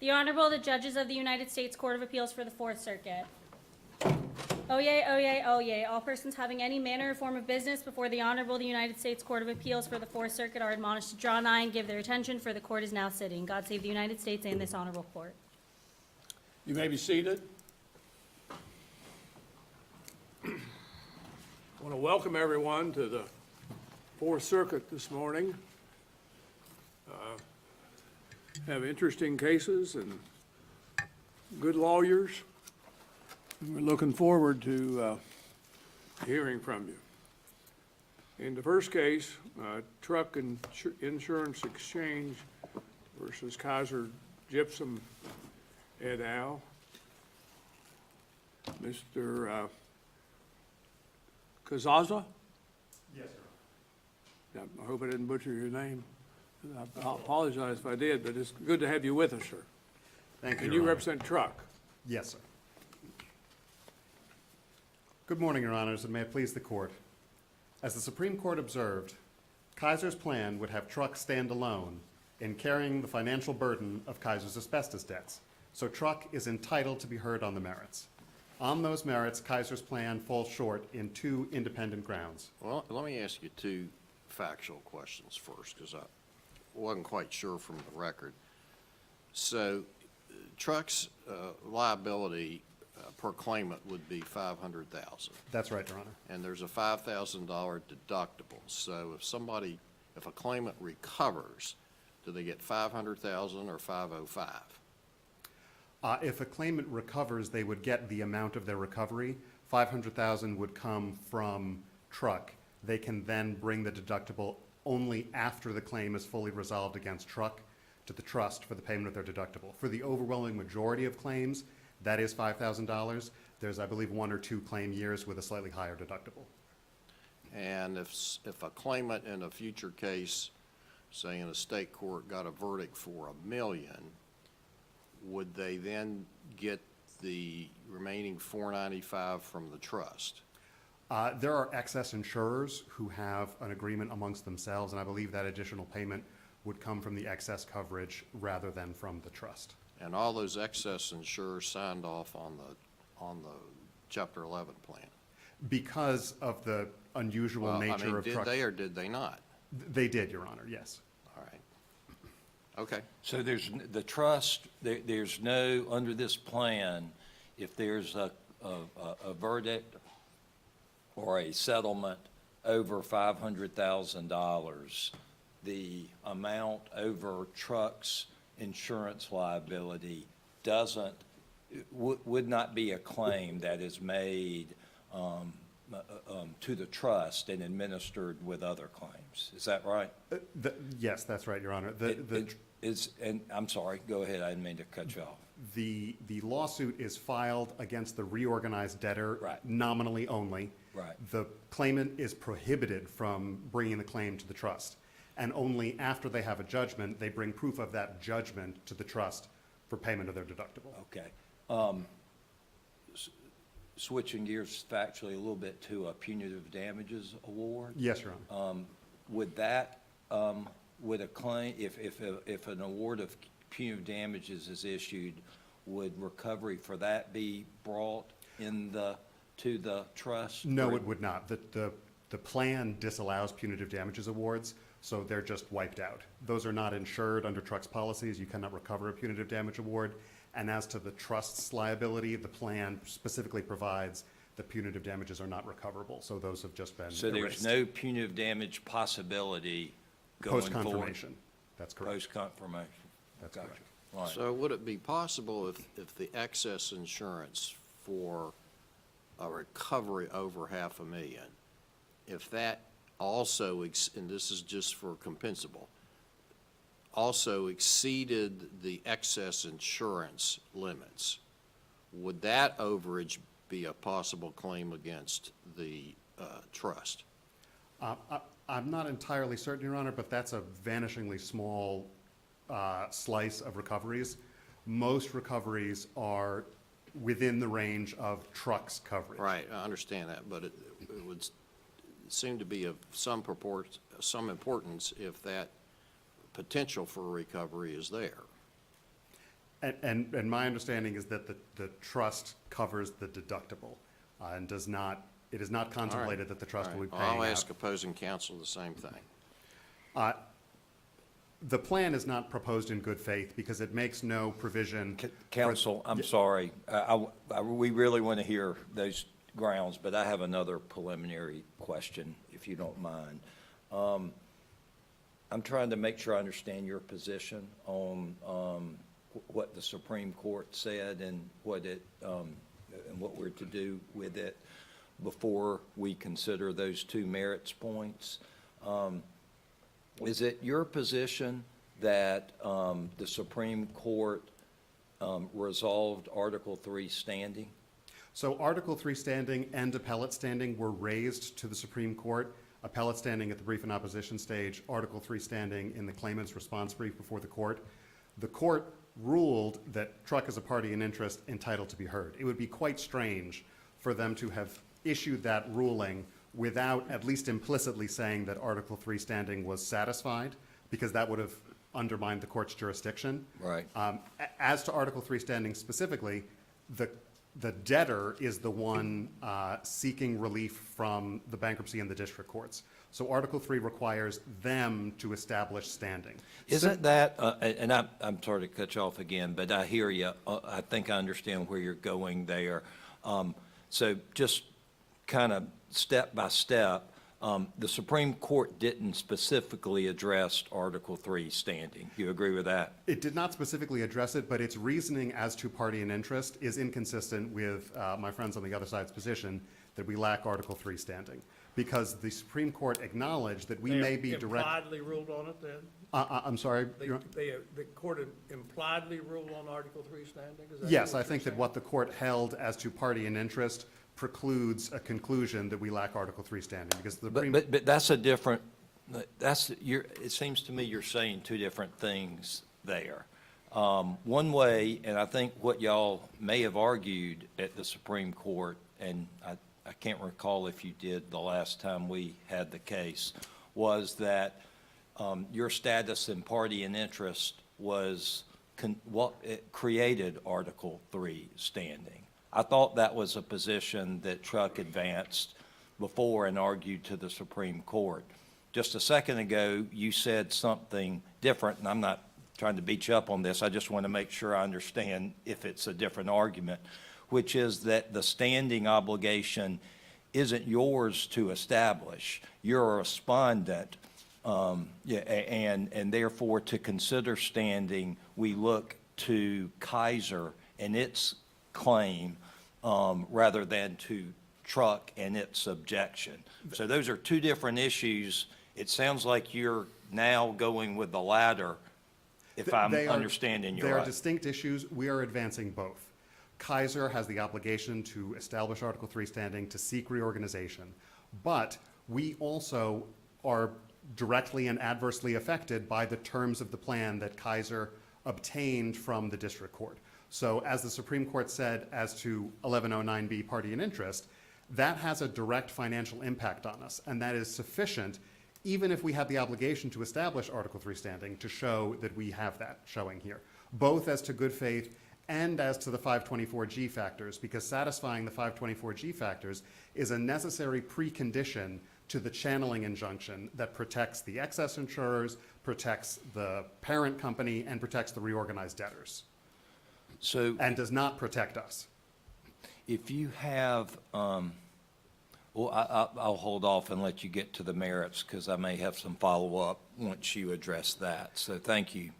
The Honorable, the Judges of the United States Court of Appeals for the Fourth Circuit. Oyez, oyez, oyez. All persons having any manner or form of business before the Honorable, the United States Court of Appeals for the Fourth Circuit are admonished to draw nigh and give their attention, for the court is now sitting. God save the United States and this honorable court. You may be seated. I want to welcome everyone to the Fourth Circuit this morning. Have interesting cases and good lawyers. We're looking forward to hearing from you. In the first case, Truck Insurance Exchange versus Kaiser Gypsum et al. Mr. Kazaza? Yes, sir. I hope I didn't butcher your name. I apologize if I did, but it's good to have you with us, sir. Thank you, And Your you Honor. represent Truck. Yes, sir. Good morning, Your Honors, and may it please the Court. As the Supreme Court observed, Kaiser's plan would have Truck stand alone in carrying the financial burden of Kaiser's asbestos debts, so Truck is entitled to be heard on the merits. On those merits, Kaiser's plan falls short in two independent grounds. Well, let me ask you two factual questions first, because I wasn't quite sure from the record. So, Truck's liability per claimant would be $500,000, That's right, Your Honor. and there's a $5,000 deductible. So, if a claimant recovers, do they get $500,000 or $505,000? If a claimant recovers, they would get the amount of their recovery. $500,000 would come from Truck. They can then bring the deductible only after the claim is fully resolved against Truck to the trust for the payment of their deductible. For the overwhelming majority of claims, that is $5,000. There's, I believe, 1 or 2 claim years with a slightly higher deductible. And if a claimant in a future case, say in a state court, got a verdict for $1 million, would they then get the remaining $495,000 from the trust? There are excess insurers who have an agreement amongst themselves, and I believe that additional payment would come from the excess coverage rather than from the trust. And all those excess insurers signed off on the Chapter 11 plan? Because of the unusual nature of Truck. Did they or did they not? They did, Your Honor, yes. All right. Okay. So there's the trust, there's no, under this plan, if there's a verdict or a settlement over $500,000, the amount over Truck's insurance liability would not be a claim that is made to the trust and administered with other claims. Is that right? Yes, that's right, Your Honor. And I'm sorry, go ahead, I didn't mean to cut you off. The lawsuit is filed against the reorganized debtor, Right. nominally only. Right. The claimant is prohibited from bringing the claim to the trust, and only after they have a judgment, they bring proof of that judgment to the trust for payment of their deductible. Okay. Switching gears factually a little bit to a punitive damages award. Yes, Your Honor. Would that, would a claim, if an award of punitive damages is issued, would recovery for that be brought to the trust? No, it would not. The plan disallows punitive damages awards, so they're just wiped out. Those are not insured under Truck's policies. You cannot recover a punitive damage award. And as to the trust's liability, the plan specifically provides that punitive damages are not recoverable. So those have just been So erased. there's no punitive damage possibility going forward? Post-confirmation. That's correct. Post-confirmation. That's Gotcha. correct. All right. So would it be possible if the excess insurance for a recovery over $500,000, if that also, and this is just for compensable, also exceeded the excess insurance limits, would that overage be a possible claim against the trust? I'm not entirely certain, Your Honor, but that's a vanishingly small slice of recoveries. Most recoveries are within the range of Truck's coverage. Right, I understand that, but it would seem to be of some importance if that potential for recovery is there. And my understanding is that the trust covers the deductible, and does not, it is not contemplated that the trust will be paying out. I'll ask opposing counsel the same thing. The plan is not proposed in good faith because it makes no provision. Counsel, I'm sorry. We really want to hear those grounds, but I have another preliminary question, if you don't mind. I'm trying to make sure I understand your position on what the Supreme Court said and what we're to do with it before we consider those two merits points. Is it your position that the Supreme Court resolved Article 3 standing? So Article 3 standing and appellate standing were raised to the Supreme Court. Appellate standing at the brief and opposition stage, Article 3 standing in the claimant's response brief before the court. The court ruled that Truck is a party in interest entitled to be heard. It would be quite strange for them to have issued that ruling without at least implicitly saying that Article 3 standing was satisfied, because that would have undermined the court's jurisdiction. Right. As to Article 3 standing specifically, the debtor is the one seeking relief from the bankruptcy and the district courts. So Article 3 requires them to establish standing. Isn't that, and I'm sorry to cut you off again, but I hear you. I think I understand where you're going there. So just kind of step by step, the Supreme Court didn't specifically address Article 3 standing. You agree with that? It did not specifically address it, but its reasoning as to party and interest is inconsistent with my friends on the other side's position that we lack Article 3 standing. Because the Supreme Court acknowledged that we may be direct. Impliedly ruled on it then? I'm sorry? The court impliedly ruled on Article 3 standing? Is that Yes, what I you're think that saying? what the court held as to party and interest precludes a conclusion that we lack Article 3 standing, because the But that's a different, it seems to me you're saying two different things there. One way, and I think what y'all may have argued at the Supreme Court, and I can't recall if you did the last time we had the case, was that your status in party and interest was what it created Article 3 standing. I thought that was a position that Truck advanced before and argued to the Supreme Court. Just a second ago, you said something different, and I'm not trying to beat you up on this. I just want to make sure I understand if it's a different argument, which is that the standing obligation isn't yours to establish. You're a respondent, and therefore to consider standing, we look to Kaiser and its claim rather than to Truck and its objection. So those are two different issues. It sounds like you're now going with the latter, if I'm understanding you right. They are distinct issues. We are advancing both. Kaiser has the obligation to establish Article 3 standing to seek reorganization, but we also are directly and adversely affected by the terms of the plan that Kaiser obtained from the district court. So as the Supreme Court said as to 1109B party and interest, that has a direct financial impact on us, and that is sufficient even if we have the obligation to establish Article 3 standing to show that we have that showing here, both as to good faith and as to the 524G factors, because satisfying the 524G factors is a necessary precondition to the channeling injunction that protects the excess insurers, protects the parent company, and protects the reorganized debtors. So, and does not protect us. if you have, well, I'll hold off and let you get to the merits, because I may have some follow-up once you address that. So thank you.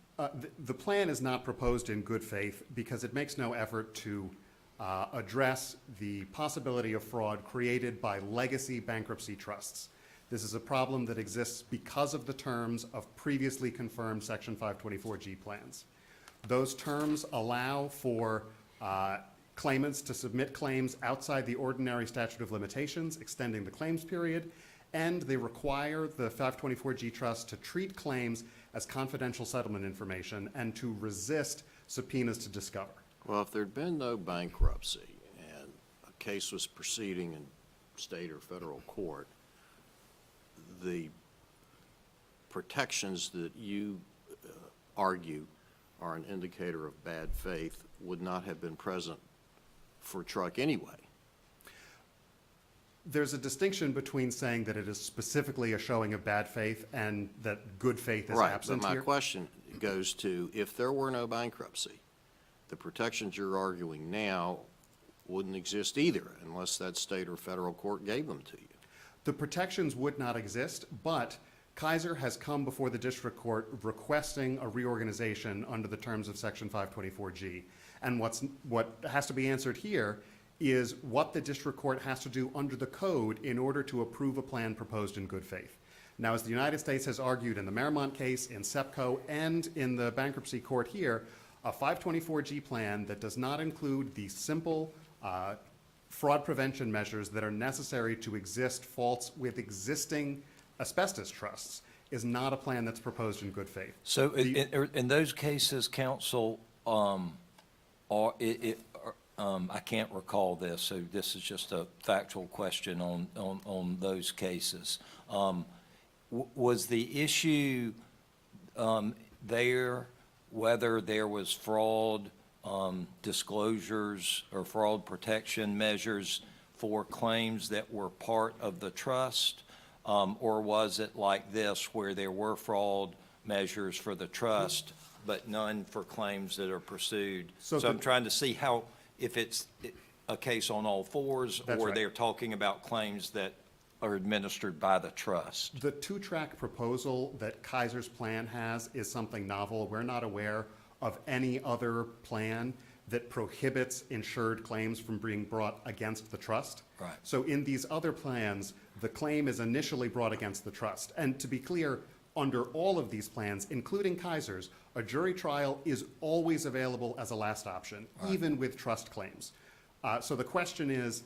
The plan is not proposed in good faith because it makes no effort to address the possibility of fraud created by legacy bankruptcy trusts. This is a problem that exists because of the terms of previously confirmed Section 524G plans. Those terms allow for claimants to submit claims outside the ordinary statute of limitations, extending the claims period, and they require the 524G trust to treat claims as confidential settlement information and to resist subpoenas to discover. Well, if there'd been no bankruptcy and a case was proceeding in state or federal court, the protections that you argue are an indicator of bad faith would not have been present for truck anyway. There's a distinction between saying that it is specifically a showing of bad faith and that good faith is Right, absent but my here. question goes to, if there were no bankruptcy, the protections you're arguing now wouldn't exist either unless that state or federal court gave them to you. The protections would not exist, but Kaiser has come before the district court requesting a reorganization under the terms of Section 524G. And what has to be answered here is what the district court has to do under the code in order to approve a plan proposed in good faith. Now, as the United States has argued in the Marymount case, in SEPCO, and in the bankruptcy court here, a 524G plan that does not include the simple fraud prevention measures that are necessary to exist faults with existing asbestos trusts is not a plan that's proposed in good faith. So in those cases, counsel, I can't recall this, so this is just a factual question on those cases. Was the issue there whether there was fraud disclosures or fraud protection measures for claims that were part of the trust? Or was it like this, where there were fraud measures for the trust, but none for claims that are pursued? So I'm trying to see how, if it's a case on all fours, That's or right. they're talking about claims that are administered by the trust. The two-track proposal that Kaiser's plan has is something novel. We're not aware of any other plan that prohibits insured claims from being brought against the trust. Right. So in these other plans, the claim is initially brought against the trust. And to be clear, under all of these plans, including Kaiser's, a jury trial is always available as a last option, even with trust claims. So the question is,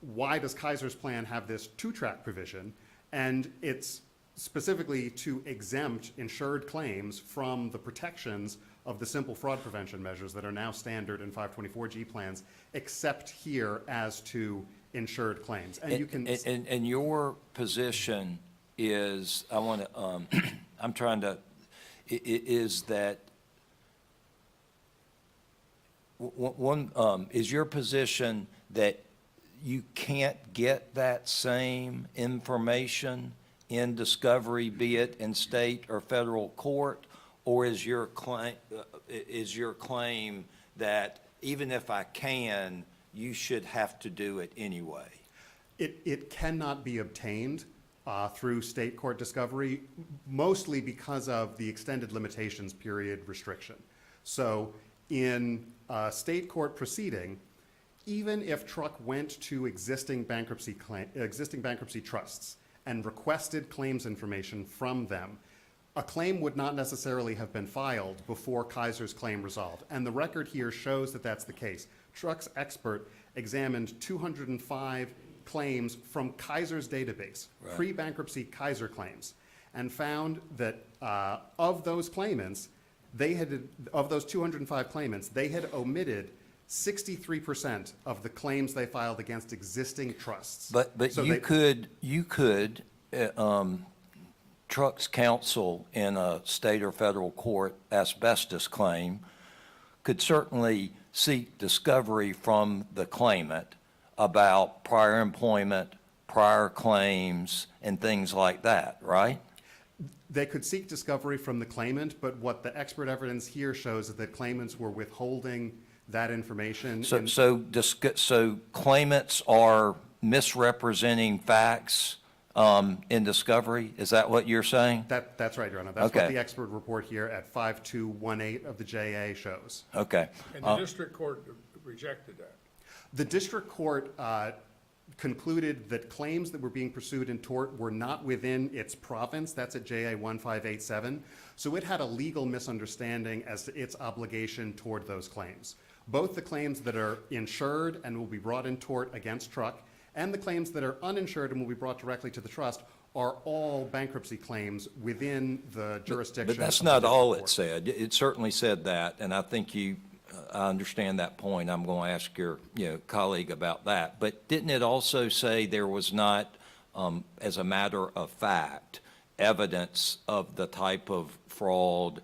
why does Kaiser's plan have this two-track provision? And it's specifically to exempt insured claims from the protections of the simple fraud prevention measures that are now standard in 524G plans, except here as to insured claims. And you can... And your position is, I want to, I'm trying to, is that, is your position that you can't get that same information in discovery, be it in state or federal court? Or is your claim that even if I can, you should have to do it anyway? It cannot be obtained through state court discovery, mostly because of the extended limitations period restriction. So in a state court proceeding, even if Truck went to existing bankruptcy trusts and requested claims information from them, a claim would not necessarily have been filed before Kaiser's claim resolved. And the record here shows that that's the case. Truck's expert examined 205 claims from Kaiser's database, Right. pre-bankruptcy Kaiser claims, and found that of those claimants, of those 205 claimants, they had omitted 63% of the claims they filed against existing trusts. But So you they- could, Truck's counsel in a state or federal court asbestos claim could certainly seek discovery from the claimant about prior employment, prior claims, and things like that, right? They could seek discovery from the claimant, but what the expert evidence here shows is that claimants were withholding that information. So claimants are misrepresenting facts in discovery? Is that what you're saying? That's right, Your Honor. That's Okay. what the expert report here at 5218 of the JA shows. Okay. And the district court rejected that. The district court concluded that claims that were being pursued in tort were not within its province. That's at JA 1587. So it had a legal misunderstanding as to its obligation toward those claims. Both the claims that are insured and will be brought in tort against Truck, and the claims that are uninsured and will be brought directly to the trust are all bankruptcy claims within the jurisdiction. But that's of the not district all court. it said. It certainly said that, and I think I understand that point. I'm going to ask your, colleague about that. But didn't it also say there was not, as a matter of fact, evidence of the type of fraud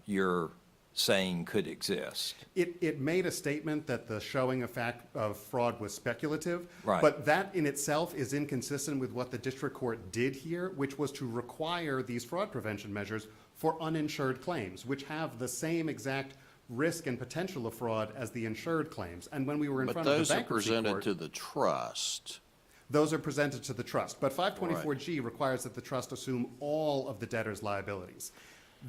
you're saying could exist. It made a statement that the showing of fact of fraud was speculative. Right. But that in itself is inconsistent with what the district court did here, which was to require these fraud prevention measures for uninsured claims, which have the same exact risk and potential of fraud as the insured claims. And when we were in But front of the those are bankruptcy presented court, to the trust. those are presented to the trust. But 524G requires that the trust assume all of the debtor's liabilities.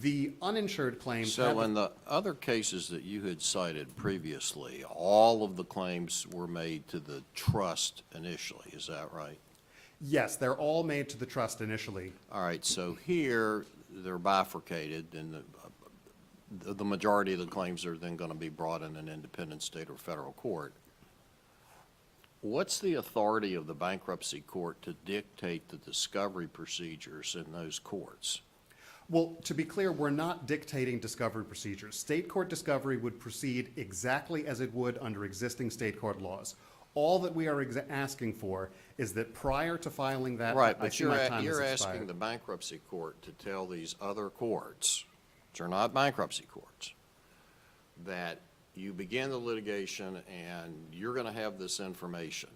The uninsured claims So have in the other cases that you had cited previously, all of the claims were made to the trust initially, is that right? yes, they're all made to the trust initially. All right, so here, they're bifurcated, and the majority of the claims are then going to be brought in an independent state or federal court. What's the authority of the bankruptcy court to dictate the discovery procedures in those courts? Well, to be clear, we're not dictating discovery procedures. State court discovery would proceed exactly as it would under existing state court laws. All that we are asking for is that prior to filing that, Right, I but see my time has you're expired. asking the bankruptcy court to tell these other courts, which are not bankruptcy courts, that you begin the litigation and you're going to have this information.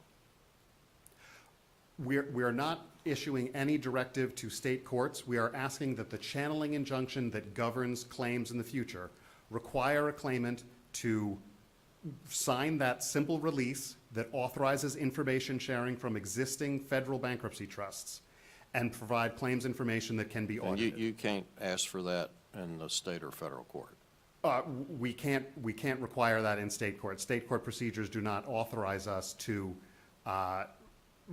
We're not issuing any directive to state courts. We are asking that the channeling injunction that governs claims in the future require a claimant to sign that simple release that authorizes information sharing from existing federal bankruptcy trusts and provide claims information that can be And audited. you can't ask for that in the state or federal court. We can't require that in state court. State court procedures do not authorize us to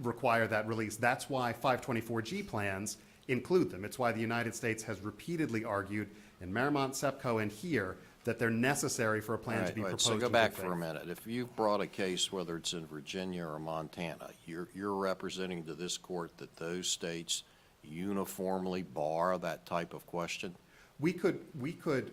require that release. That's why 524G plans include them. It's why the United States has repeatedly argued in Marymount, SEPCO, and here that they're necessary for a plan to be proposed. So go in back good for a faith. minute. If you've brought a case, whether it's in Virginia or Montana, you're representing to this court that those states uniformly bar that type of question? We could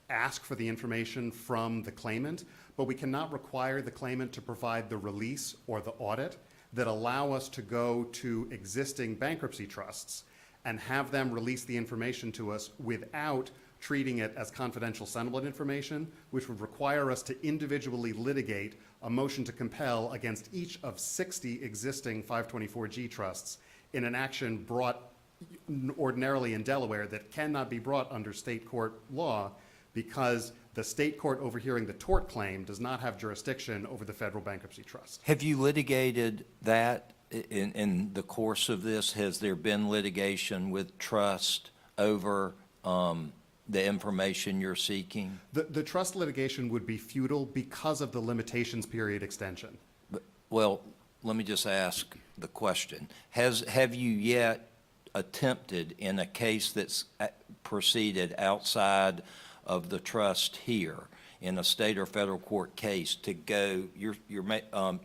ask for the information from the claimant, but we cannot require the claimant to provide the release or the audit that allow us to go to existing bankruptcy trusts and have them release the information to us without treating it as confidential settlement information, which would require us to individually litigate a motion to compel against each of 60 existing 524G trusts in an action brought ordinarily in Delaware that cannot be brought under state court law because the state court overhearing the tort claim does not have jurisdiction over the federal bankruptcy trust. Have you litigated that in the course of this? Has there been litigation with trust over the information you're seeking? The trust litigation would be futile because of the limitations period extension. Well, let me just ask the question. Have you yet attempted in a case that's proceeded outside of the trust here, in a state or federal court case, to go,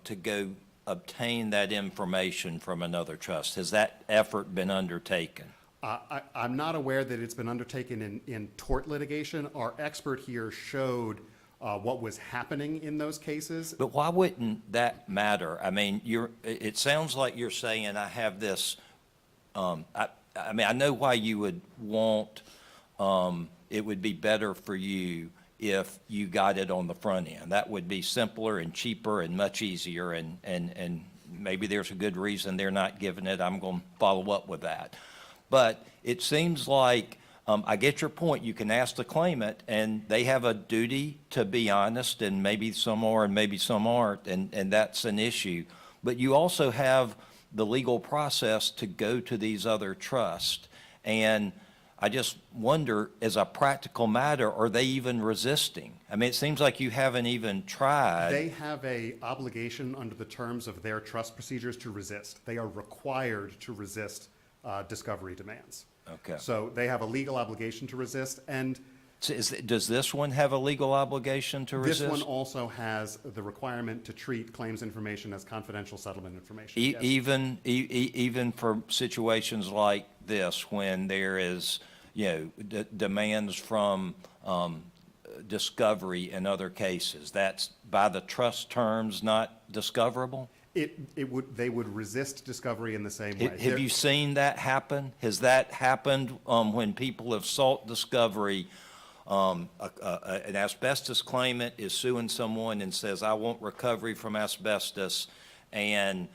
to go obtain that information from another trust? Has that effort been undertaken? I'm not aware that it's been undertaken in tort litigation. Our expert here showed what was happening in those cases. But why wouldn't that matter? I mean, it sounds like you're saying I have this, I mean, I know why you would want, it would be better for you if you got it on the front end. That would be simpler and cheaper and much easier, and maybe there's a good reason they're not giving it. I'm going to follow up with that. But it seems like, I get your point, you can ask the claimant, and they have a duty to be honest, and maybe some are and maybe some aren't, and that's an issue. But you also have the legal process to go to these other trusts. And I just wonder, as a practical matter, are they even resisting? I mean, it seems like you haven't even tried. They have a obligation under the terms of their trust procedures to resist. They are required to resist discovery demands. Okay. So they have a legal obligation to resist, and So does this one have a legal obligation to resist? this one also has the requirement to treat claims information as confidential settlement information. Yes. Even for situations like this, when there is, demands from discovery in other cases, that's by the trust terms not discoverable? They would resist discovery in the same way. Have you seen that happen? Has that happened when people have sought discovery An asbestos claimant is suing someone and says, I want recovery from asbestos, and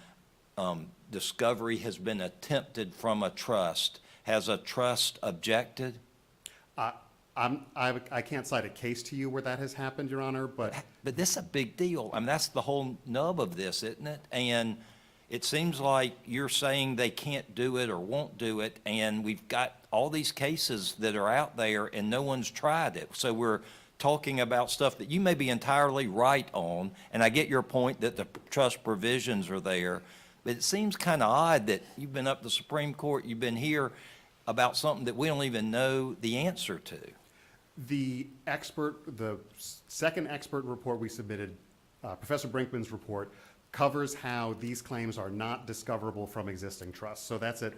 discovery has been attempted from a trust. Has a trust objected? I can't cite a case to you where that has happened, Your Honor, but But this is a big deal. I mean, that's the whole nub of this, isn't it? And it seems like you're saying they can't do it or won't do it, and we've got all these cases that are out there and no one's tried it. So we're talking about stuff that you may be entirely right on, and I get your point that the trust provisions are there, but it seems kind of odd that you've been up to the Supreme Court, you've been here about something that we don't even know the answer to. the second expert report we submitted, Professor Brinkman's report, covers how these claims are not discoverable from existing trusts. So that's at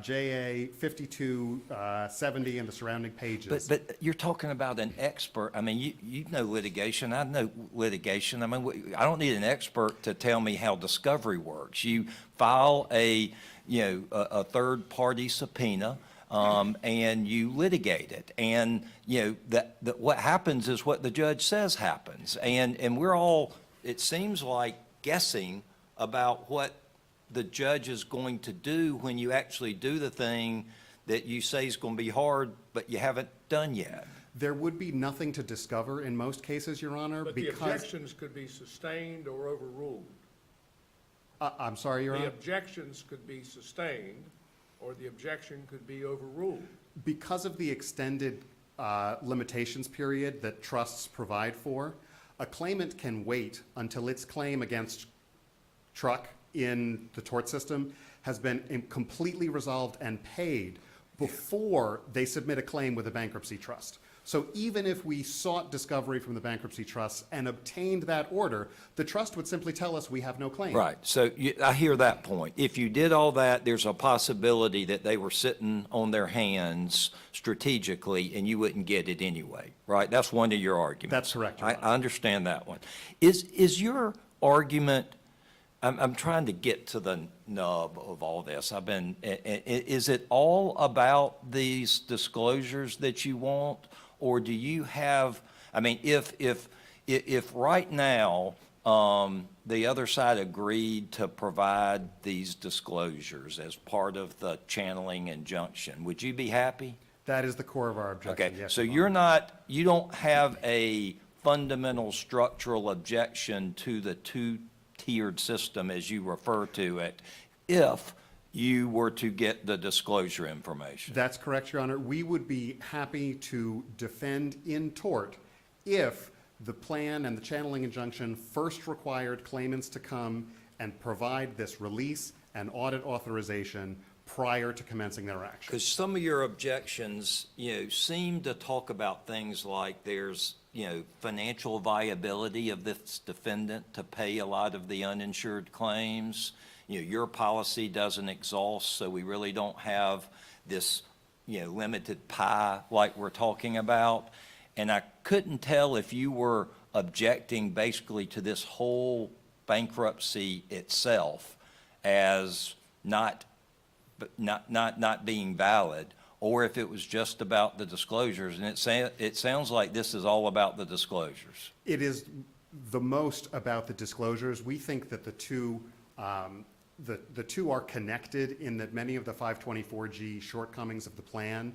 JA 5270 and the surrounding pages. But you're talking about an expert. I mean, you know litigation. I know litigation. I mean, I don't need an expert to tell me how discovery works. You file a third-party subpoena, and you litigate it. And, that what happens is what the judge says happens. And we're all, it seems like, guessing about what the judge is going to do when you actually do the thing that you say is going to be hard, but you haven't done yet. There would be nothing to discover in most cases, Your Honor, But the because... objections could be sustained or overruled. I'm sorry, Your The Honor? objections could be sustained, or the objection could be overruled. Because of the extended limitations period that trusts provide for, a claimant can wait until its claim against Truck in the tort system has been completely resolved and paid before they submit a claim with a bankruptcy trust. So even if we sought discovery from the bankruptcy trust and obtained that order, the trust would simply tell us we have no claim. Right. So I hear that point. If you did all that, there's a possibility that they were sitting on their hands strategically and you wouldn't get it anyway, right? That's one of your arguments. That's correct, Your I Honor. understand that one. Is your argument, I'm trying to get to the nub of all this. Is it all about these disclosures that you want? Or do you have, I mean, if right now, the other side agreed to provide these disclosures as part of the channeling injunction, would you be happy? That is the core of our objection, Okay, yes, so Your Honor. you don't have a fundamental structural objection to the two-tiered system as you refer to it, if you were to get the disclosure information. That's correct, Your Honor. We would be happy to defend in tort if the plan and the channeling injunction first required claimants to come and provide this release and audit authorization prior to commencing their action. Because some of your objections, seem to talk about things like there's, financial viability of this defendant to pay a lot of the uninsured claims. Your policy doesn't exhaust, so we really don't have this, limited pie like we're talking about. And I couldn't tell if you were objecting basically to this whole bankruptcy itself as not being valid, or if it was just about the disclosures. And it sounds like this is all about the disclosures. It is the most about the disclosures. We think that the two are connected in that many of the 524G shortcomings of the plan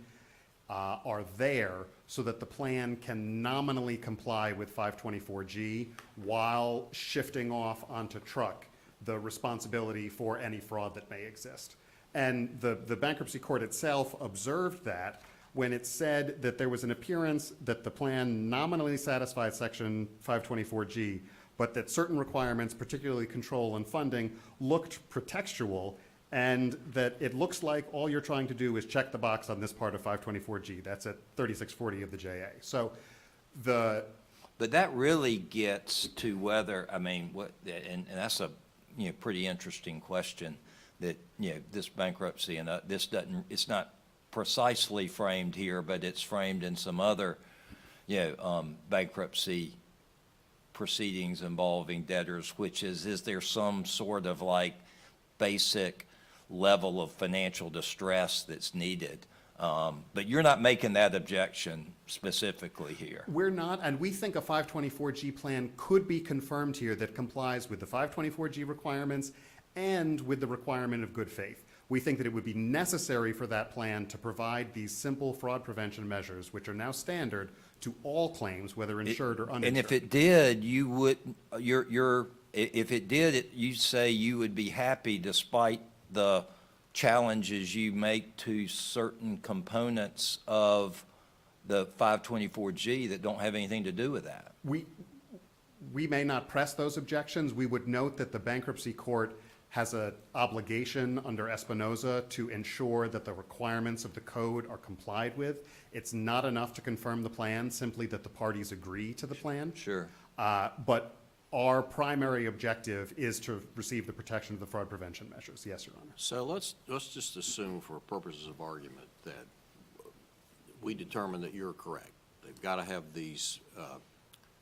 are there so that the plan can nominally comply with 524G while shifting off onto Truck the responsibility for any fraud that may exist. And the bankruptcy court itself observed that when it said that there was an appearance that the plan nominally satisfied Section 524G, but that certain requirements, particularly control and funding, looked pretextual, and that it looks like all you're trying to do is check the box on this part of 524G. That's at 3640 of the JA. So But that really gets to whether, and that's a, pretty interesting question that, this bankruptcy and this it's not precisely framed here, but it's framed in some other, bankruptcy proceedings involving debtors, which is there some sort of like basic level of financial distress that's needed But you're not making that objection specifically here. We're not, and we think a 524G plan could be confirmed here that complies with the 524G requirements and with the requirement of good faith. We think that it would be necessary for that plan to provide these simple fraud prevention measures, which are now standard to all claims, whether insured or uninsured. And if it did, you would, if it did, you'd say you would be happy despite the challenges you make to certain components of the 524G that don't have anything to do with that. We may not press those objections. We would note that the bankruptcy court has an obligation under Espinoza to ensure that the requirements of the code are complied with. It's not enough to confirm the plan, simply that the parties agree to the plan. Sure. But our primary objective is to receive the protection of the fraud prevention measures. Yes, Your Honor. So let's just assume for purposes of argument that we determine that you're correct. They've got to have these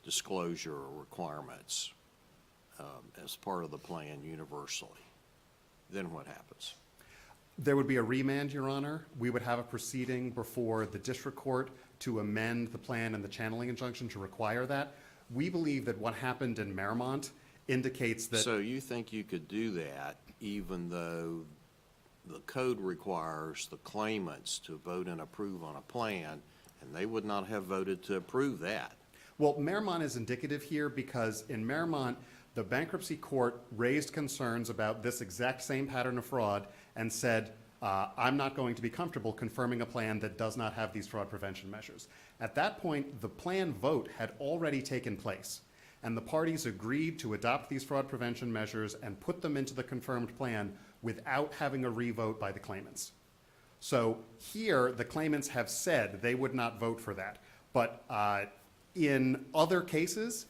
disclosure requirements as part of the plan universally. Then what happens? There would be a remand, Your Honor. We would have a proceeding before the district court to amend the plan and the channeling injunction to require that. We believe that what happened in Marymount indicates that. So you think you could do that even though the code requires the claimants to vote and approve on a plan, and they would not have voted to approve that? Well, Marymount is indicative here because in Marymount, the bankruptcy court raised concerns about this exact same pattern of fraud and said, I'm not going to be comfortable confirming a plan that does not have these fraud prevention measures. At that point, the plan vote had already taken place, and the parties agreed to adopt these fraud prevention measures and put them into the confirmed plan without having a revote by the claimants. So here, the claimants have said they would not vote for that. But in other cases,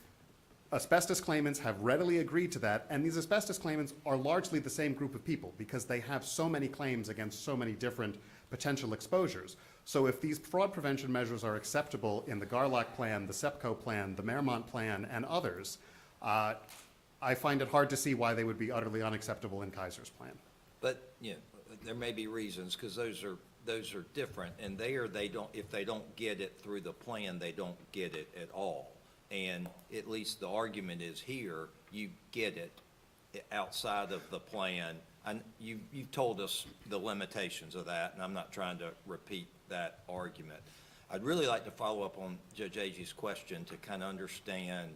asbestos claimants have readily agreed to that, and these asbestos claimants are largely the same group of people because they have so many claims against so many different potential exposures. So if these fraud prevention measures are acceptable in the Garlock plan, the SEPCO plan, the Marymount plan, and others, I find it hard to see why they would be utterly unacceptable in Kaiser's plan. But, there may be reasons, because those are different, and if they don't get it through the plan, they don't get it at all. And at least the argument is here, you get it outside of the plan. And you've told us the limitations of that, and I'm not trying to repeat that argument. I'd really like to follow up on Judge Agee's question to kind of understand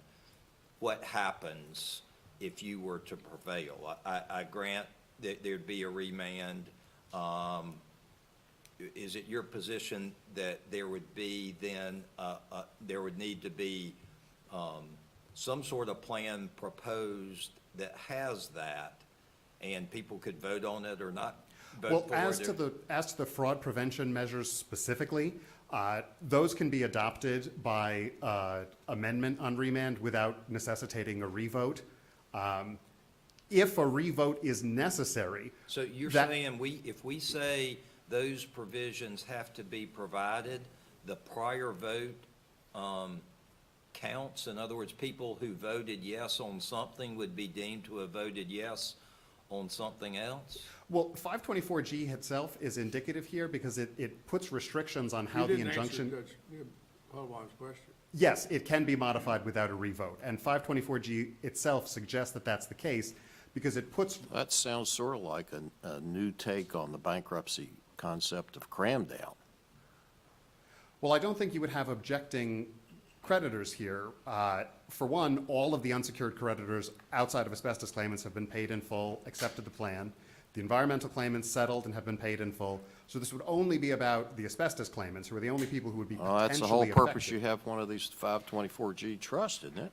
what happens if you were to prevail. I grant that there'd be a remand. Is it your position that there would be then, there would need to be some sort of plan proposed that has that, and people could vote on it or not vote for it? As to the fraud prevention measures specifically, those can be adopted by amendment on remand without necessitating a revote. If a revote is necessary. So you're saying if we say those provisions have to be provided, the prior vote counts? In other words, people who voted yes on something would be deemed to have voted yes on something else? Well, 524G itself is indicative here because it puts restrictions on how You the didn't answer injunction. Judge Padawan's question. Yes, it can be modified without a revote, and 524G itself suggests that that's the case because it puts. That sounds sort of like a new take on the bankruptcy concept of cram down. Well, I don't think you would have objecting creditors here. For one, all of the unsecured creditors outside of asbestos claimants have been paid in full, accepted the plan. The environmental claimants settled and have been paid in full. So this would only be about the asbestos claimants, who are the only people who would be potentially That's the whole purpose affected. you have one of these 524G trusts, isn't it?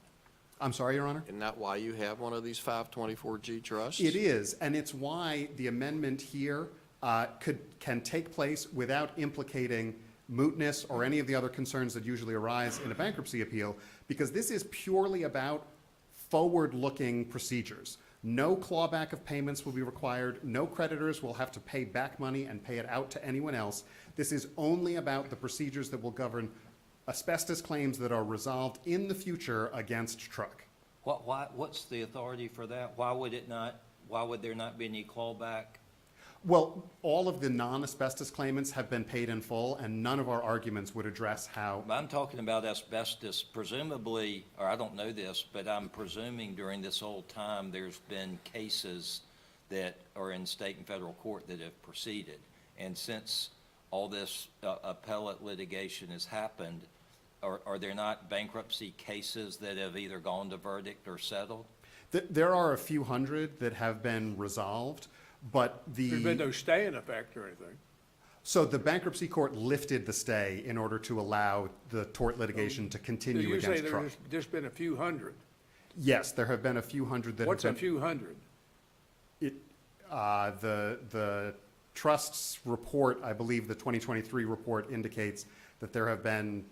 I'm sorry, Your Honor? Isn't that why you have one of these 524G trusts? It is, and it's why the amendment here can take place without implicating mootness or any of the other concerns that usually arise in a bankruptcy appeal, because this is purely about forward-looking procedures. No clawback of payments will be required. No creditors will have to pay back money and pay it out to anyone else. This is only about the procedures that will govern asbestos claims that are resolved in the future against Truck. What's the authority for that? Why would there not be any clawback? Well, all of the non-asbestos claimants have been paid in full, and none of our arguments would address how. I'm talking about asbestos, presumably, or I don't know this, but I'm presuming during this whole time, there's been cases that are in state and federal court that have proceeded. And since all this appellate litigation has happened, are there not bankruptcy cases that have either gone to verdict or settled? There are a few hundred that have been resolved, but There's been no stay in effect or anything. So the bankruptcy court lifted the stay in order to allow the tort litigation to continue You say against Truck. there's just been a few hundred. Yes, there have been a few hundred that have What's a been. few hundred? The trust's report, I believe the 2023 report indicates that there have been,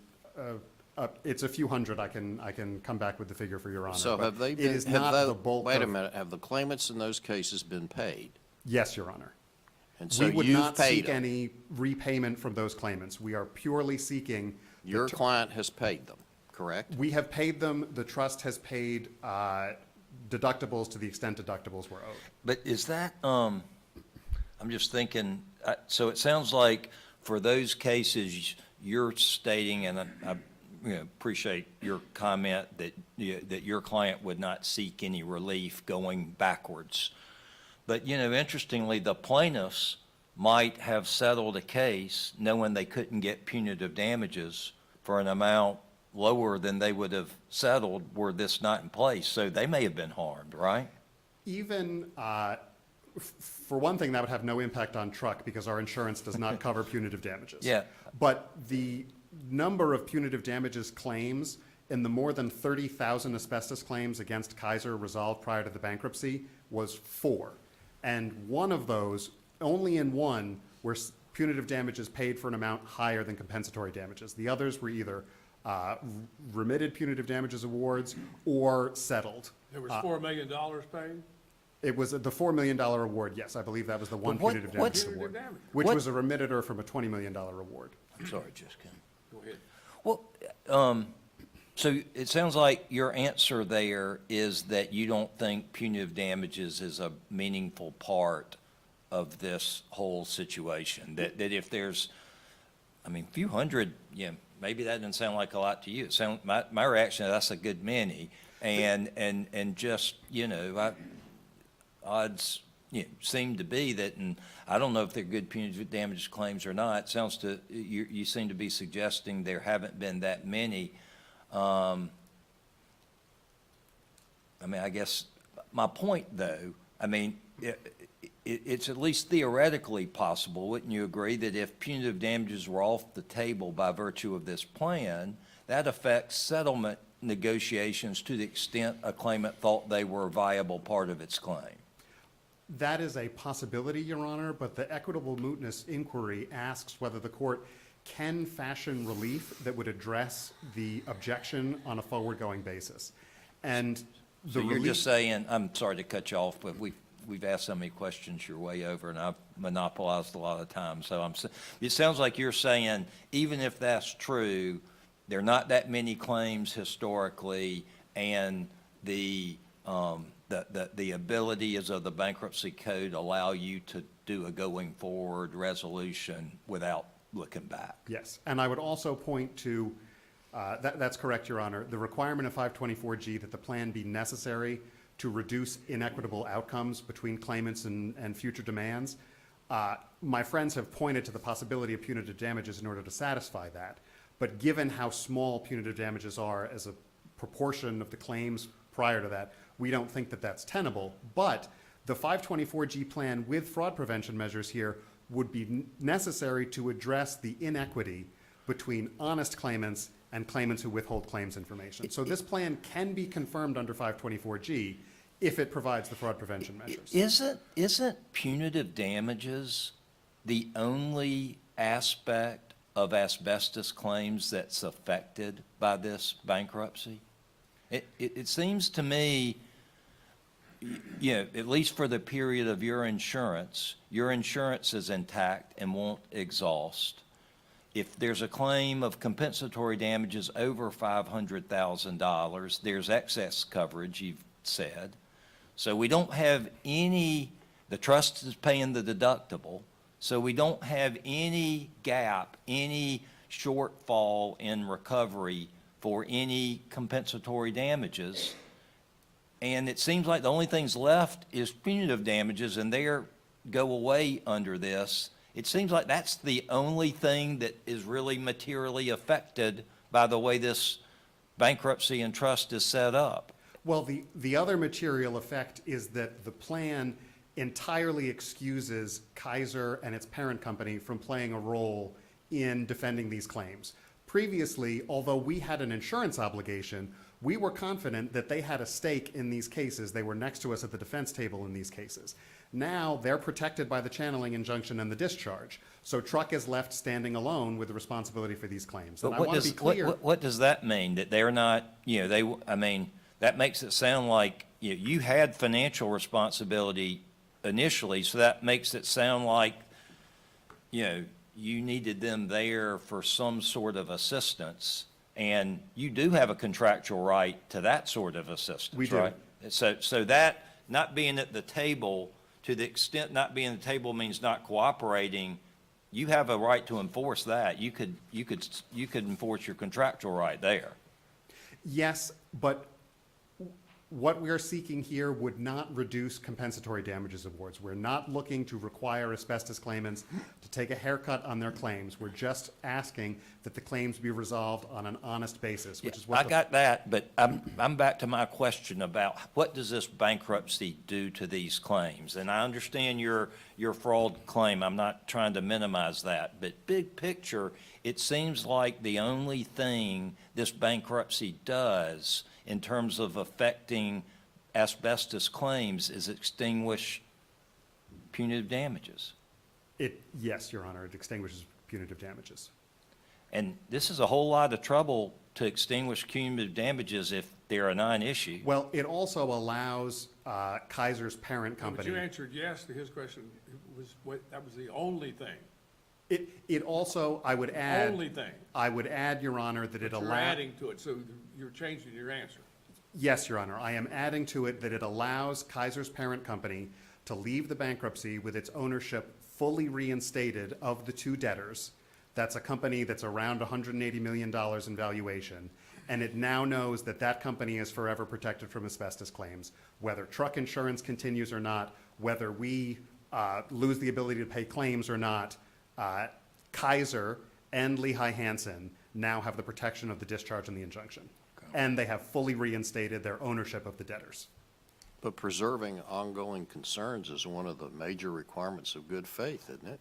it's a few hundred. I can come back with the figure for your honor. So but have they it been, is have not they, the bulk wait a of- minute, have the claimants in those cases been paid? Yes, your honor. And so We would you've not paid seek them. any repayment from those claimants. We are purely seeking. the Your tr- client has paid them, correct? We have paid them. The trust has paid deductibles to the extent deductibles were owed. But is that, I'm just thinking, so it sounds like for those cases, you're stating, and I appreciate your comment that your client would not seek any relief going backwards. But, interestingly, the plaintiffs might have settled a case knowing they couldn't get punitive damages for an amount lower than they would have settled were this not in place. So they may have been harmed, right? Even, for one thing, that would have no impact on Truck because our insurance does not cover punitive damages. Yeah. But the number of punitive damages claims in the more than 30,000 asbestos claims against Kaiser resolved prior to the bankruptcy was 4. And one of those, only in one, were punitive damages paid for an amount higher than compensatory damages. The others were either remitted punitive damages awards or settled. There was $4 million paid? It was the $4 million award, yes, I believe that was the one But punitive what's- damages award, Punitive damage. which What- was a remitter from a $20 million award. I'm sorry, Jessica. Go ahead. Well, so it sounds like your answer there is that you don't think punitive damages is a meaningful part of this whole situation. That if there's, few hundred, maybe that doesn't sound like a lot to you. My reaction is that's a good many. And just, odds, seem to be that, and I don't know if they're good punitive damages claims or not. It sounds to, you seem to be suggesting there haven't been that many. I guess my point, though, it's at least theoretically possible, wouldn't you agree, that if punitive damages were off the table by virtue of this plan, that affects settlement negotiations to the extent a claimant thought they were a viable part of its claim? That is a possibility, Your Honor, but the equitable mootness inquiry asks whether the court can fashion relief that would address the objection on a forward-going basis. And the So you're relief. just saying, I'm sorry to cut you off, but we've asked so many questions your way over, and I've monopolized a lot of time. So it sounds like you're saying, even if that's true, there are not that many claims historically, and the abilities of the bankruptcy code allow you to do a going forward resolution without looking back. Yes, and I would also point to, that's correct, Your Honor, the requirement of 524G that the plan be necessary to reduce inequitable outcomes between claimants and future demands. My friends have pointed to the possibility of punitive damages in order to satisfy that, but given how small punitive damages are as a proportion of the claims prior to that, we don't think that that's tenable. But the 524G plan with fraud prevention measures here would be necessary to address the inequity between honest claimants and claimants who withhold claims information. So this plan can be confirmed under 524G if it provides the fraud prevention measures. Isn't punitive damages the only aspect of asbestos claims that's affected by this bankruptcy? It seems to me, at least for the period of your insurance is intact and won't exhaust. If there's a claim of compensatory damages over $500,000, there's excess coverage, you've said. So we don't have the The trust is paying the deductible, so we don't have any gap, any shortfall in recovery for any compensatory damages. And it seems like the only things left is punitive damages, and they go away under this. It seems like that's the only thing that is really materially affected by the way this bankruptcy and trust is set up. Well, the other material effect is that the plan entirely excuses Kaiser and its parent company from playing a role in defending these claims. Previously, although we had an insurance obligation, we were confident that they had a stake in these cases. They were next to us at the defense table in these cases. Now, they're protected by the channeling injunction and the discharge. So Truck is left standing alone with the responsibility for these claims. And But I what want to does, be clear. what does that mean? That they're not, I mean, that makes it sound like, you had financial responsibility initially, so that makes it sound like, you needed them there for some sort of assistance, and you do have a contractual right to that sort of assistance, We do. right? So that, not being at the table, to the extent not being at the table means not cooperating, you have a right to enforce that. You could enforce your contractual right there. Yes, but what we're seeking here would not reduce compensatory damages awards. We're not looking to require asbestos claimants to take a haircut on their claims. We're just asking that the claims be resolved on an honest basis, which is what I got that, but I'm back to my question about what does this bankruptcy do to these claims? And I understand your fraud claim. I'm not trying to minimize that. But big picture, it seems like the only thing this bankruptcy does in terms of affecting asbestos claims is extinguish punitive damages. Yes, Your Honor, it extinguishes punitive damages. And this is a whole lot of trouble to extinguish punitive damages if they're a non-issue. Well, it also allows Kaiser's parent But company. you answered yes to his question. That was the only thing. It also, I would add. Only thing. I would add, Your Honor, that it You're allows. adding to it, so you're changing your answer. Yes, Your Honor, I am adding to it that it allows Kaiser's parent company to leave the bankruptcy with its ownership fully reinstated of the two debtors. That's a company that's around $180 million in valuation, and it now knows that that company is forever protected from asbestos claims, whether truck insurance continues or not, whether we lose the ability to pay claims or not. Kaiser and Lehigh Hansen now have the protection of the discharge and the injunction. And they have fully reinstated their ownership of the debtors. But preserving ongoing concerns is one of the major requirements of good faith, isn't it?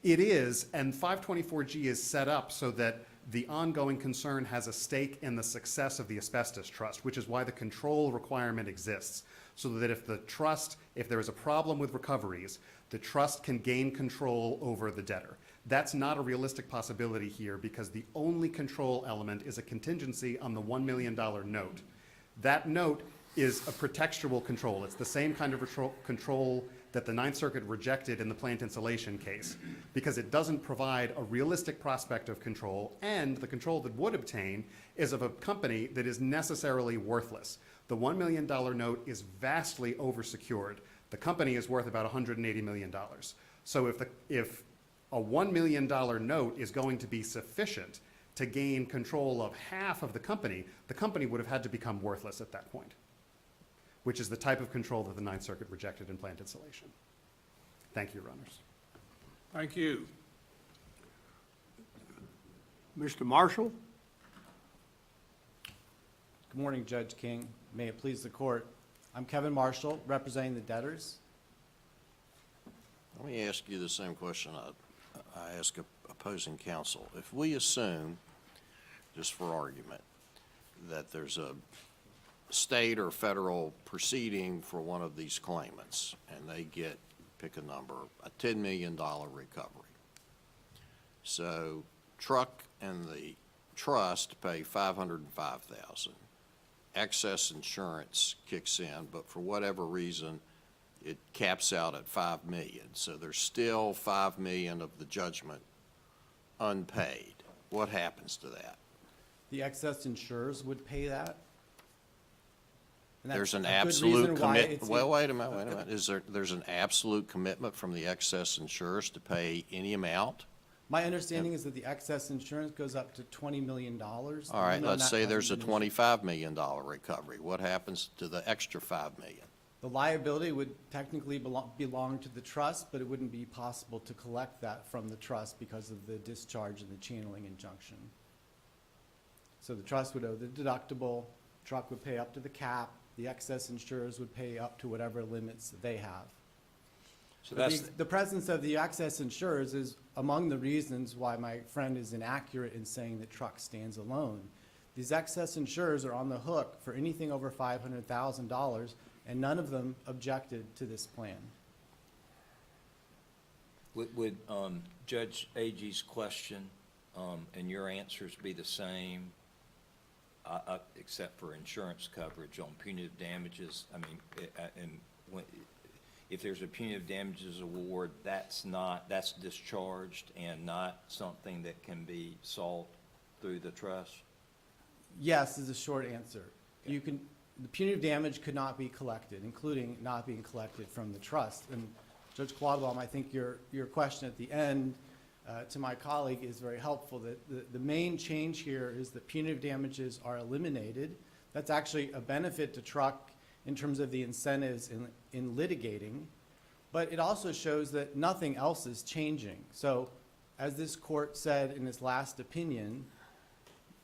It is, and 524G is set up so that the ongoing concern has a stake in the success of the asbestos trust, which is why the control requirement exists. So that if there is a problem with recoveries, the trust can gain control over the debtor. That's not a realistic possibility here because the only control element is a contingency on the $1 million note. That note is a pretextual control. It's the same kind of control that the Ninth Circuit rejected in the plant insulation case because it doesn't provide a realistic prospect of control, and the control that would obtain is of a company that is necessarily worthless. The $1 million note is vastly oversecured. The company is worth about $180 million. So if a $1 million note is going to be sufficient to gain control of half of the company would have had to become worthless at that point, which is the type of control that the Ninth Circuit rejected in plant insulation. Thank you, Your Honors. Thank you. Mr. Marshall? Good morning, Judge King. May it please the court. I'm Kevin Marshall, representing the debtors. Let me ask you the same question I ask opposing counsel. If we assume, just for argument, that there's a state or federal proceeding for one of these claimants, and they get, pick a number, a $10 million recovery. So Truck and the trust pay $505,000. Excess insurance kicks in, but for whatever reason, it caps out at $5 million. So there's still $5 million of the judgment unpaid. What happens to that? The excess insurers would pay that. And that's There's an a good absolute reason why commit, it's- well, wait a minute. There's an absolute commitment from the excess insurers to pay any amount? My understanding is that the excess insurance goes up to $20 million. All right, let's say there's a $25 million recovery. What happens to the extra $5 million? The liability would technically belong to the trust, but it wouldn't be possible to collect that from the trust because of the discharge and the channeling injunction. So the trust would owe the deductible, truck would pay up to the cap, the excess insurers would pay up to whatever limits they have. So But that's, the presence of the excess insurers is among the reasons why my friend is inaccurate in saying that truck stands alone. These excess insurers are on the hook for anything over $500,000, and none of them objected to this plan. would Judge Agee's question and your answers be the same, except for insurance coverage on punitive damages? I mean, if there's a punitive damages award, that's discharged and not something that can be sought through the trust? Yes is a short answer. The punitive damage could not be collected, including not being collected from the trust. And Judge Quattlebaum, I think your question at the end to my colleague is very helpful. That the main change here is that punitive damages are eliminated. That's actually a benefit to truck in terms of the incentives in litigating, but it also shows that nothing else is changing. So as this court said in its last opinion,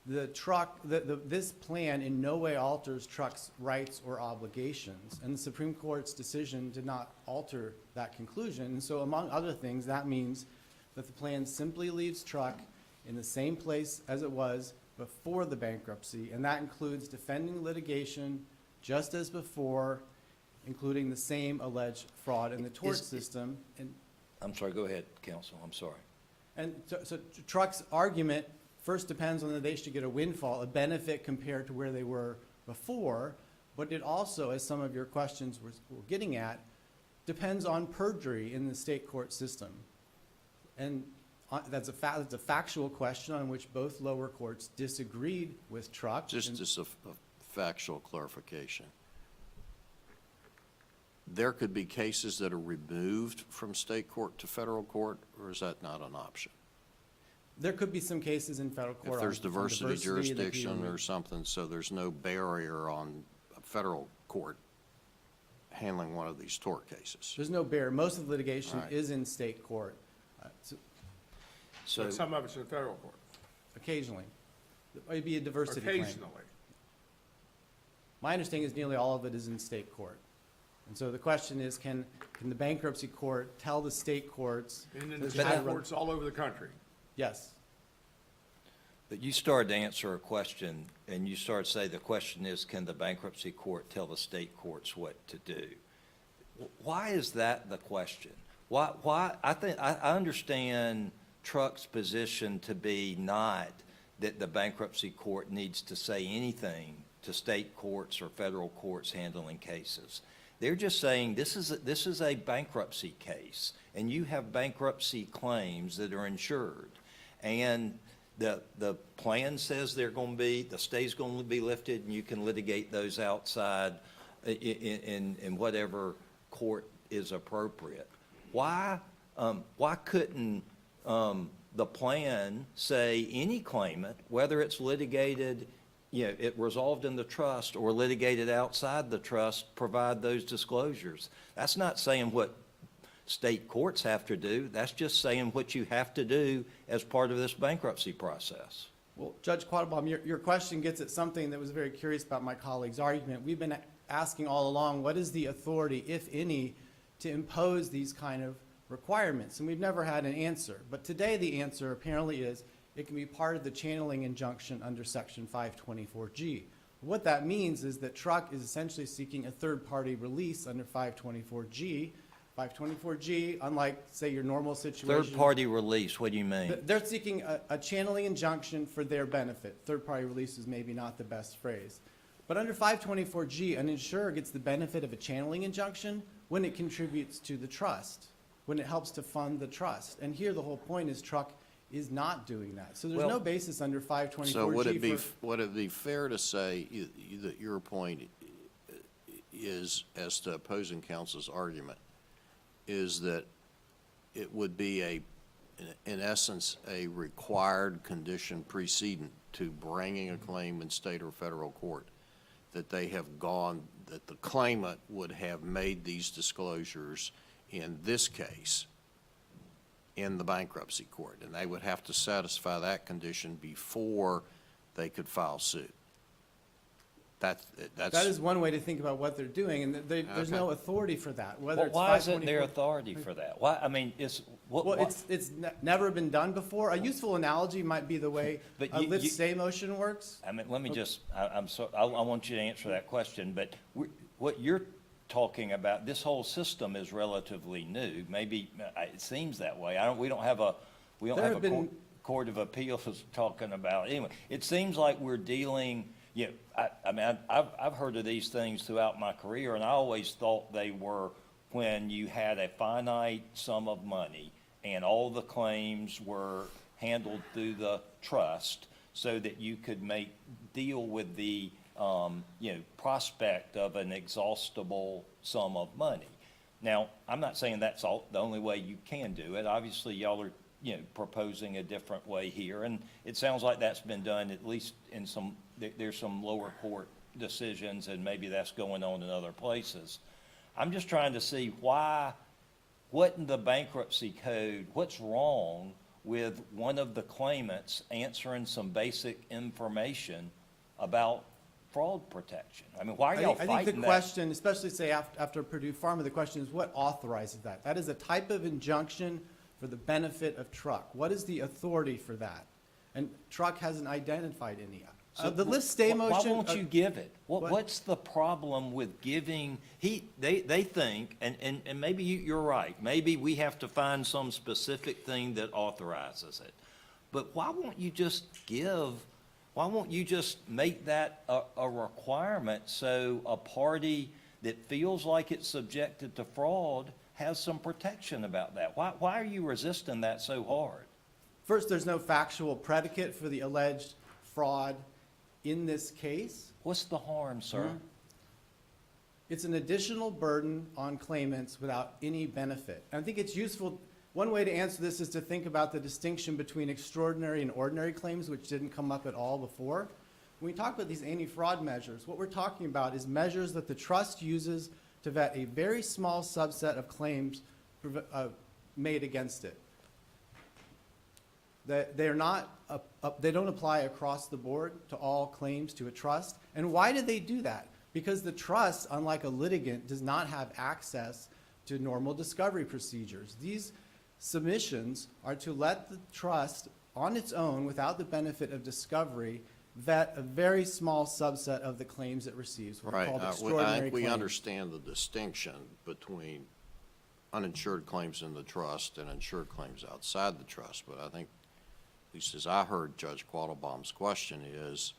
this plan in no way alters truck's rights or obligations, and the Supreme Court's decision did not alter that conclusion. And so among other things, that means that the plan simply leaves truck in the same place as it was before the bankruptcy, and that includes defending litigation just as before, including the same alleged fraud in the tort system. And I'm sorry, go ahead, counsel, I'm sorry. so truck's argument first depends on whether they should get a windfall, a benefit compared to where they were before, but it also, as some of your questions were getting at, depends on perjury in the state court system. And that's a factual question on which both lower courts disagreed with truck. Just a factual clarification. There could be cases that are removed from state court to federal court, or is that not an option? There could be some cases in federal court. If there's on diversity that could be jurisdiction or removed. something, so there's no barrier on a federal court handling one of these tort cases. There's no barrier. Most of the litigation All right. is in state court, So, But some of it's in federal court, occasionally. It'd be a diversity claim. occasionally. My understanding is nearly all of it is in state court. And so the question is, can the bankruptcy court tell the state courts? And in that the they state have- courts all over the country. Yes. but you started to answer a question, and you started to say the question is, can the bankruptcy court tell the state courts what to do? Why is that the question? Why, I understand Truck's position to be not that the bankruptcy court needs to say anything to state courts or federal courts handling cases. They're just saying this is a bankruptcy case, and you have bankruptcy claims that are insured. And the plan says they're going to be, the stay's going to be lifted, and you can litigate those outside in whatever court is appropriate. Why couldn't the plan say any claimant, whether it's litigated, it resolved in the trust or litigated outside the trust, provide those disclosures? That's not saying what state courts have to do. That's just saying what you have to do as part of this bankruptcy process. Well, Judge Quattlebaum, your question gets at something that was very curious about my colleague's argument. We've been asking all along, what is the authority, if any, to impose these kind of requirements? And we've never had an answer. But today the answer apparently is it can be part of the channeling injunction under Section 524G. What that means is that Truck is essentially seeking a third-party release under 524G. 524G, unlike, say, your normal situation. Third-party release, what do you mean? They're seeking a channeling injunction for their benefit. Third-party release is maybe not the best phrase. But under 524G, an insurer gets the benefit of a channeling injunction when it contributes to the trust, when it helps to fund the trust. And here the whole point is Truck is not doing that. So there's Well, no basis under 524G So would it be fair to say that your point is, as to opposing counsel's argument, is that it would be in essence, a required condition precedent to bringing a claim in state or federal court, that that the claimant would have made these disclosures in this case in the bankruptcy court, and they would have to satisfy that condition before they could file suit. That is one way to think about what they're doing, and there's no authority for that, whether Well, it's why isn't there 524 authority for that? Why, I mean, Well, never been done before. A useful analogy might be the way But a you- lift-stay motion works. I mean, let me just, I want you to answer that question, but what you're talking about, this whole system is relatively new. Maybe, it seems that way. We don't have a There have been- Court of Appeals talking about, anyway, it seems like we're dealing, I mean, I've heard of these things throughout my career, and I always thought they were when you had a finite sum of money and all the claims were handled through the trust so that you could deal with the, prospect of an exhaustible sum of money. Now, I'm not saying that's the only way you can do it. Obviously, y'all are, proposing a different way here, and it sounds like that's been done at least in there's some lower court decisions, and maybe that's going on in other places. I'm just trying to see what in the bankruptcy code, what's wrong with one of the claimants answering some basic information about fraud protection? I mean, why are y'all I think fighting the that? question, especially say after Purdue Pharma, the question is what authorizes that? That is a type of injunction for the benefit of Truck. What is the authority for that? And Truck hasn't identified any. The lift-stay motion. Why won't you give it? what- What's the problem with giving, they think, and maybe you're right, maybe we have to find some specific thing that authorizes it. But why won't you just make that a requirement so a party that feels like it's subjected to fraud has some protection about that? Why are you resisting that so hard? First, there's no factual predicate for the alleged fraud in this case. What's the harm, sir? It's an additional burden on claimants without any benefit. And I think it's useful, one way to answer this is to think about the distinction between extraordinary and ordinary claims, which didn't come up at all before. When we talk about these anti-fraud measures, what we're talking about is measures that the trust uses to vet a very small subset of claims made against it. They're not, they don't apply across the board to all claims to a trust. And why do they do that? Because the trust, unlike a litigant, does not have access to normal discovery procedures. These submissions are to let the trust, on its own, without the benefit of discovery, vet a very small subset of the claims it receives, what are Right. called I extraordinary think we claims. understand the distinction between uninsured claims in the trust and insured claims outside the trust, but I think, at least as I heard Judge Quattlebaum's question, is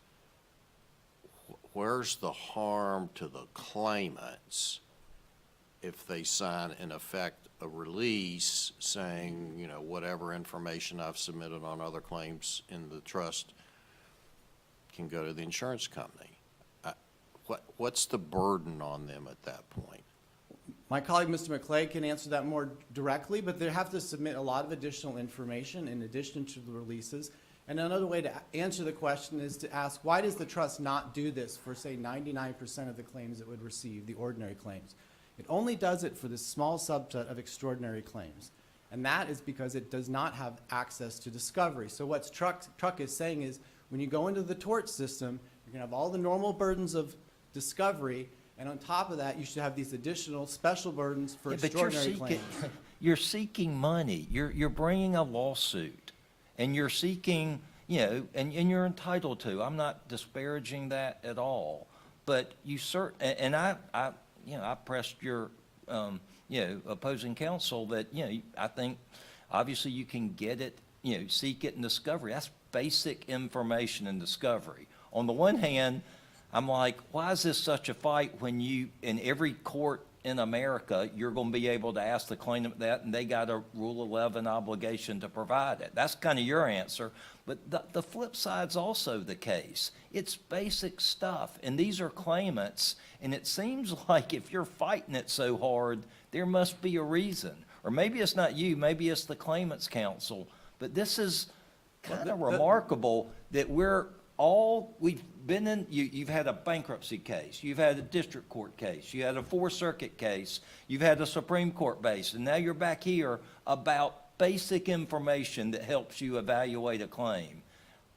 where's the harm to the claimants if they sign, in effect, a release saying, whatever information I've submitted on other claims in the trust can go to the insurance company? What's the burden on them at that point? My colleague, Mr. McClay, can answer that more directly, but they have to submit a lot of additional information in addition to the releases. And another way to answer the question is to ask, why does the trust not do this for, say, 99% of the claims it would receive, the ordinary claims? It only does it for this small subset of extraordinary claims. And that is because it does not have access to discovery. So what Truck is saying is, when you go into the tort system, you're going to have all the normal burdens of discovery, and on top of that, you should have these additional special burdens for extraordinary claims. You're seeking money. You're bringing a lawsuit, and you're seeking, and you're entitled to. I'm not disparaging that at all, but and I pressed your, opposing counsel that, I think obviously you can get it, seek it in discovery. That's basic information in discovery. On the one hand, I'm like, why is this such a fight when in every court in America, you're going to be able to ask the claimant that, and they got a Rule 11 obligation to provide it. That's kind of your answer. But the flip side's also the case. It's basic stuff, and these are claimants, and it seems like if you're fighting it so hard, there must be a reason. Or maybe it's not you, maybe it's the claimants' counsel. But this is kind of remarkable that we've been in, you've had a bankruptcy case, you've had a district court case, you had a Fourth Circuit case, you've had a Supreme Court case, and now you're back here about basic information that helps you evaluate a claim.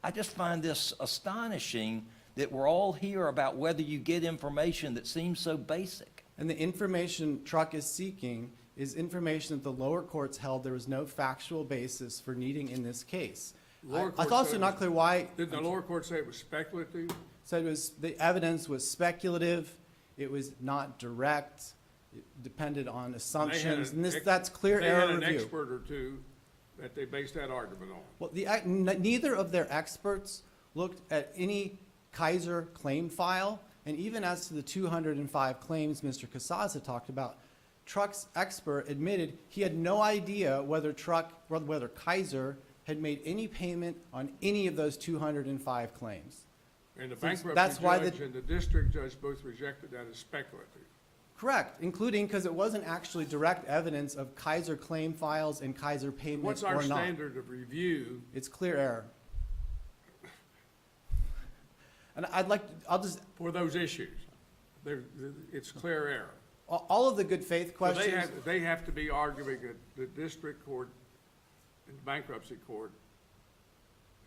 I just find this astonishing that we're all here about whether you get information that seems so basic. And the information Truck is seeking is information that the lower courts held there was no factual basis for needing in this case. Lower It's court also said- not clear why. Did the lower court say it was speculative? Said it was, the evidence was speculative, it was not direct, it depended on assumptions, and that's clear error They had an review. expert or two that they based that argument on. Well, neither of their experts looked at any Kaiser claim file, and even as to the 205 claims Mr. Casazza talked about, Truck's expert admitted he had no idea whether Kaiser had made any payment on any of those 205 claims. And the that's bankruptcy why judge and the district judge both rejected that as speculative. Correct, including because it wasn't actually direct evidence of Kaiser claim files and Kaiser payments What's or our not. standard of review? It's clear error. And I'll just, For those issues? It's clear error. all of the good faith So questions. they have to be arguing that the district court and bankruptcy court,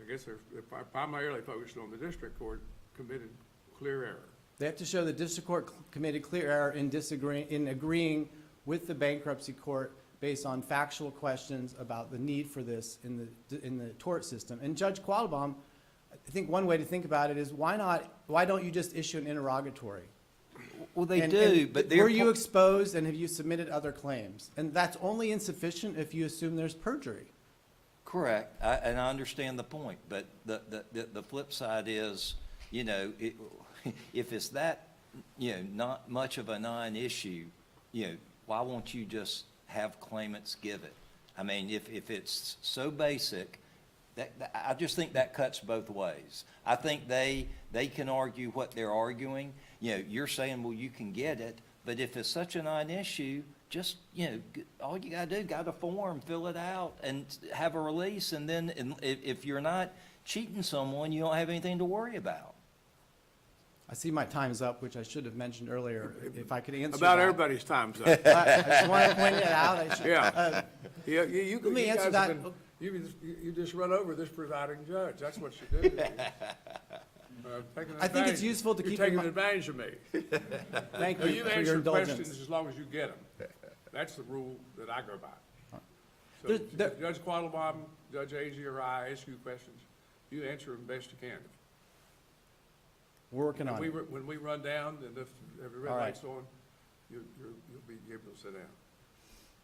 I guess they're primarily focused on the district court, committed clear error. They have to show the district court committed clear error in agreeing with the bankruptcy court based on factual questions about the need for this in the tort system. And Judge Quattlebaum, I think one way to think about it is why don't you just issue an interrogatory? Well, they And- do, and but were you exposed and have you submitted other claims? And that's only insufficient if you assume there's perjury. Correct, and I understand the point, but the flip side is, if it's that, not much of a non-issue, why won't you just have claimants give it? I mean, if it's so basic, I just think that cuts both ways. I think they can argue what they're arguing. You're saying, well, you can get it, but if it's such a non-issue, just, all you gotta do, got a form, fill it out, and have a release, and then if you're not cheating someone, you don't have anything to worry about. I see my time's up, which I should have mentioned earlier. If I could answer About that. everybody's time's up. I just want to point it out. I should- Yeah. You Let me you answer guys have that. been- You just run over this presiding judge. That's what you do. I think it's useful to keep You're in taking mi- advantage of me. Thank No, you you for your answer indulgence. questions as long as you get them. That's the rule that I go by. So There- Judge Quattlebaum, Judge Agee, or I ask you questions, you answer them best you can. We're working on it. When we run down, and if the red All right. light's on, you'll be able to sit down.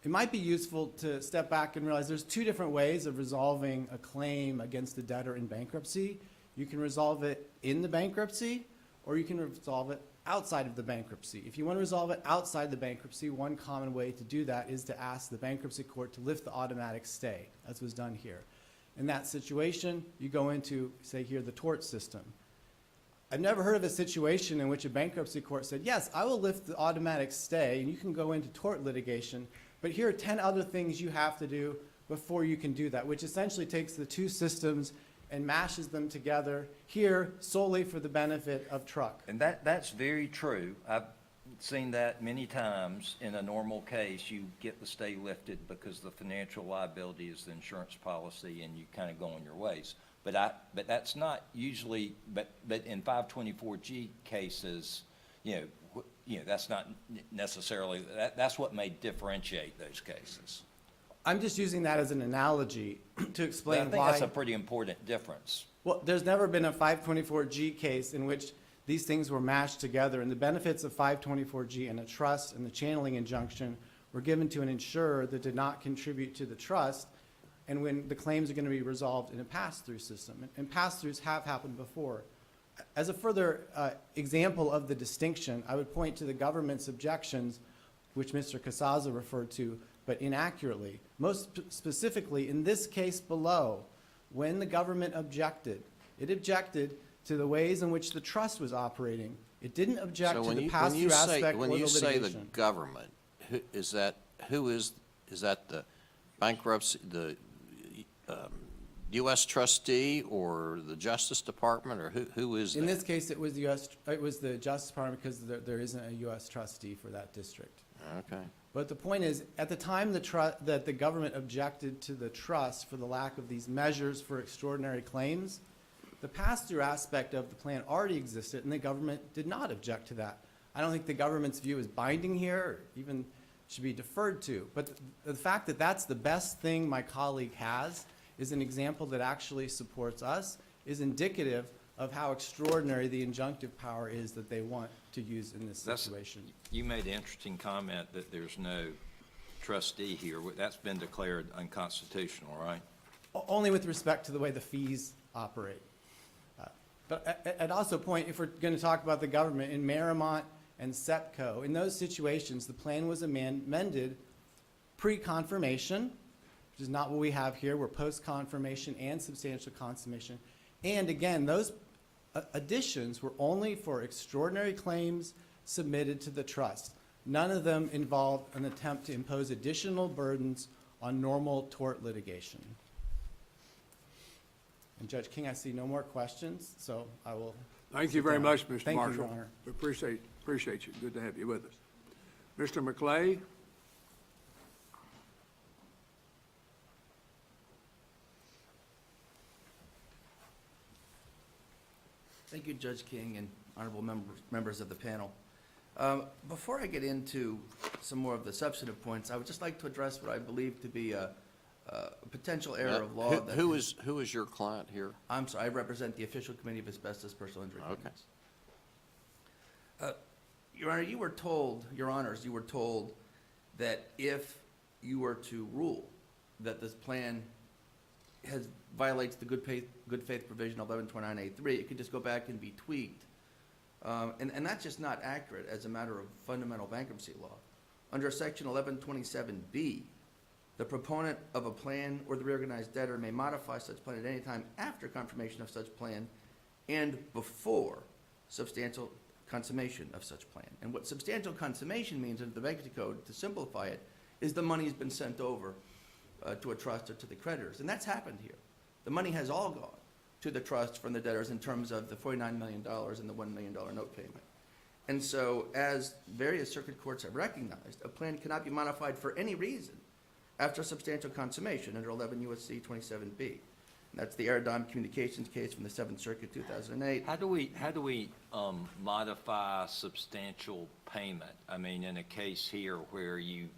It might be useful to step back and realize there's two different ways of resolving a claim against the debtor in bankruptcy. You can resolve it in the bankruptcy, or you can resolve it outside of the bankruptcy. If you want to resolve it outside the bankruptcy, one common way to do that is to ask the bankruptcy court to lift the automatic stay, as was done here. In that situation, you go into, say here, the tort system. I've never heard of a situation in which a bankruptcy court said, yes, I will lift the automatic stay, and you can go into tort litigation, but here are 10 other things you have to do before you can do that, which essentially takes the two systems and mashes them together here solely for the benefit of Truck. And that's very true. I've seen that many times. In a normal case, you get the stay lifted because the financial liability is the insurance policy and you kind of go on your ways. But that's not usually, but in 524G cases, that's not necessarily, that's what may differentiate those cases. I'm just using that as an analogy to But I explain think why. that's a pretty important difference. Well, there's never been a 524G case in which these things were mashed together, and the benefits of 524G and a trust and the channeling injunction were given to an insurer that did not contribute to the trust, and when the claims are going to be resolved in a pass-through system. And pass-throughs have happened before. As a further example of the distinction, I would point to the government's objections which Mr. Casaza referred to, but inaccurately. Most specifically, in this case below, when the government objected, it objected to the ways in which the trust was operating. It didn't object So to when the you, pass-through aspect or when the you say the litigation. government, is that the bankruptcy, the U.S. trustee or the Justice Department, or who is that? In this case, it was the Justice Department because there isn't a U.S. trustee for that district. Okay. But the point is, at the time that the government objected to the trust for the lack of these measures for extraordinary claims, the pass-through aspect of the plan already existed, and the government did not object to that. I don't think the government's view is binding here, or even should be deferred to. But the fact that that's the best thing my colleague has is an example that actually supports us, is indicative of how extraordinary the injunctive power is that they want to use in this situation. You made an interesting comment that there's no trustee here. That's been declared unconstitutional, right? Only with respect to the way the fees operate. But I'd also point, if we're going to talk about the government, in Marymount and SEPCO, in those situations, the plan was amended pre-confirmation, which is not what we have here. We're post-confirmation and substantial consummation. And again, those additions were only for extraordinary claims submitted to the trust. None of them involved an attempt to impose additional burdens on normal tort litigation. And Judge King, I see no more questions, so I will. Thank you very much, Mr. Thank you, Marshall. Your Honor. We appreciate you. Good to have you with us. Mr. McClay? Thank you, Judge King and honorable members of the panel. Before I get into some more of the substantive points, I would just like to address what I believe to be a potential error of law. Who is your client here? I'm sorry, I represent the Official Committee of Asbestos Personal Injury Claimants. Your Honor, you were told, Your Honors, you were told that if you were to rule that this plan violates the good faith provision 1129A3, it could just go back and be tweaked. And that's just not accurate as a matter of fundamental bankruptcy law. Under Section 1127B, the proponent of a plan or the reorganized debtor may modify such plan at any time after confirmation of such plan and before substantial consummation of such plan. And what substantial consummation means under the bankruptcy code, to simplify it, is the money's been sent over to a trust or to the creditors. And that's happened here. The money has all gone to the trust from the debtors in terms of the $49 million and the $1 million note payment. And so, as various circuit courts have recognized, a plan cannot be modified for any reason after substantial consummation under 11 U.S.C. 27B. And that's the Aerodime Communications case from the 7th Circuit, 2008. How do we modify substantial payment? I mean, in a case here where you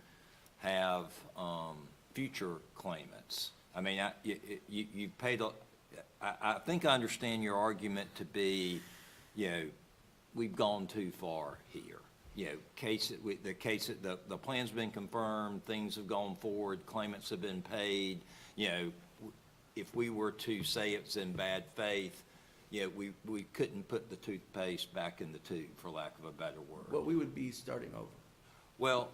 have future claimants. I mean, you paid. I think I understand your argument to be, we've gone too far here. The plan's been confirmed, things have gone forward, claimants have been paid. If we were to say it's in bad faith, we couldn't put the toothpaste back in the tube, for lack of a better word. Well, we would be starting over. Well,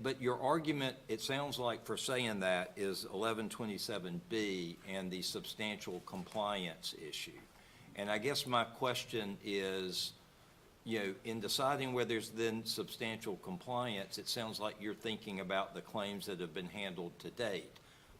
but your argument, it sounds like for saying that, is 1127B and the substantial compliance issue. And I guess my question is, in deciding whether there's then substantial compliance, it sounds like you're thinking about the claims that have been handled to date.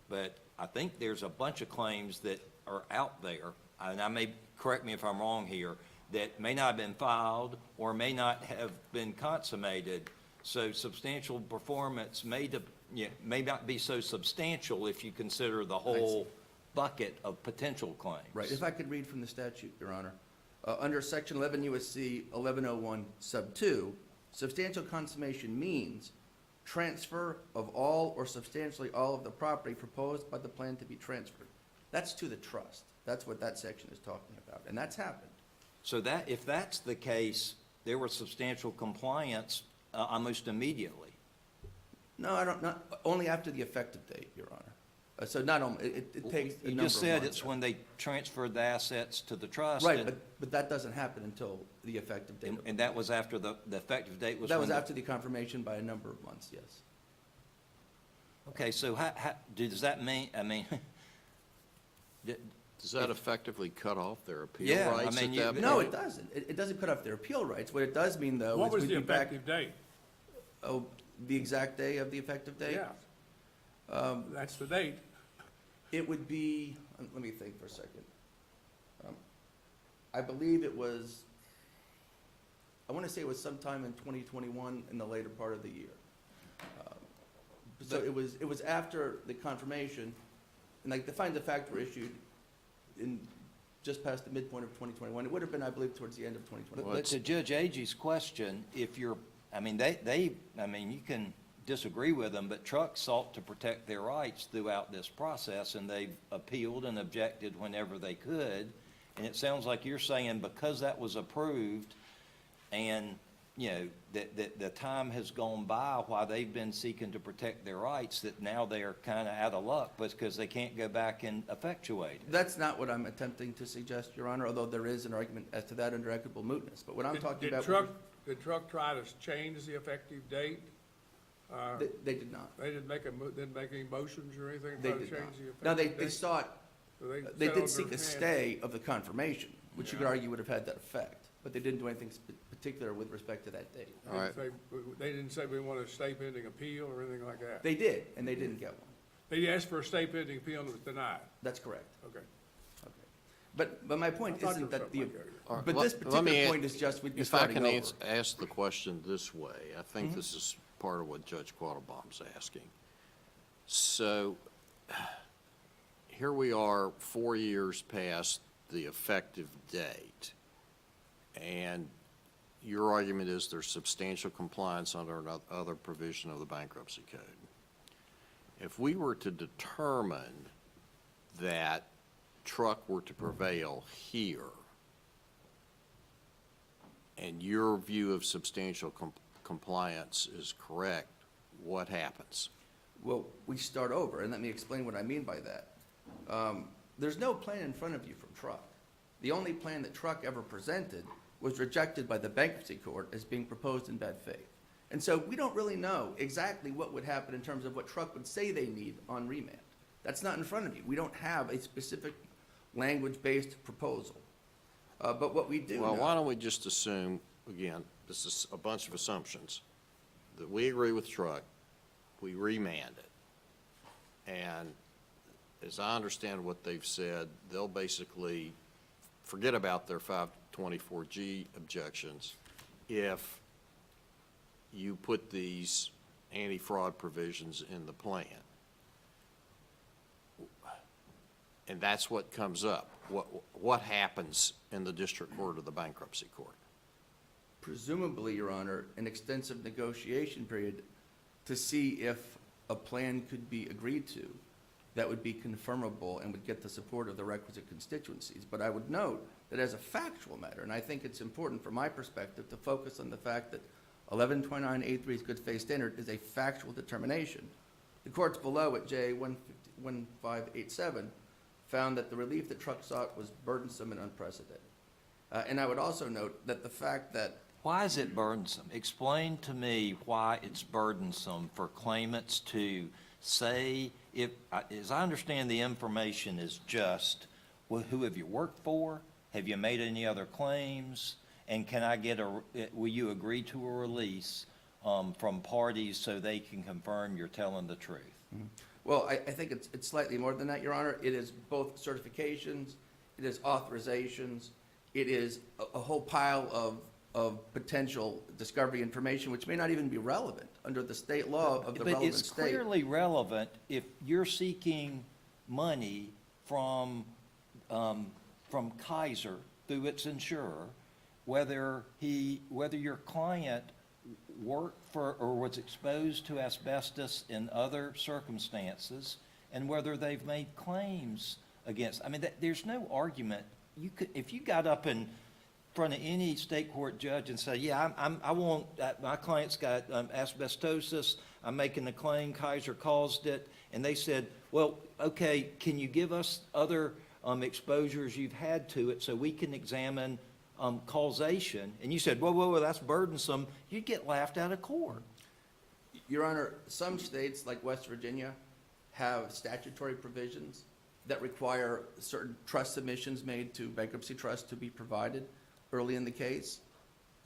But I think there's a bunch of claims that are out there, and I may, correct me if I'm wrong here, that may not have been filed or may not have been consummated. So substantial performance may not be so substantial if you consider the whole bucket of potential claims. Right. If I could read from the statute, Your Honor. Under Section 11 U.S.C. 1101 sub 2, substantial consummation means transfer of all or substantially all of the property proposed by the plan to be transferred. That's to the trust. That's what that section is talking about, and that's happened. So that, if that's the case, there was substantial compliance almost immediately. No, not only after the effective date, Your Honor. So not only, it takes a You number just of said months. it's when they transferred the assets to the trust. Right, and- but that doesn't happen until the effective date. And that was after the effective date was That when was after the confirmation by a number of months, yes. Okay, so does that mean, I mean, Does that effectively cut off their appeal Yeah, I rights mean, at you- that point? No, it doesn't. It doesn't cut off their appeal rights. What it does mean, though, What is was we'd the be back. effective date? Oh, the exact day of the effective date? Yeah, that's the date. It would be, let me think for a second. I believe it was, I want to say it was sometime in 2021 in the later part of the year. So it was after the confirmation, and like the findings of fact were issued in, just past the midpoint of 2021. It would have been, I believe, towards the end of 2021. but to Judge Agee's question, if you're, I mean, I mean, you can disagree with them, but trucks sought to protect their rights throughout this process, and they've appealed and objected whenever they could. And it sounds like you're saying because that was approved and, you know, that the time has gone by while they've been seeking to protect their rights, that now they are kind of out of luck because they can't go back and effectuate it. That's not what I'm attempting to suggest, Your Honor, although there is an argument as to that under equitable mootness. But what I'm talking about. Did truck try to change the effective date? They did not. They didn't didn't make any motions or anything to They try to did change not. the effective Now, date? they sought, So they sat did on seek their a hands. stay of the confirmation, which you could Yeah. argue would have had that effect, but they didn't do anything particular with respect to that date. All right. They didn't say we want a stay pending appeal or anything like that. They did, and they didn't get one. They asked for a stay pending appeal and it was denied. That's correct. Okay. Okay. But my point I thought isn't there that was the, something like that. All right, but let- this let me particular a- point is just we'd be If I starting can over. ask the question this way, I think this is part of what Judge Quattlebaum's asking. So, here we are, 4 years past the effective date, and your argument is there's substantial compliance under another provision of the bankruptcy code. If we were to determine that truck were to prevail here, and your view of substantial compliance is correct, what happens? Well, we start over, and let me explain what I mean by that. There's no plan in front of you from Truck. The only plan that Truck ever presented was rejected by the bankruptcy court as being proposed in bad faith. And so we don't really know exactly what would happen in terms of what Truck would say they need on remand. That's not in front of you. We don't have a specific language-based proposal. But what we do Well, know. why don't we just assume, again, this is a bunch of assumptions, that we agree with Truck, we remand it. And as I understand what they've said, they'll basically forget about their 524G objections if you put these anti-fraud provisions in the plan. And that's what comes up. What happens in the district court or the bankruptcy court? Presumably, Your Honor, an extensive negotiation period to see if a plan could be agreed to that would be confirmable and would get the support of the requisite constituencies. But I would note that as a factual matter, and I think it's important from my perspective to focus on the fact that 1129A3's good faith standard is a factual determination. The courts below at J1587 found that the relief that Truck sought was burdensome and unprecedented. And I would also note that the fact that Why is it burdensome? Explain to me why it's burdensome for claimants to say, if, as I understand the information is just, well, who have you worked for? Have you made any other claims? And can I get will you agree to a release from parties so they can confirm you're telling the truth? Well, I think it's slightly more than that, Your Honor. It is both certifications, it is authorizations, it is a whole pile of potential discovery information, which may not even be relevant under the state law of the But relevant it's state. clearly relevant if you're seeking money from Kaiser through its insurer, whether your client worked for or was exposed to asbestos in other circumstances, and whether they've made claims against. I mean, there's no argument. If you got up and front of any state court judge and say, yeah, I want, my client's got asbestosis, I'm making a claim, Kaiser caused it, and they said, well, okay, can you give us other exposures you've had to it so we can examine causation? And you said, whoa, that's burdensome, you'd get laughed out of court. Your Honor, some states, like West Virginia, have statutory provisions that require certain trust submissions made to bankruptcy trust to be provided early in the case.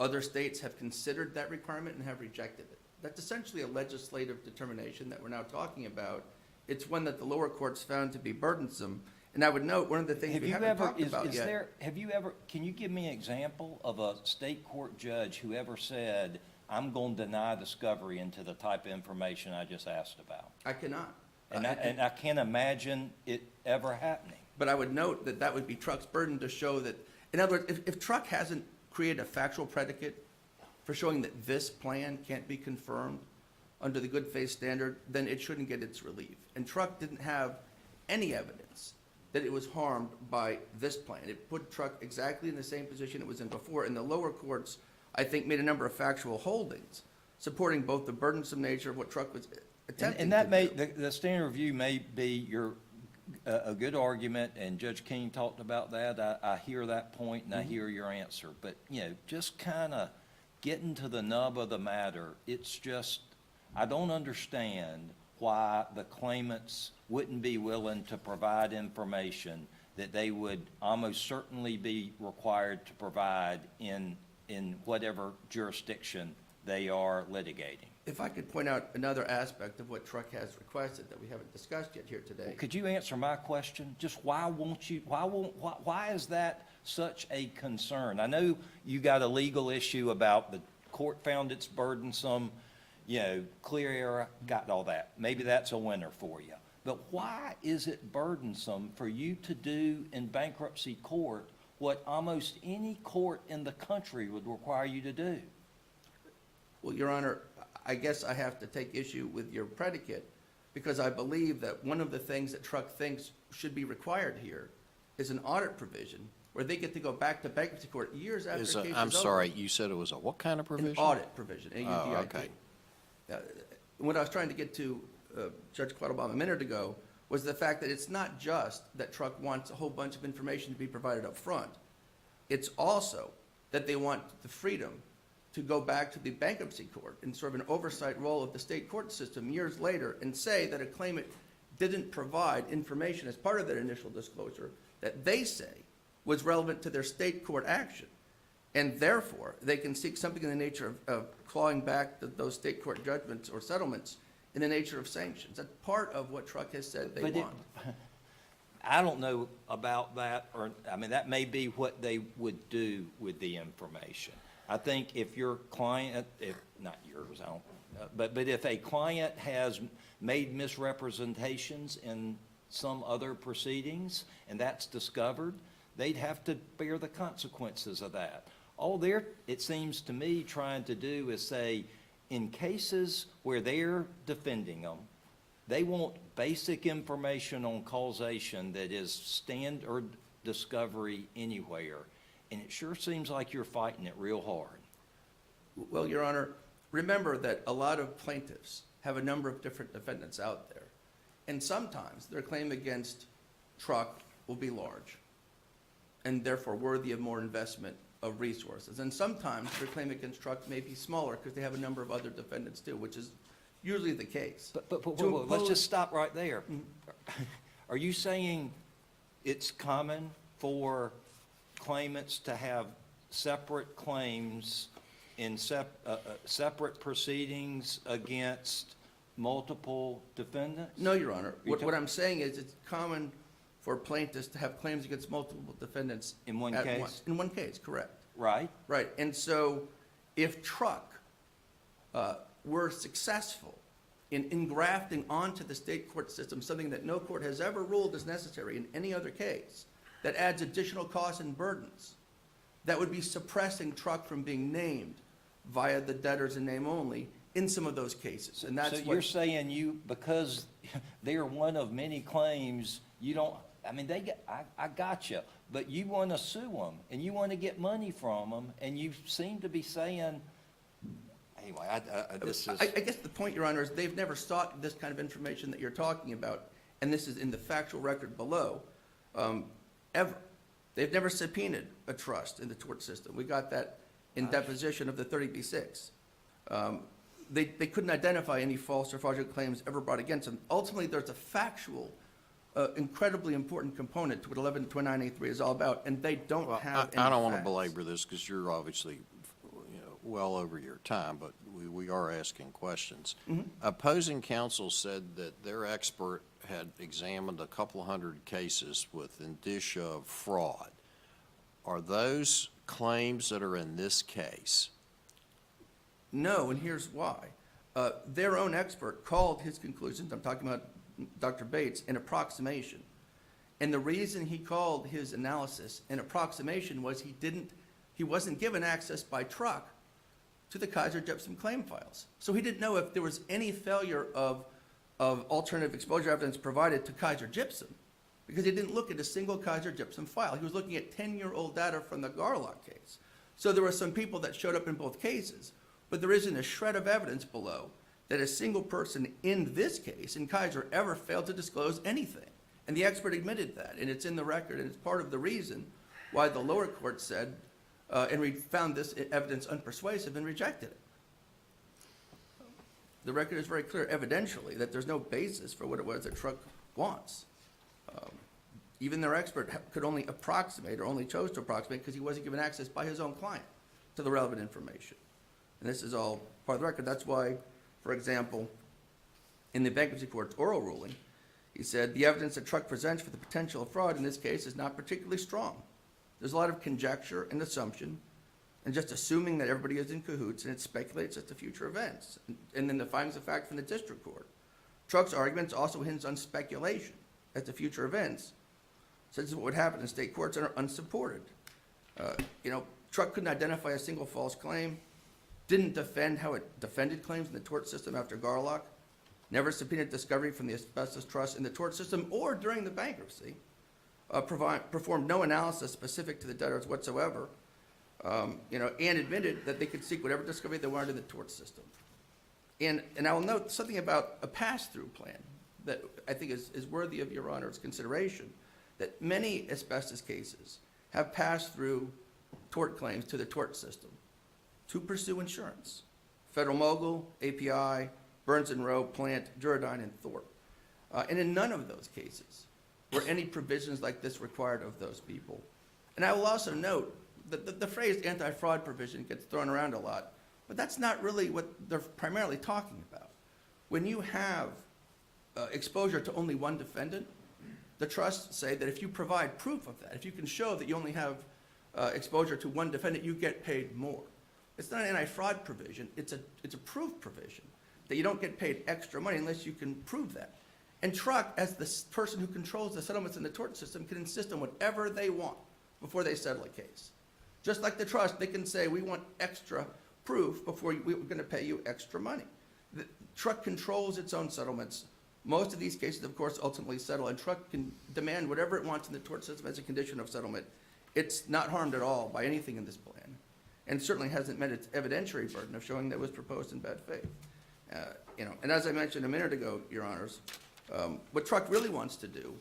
Other states have considered that requirement and have rejected it. That's essentially a legislative determination that we're now talking about. It's one that the lower courts found to be burdensome. And I would note, one of the things we haven't talked about yet. Can you give me an example of a state court judge who ever said, I'm going to deny discovery into the type of information I just asked about? I cannot. And I can't imagine it ever happening. But I would note that that would be Truck's burden to show that, in other words, if Truck hasn't created a factual predicate for showing that this plan can't be confirmed under the good faith standard, then it shouldn't get its relief. And Truck didn't have any evidence that it was harmed by this plan. It put Truck exactly in the same position it was in before, and the lower courts, I think, made a number of factual holdings supporting both the burdensome nature of what Truck was attempting And that to may, do. the standard review may be a good argument, and Judge King talked about that. I hear that point, and I hear your answer. But, just kind of getting to the nub of the matter, it's just, I don't understand why the claimants wouldn't be willing to provide information that they would almost certainly be required to provide in whatever jurisdiction they are litigating. If I could point out another aspect of what Truck has requested that we haven't discussed yet here today. Could you answer my question? Just why is that such a concern? I know you got a legal issue about the court found it's burdensome, clear error, got all that. Maybe that's a winner for you. But why is it burdensome for you to do in bankruptcy court what almost any court in the country would require you to do? Well, Your Honor, I guess I have to take issue with your predicate, because I believe that one of the things that Truck thinks should be required here is an audit provision where they get to go back to bankruptcy court years after the case is over. I'm sorry, you said it was a what kind of provision? An audit provision, A-U-D-I-T. Oh, okay. What I was trying to get to, Judge Quattlebaum, a minute ago, was the fact that it's not just that Truck wants a whole bunch of information to be provided up front. It's also that they want the freedom to go back to the bankruptcy court in sort of an oversight role of the state court system years later and say that a claimant didn't provide information as part of that initial disclosure that they say was relevant to their state court action. And therefore, they can seek something in the nature of clawing back those state court judgments or settlements in the nature of sanctions. That's part of what Truck has said they want. I don't know about that, that may be what they would do with the information. I think if your client, not yours, but if a client has made misrepresentations in some other proceedings and that's discovered, they'd have to bear the consequences of that. All they're, it seems to me, trying to do is say, in cases where they're defending them, they want basic information on causation that is standard discovery anywhere. And it sure seems like you're fighting it real hard. Well, Your Honor, remember that a lot of plaintiffs have a number of different defendants out there. And sometimes their claim against Truck will be large and therefore worthy of more investment of resources. And sometimes their claim against Truck may be smaller because they have a number of other defendants too, which is usually the case. But let's just stop right there. Are you saying it's common for claimants to have separate claims in separate proceedings against multiple defendants? No, Your Honor. What I'm saying is it's common for plaintiffs to have claims against multiple defendants In one at case? once. In one case, correct. Right? Right. And so if Truck were successful in engrafting onto the state court system something that no court has ever ruled is necessary in any other case, that adds additional costs and burdens, that would be suppressing Truck from being named via the debtors in name only in some of those cases. And that's So you're saying because they're one of many claims, you don't I mean, I got you, but you want to sue them, and you want to get money from them, and you seem to be saying, anyway, this is. I guess the point, Your Honor, is they've never sought this kind of information that you're talking about, and this is in the factual record below, ever. They've never subpoenaed a trust in the tort system. We got that in deposition of the 30B6. They couldn't identify any false or fraudulent claims ever brought against them. Ultimately, there's a factual, incredibly important component to what 1129A3 is all about, and they don't Well, have any I don't want to facts. belabor this because you're obviously, well over your time, but we are asking questions. Opposing counsel said that their expert had examined a couple hundred cases with indicia of fraud. Are those claims that are in this case? No, and here's why. Their own expert called his conclusions, I'm talking about Dr. Bates, an approximation. And the reason he called his analysis an approximation was he wasn't given access by truck to the Kaiser Gypsum claim files. So he didn't know if there was any failure of alternative exposure evidence provided to Kaiser Gypsum, because he didn't look at a single Kaiser Gypsum file. He was looking at 10-year-old data from the Garlock case. So there were some people that showed up in both cases, but there isn't a shred of evidence below that a single person in this case, in Kaiser, ever failed to disclose anything. And the expert admitted that, and it's in the record, and it's part of the reason why the lower court said, and we found this evidence unpersuasive and rejected it. The record is very clear, evidentially, that there's no basis for what it was that Truck wants. Even their expert could only approximate, or only chose to approximate, because he wasn't given access by his own client to the relevant information. And this is all part of the record. That's why, for example, in the bankruptcy court's oral ruling, he said, the evidence that Truck presents for the potential of fraud in this case is not particularly strong. There's a lot of conjecture and assumption, and just assuming that everybody is in cahoots, and it speculates as to future events. And then the findings of fact from the district court. Truck's arguments also hinge on speculation as to future events, such as what would happen in state courts that are unsupported. Truck couldn't identify a single false claim, didn't defend how it defended claims in the tort system after Garlock, never subpoenaed discovery from the asbestos trust in the tort system or during the bankruptcy, performed no analysis specific to the debtors whatsoever, and admitted that they could seek whatever discovery they wanted in the tort system. And I will note something about a pass-through plan that I think is worthy of Your Honor's consideration, that many asbestos cases have passed through tort claims to the tort system to pursue insurance. Federal Mogul, API, Burns and Rowe, Plant, Duradyne, and Thorpe. And in none of those cases were any provisions like this required of those people. And I will also note that the phrase anti-fraud provision gets thrown around a lot, but that's not really what they're primarily talking about. When you have exposure to only one defendant, the trusts say that if you provide proof of that, if you can show that you only have exposure to one defendant, you get paid more. It's not an anti-fraud provision, it's a proof provision, that you don't get paid extra money unless you can prove that. And Truck, as the person who controls the settlements in the tort system, can insist on whatever they want before they settle a case. Just like the trust, they can say, we want extra proof before we're going to pay you extra money. The Truck controls its own settlements. Most of these cases, of course, ultimately settle, and Truck can demand whatever it wants in the tort system as a condition of settlement. It's not harmed at all by anything in this plan, and certainly hasn't met its evidentiary burden of showing that it was proposed in bad faith. And as I mentioned a minute ago, Your Honors, what Truck really wants to do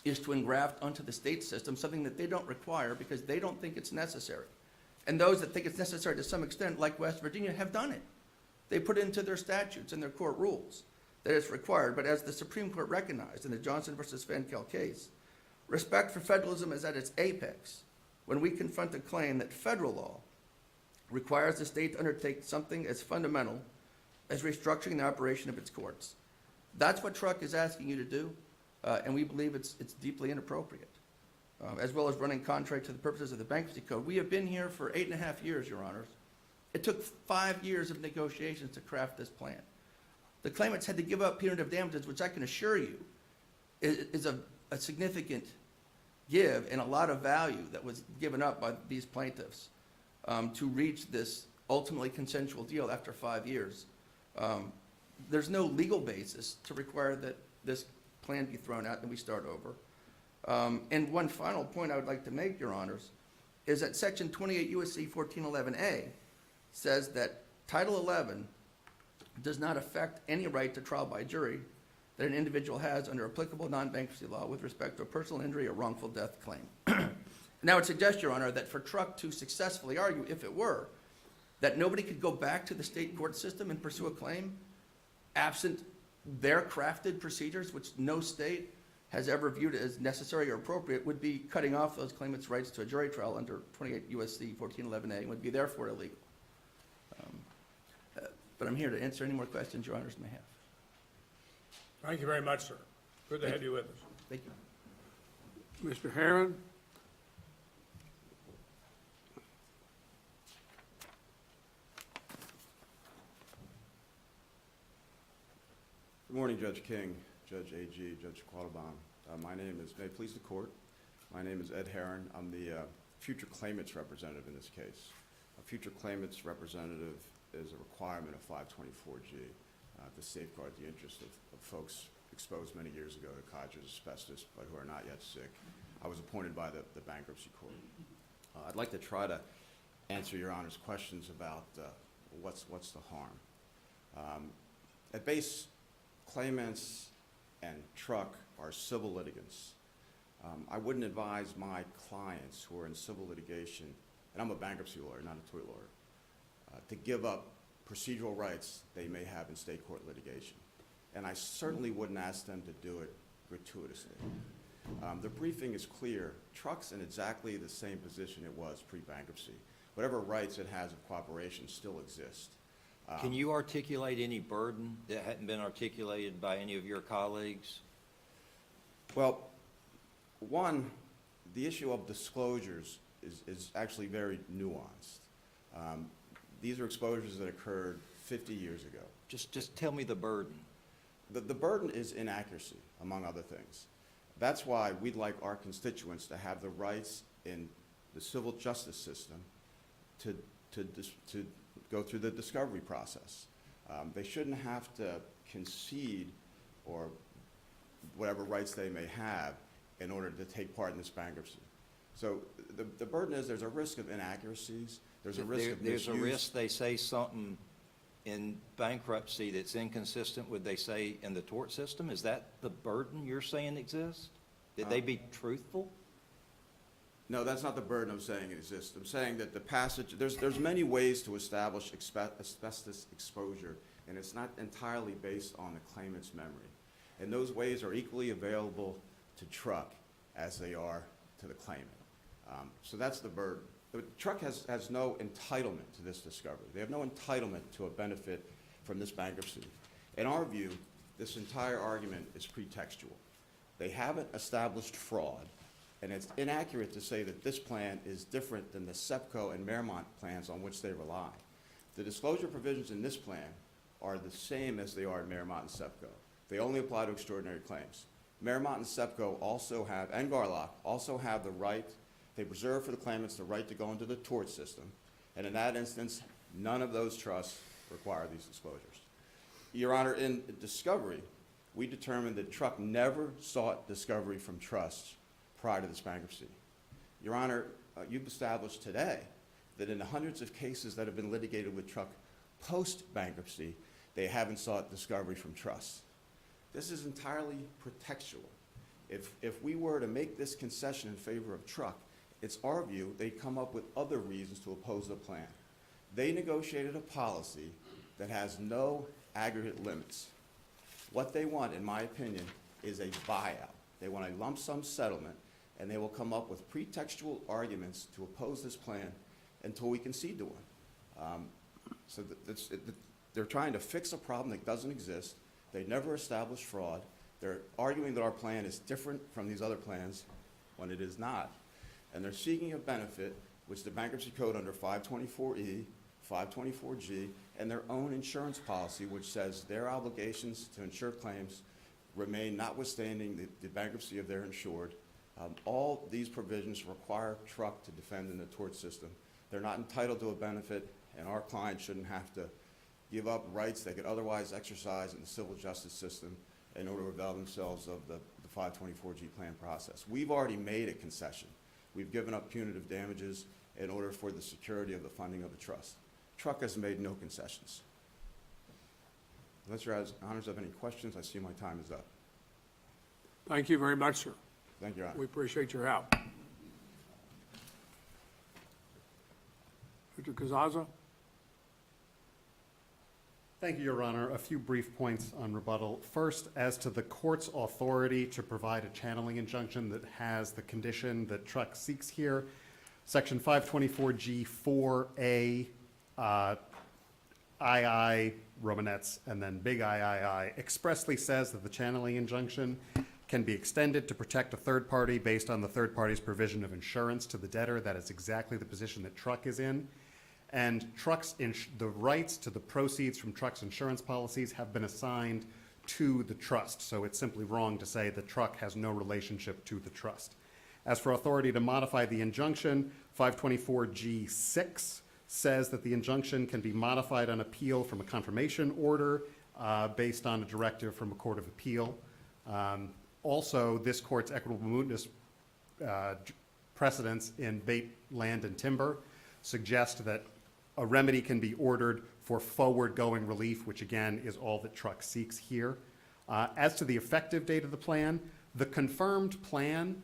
is to engraft onto the state system something that they don't require because they don't think it's necessary. And those that think it's necessary to some extent, like West Virginia, have done it. They put into their statutes and their court rules that it's required. But as the Supreme Court recognized in the Johnson versus Fankel case, respect for federalism is at its apex when we confront the claim that federal law requires the state to undertake something as fundamental as restructuring the operation of its courts. That's what Truck is asking you to do, and we believe it's deeply inappropriate, as well as running contrary to the purposes of the Bankruptcy Code. We have been here for 8.5 years, Your Honors. It took 5 years of negotiations to craft this plan. The claimants had to give up punitive damages, which I can assure you is a significant give and a lot of value that was given up by these plaintiffs to reach this ultimately consensual deal after 5 years. There's no legal basis to require that this plan be thrown out and we start over. And one final point I would like to make, Your Honors, is that Section 28 U.S.C. 1411A says that Title 11 does not affect any right to trial by jury that an individual has under applicable non-bankruptcy law with respect to a personal injury or wrongful death claim. And I would suggest, Your Honor, that for Truck to successfully argue, if it were, that nobody could go back to the state court system and pursue a claim absent their crafted procedures, which no state has ever viewed as necessary or appropriate, would be cutting off those claimants' rights to a jury trial under 28 U.S.C. 1411A and would be therefore illegal. But I'm here to answer any more questions Your Honors may have. Thank you very much, sir. Good to have you with us. Thank you. Mr. Herron? Good morning, Judge King, Judge Agee, Judge Quattlebaum. My name is, may it please the court, my name is Ed Herron. I'm the future claimants representative in this case. A future claimants representative is a requirement of 524G to safeguard the interest of folks exposed many years ago to Codger's asbestos, but who are not yet sick. I was appointed by the bankruptcy court. I'd like to try to answer Your Honor's questions about what's the harm. At base, claimants and Truck are civil litigants. I wouldn't advise my clients who are in civil litigation, and I'm a bankruptcy lawyer, not a tort lawyer, to give up procedural rights they may have in state court litigation. And I certainly wouldn't ask them to do it gratuitously. The briefing is clear. Truck's in exactly the same position it was pre-bankruptcy. Whatever rights it has of cooperation still exist. Can you articulate any burden that hadn't been articulated by any of your colleagues? Well, one, the issue of disclosures is actually very nuanced. These are exposures that occurred 50 years ago. Just tell me the burden. The burden is inaccuracy, among other things. That's why we'd like our constituents to have the rights in the civil justice system to go through the discovery process. They shouldn't have to concede or whatever rights they may have in order to take part in this bankruptcy. So the burden is there's a risk of inaccuracies, there's a risk of misuse. There's a risk they say something in bankruptcy that's inconsistent with they say in the tort system? Is that the burden you're saying exists? That they be truthful? No, that's not the burden I'm saying exists. I'm saying that the passage, there's many ways to establish asbestos exposure, and it's not entirely based on the claimant's memory. And those ways are equally available to Truck as they are to the claimant. So that's the burden. The Truck has no entitlement to this discovery. They have no entitlement to a benefit from this bankruptcy. In our view, this entire argument is pretextual. They haven't established fraud, and it's inaccurate to say that this plan is different than the SEPCO and Merrimont plans on which they rely. The disclosure provisions in this plan are the same as they are in Merrimont and SEPCO. They only apply to extraordinary claims. Merrimont and SEPCO also have, and Garlock, also have the right, they reserve for the claimants the right to go into the tort system, and in that instance, none of those trusts require these disclosures. Your Honor, in discovery, we determined that Truck never sought discovery from trusts prior to this bankruptcy. Your Honor, you've established today that in the hundreds of cases that have been litigated with Truck post-bankruptcy, they haven't sought discovery from trusts. This is entirely pretextual. If we were to make this concession in favor of Truck, it's our view they'd come up with other reasons to oppose the plan. They negotiated a policy that has no aggregate limits. What they want, in my opinion, is a buyout. They want a lump sum settlement, and they will come up with pretextual arguments to oppose this plan until we concede to one. They're trying to fix a problem that doesn't exist. They never established fraud. They're arguing that our plan is different from these other plans when it is not. And they're seeking a benefit, which the bankruptcy code under 524E, 524G, and their own insurance policy, which says their obligations to insure claims remain notwithstanding the bankruptcy of their insured. All these provisions require Truck to defend in the tort system. They're not entitled to a benefit, and our clients shouldn't have to give up rights they could otherwise exercise in the civil justice system in order to avail themselves of the 524G plan process. We've already made a concession. We've given up punitive damages in order for the security of the funding of the trust. Truck has made no concessions. Unless your honors have any questions, I see my time is up. Thank you very much, sir. Thank you, Your Honor. We appreciate your help. Mr. Kazaza? Thank you, Your Honor. A few brief points on rebuttal. First, as to the court's authority to provide a channeling injunction that has the condition that Truck seeks here, Section 524G4A, II, Romanets, and then big III expressly says that the channeling injunction can be extended to protect a third party based on the third party's provision of insurance to the debtor. That is exactly the position that Truck is in. And the rights to the proceeds from Truck's insurance policies have been assigned to the trust. So it's simply wrong to say that Truck has no relationship to the trust. As for authority to modify the injunction, 524G6 says that the injunction can be modified on appeal from a confirmation order based on a directive from a court of appeal. Also, this court's equitable mootness precedents in Bait, Land, and Timber suggest that a remedy can be ordered for forward-going relief, which again is all that Truck seeks here. As to the effective date of the plan, the confirmed plan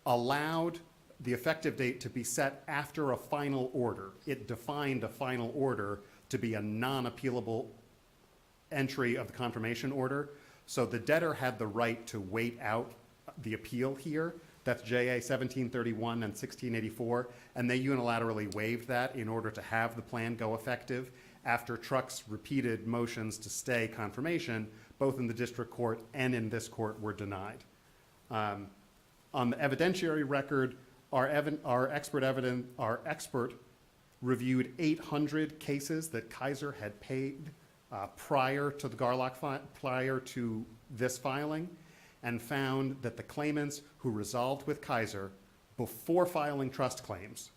allowed the effective date to be set after a final order. It defined a final order to be a non-appealable entry of the confirmation order. So the debtor had the right to wait out the appeal here. That's JA 1731 and 1684, and they unilaterally waived that in order to have the plan go effective after Truck's repeated motions to stay confirmation, both in the district court and in this court, were denied. On the evidentiary record, our expert reviewed 800 cases that Kaiser had paid prior to the Garlock prior to this filing, and found that the claimants who resolved with Kaiser before filing trust claims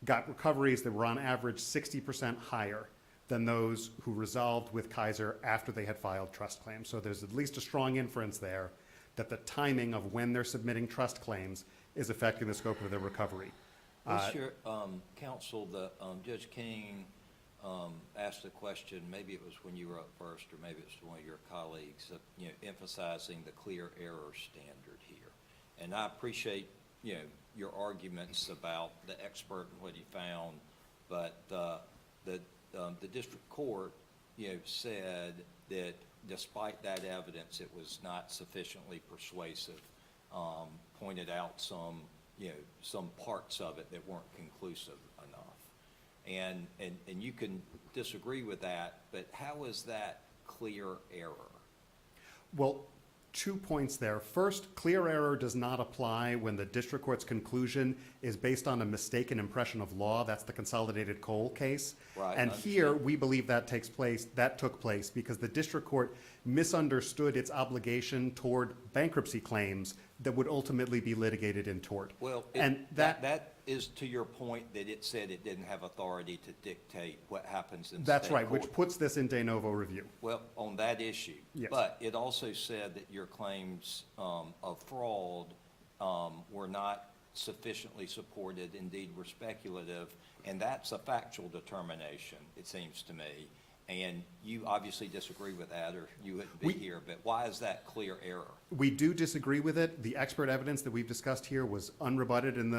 got recoveries that were on average 60% higher than those who resolved with Kaiser after they had filed trust claims. So there's at least a strong inference there that the timing of when they're submitting trust claims is affecting the scope of their recovery. What's your, counsel, Judge King asked a question, maybe it was when you were up first, or maybe it's one of your colleagues, emphasizing the clear error standard here. And I appreciate, your arguments about the expert and what he found, but the district court, said that despite that evidence, it was not sufficiently persuasive, pointed out some parts of it that weren't conclusive enough. And you can disagree with that, but how is that clear error? Well, 2 points there. First, clear error does not apply when the district court's conclusion is based on a mistaken impression of law. That's the Consolidated Coal case. Right, And I here, understand. we believe that took place because the district court misunderstood its obligation toward bankruptcy claims that would ultimately be litigated in tort. Well, And that is to your point that it said it didn't have authority to dictate what happens in state That's right, court. which puts this in de novo review. Well, on that issue. Yes. But it also said that your claims of fraud were not sufficiently supported, indeed were speculative, and that's a factual determination, it seems to me. And you obviously disagree with that, or you wouldn't be here, but why is that clear error? We do disagree with it. The expert evidence that we've discussed here was unrebutted in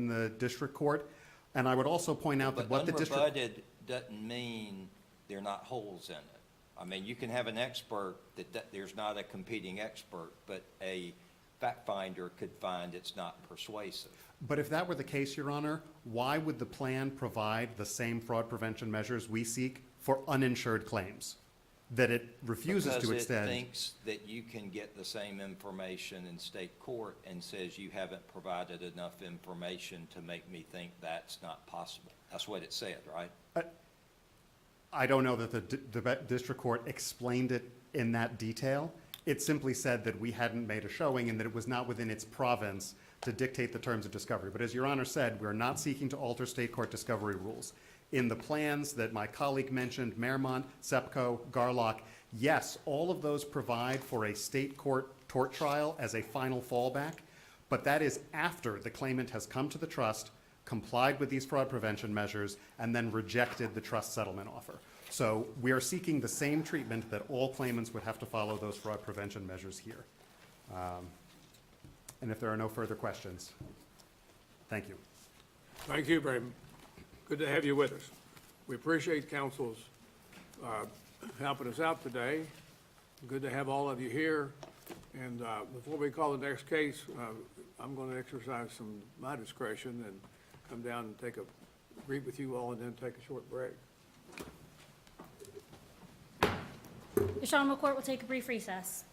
the district court. And I would also point out that what the district... But unrebutted doesn't mean there are not holes in it. I mean, you can have an expert that there's not a competing expert, but a fact finder could find it's not persuasive. But if that were the case, Your Honor, why would the plan provide the same fraud prevention measures we seek for uninsured claims that it refuses to extend? Because it thinks that you can get the same information in state court and says you haven't provided enough information to make me think that's not possible. That's what it said, right? I don't know that the district court explained it in that detail. It simply said that we hadn't made a showing and that it was not within its province to dictate the terms of discovery. But as Your Honor said, we're not seeking to alter state court discovery rules. In the plans that my colleague mentioned, Mermont, SEPCO, Garlock, yes, all of those provide for a state court tort trial as a final fallback, but that is after the claimant has come to the trust, complied with these fraud prevention measures, and then rejected the trust settlement offer. So we are seeking the same treatment that all claimants would have to follow those fraud prevention measures here. And if there are no further questions, thank you. Thank you very, good to have you with us. We appreciate council's helping us out today. Good to have all of you here. And before we call the next case, I'm going to exercise my discretion and come down and greet with you all and then take a short break. The Shawano Court will take a brief recess.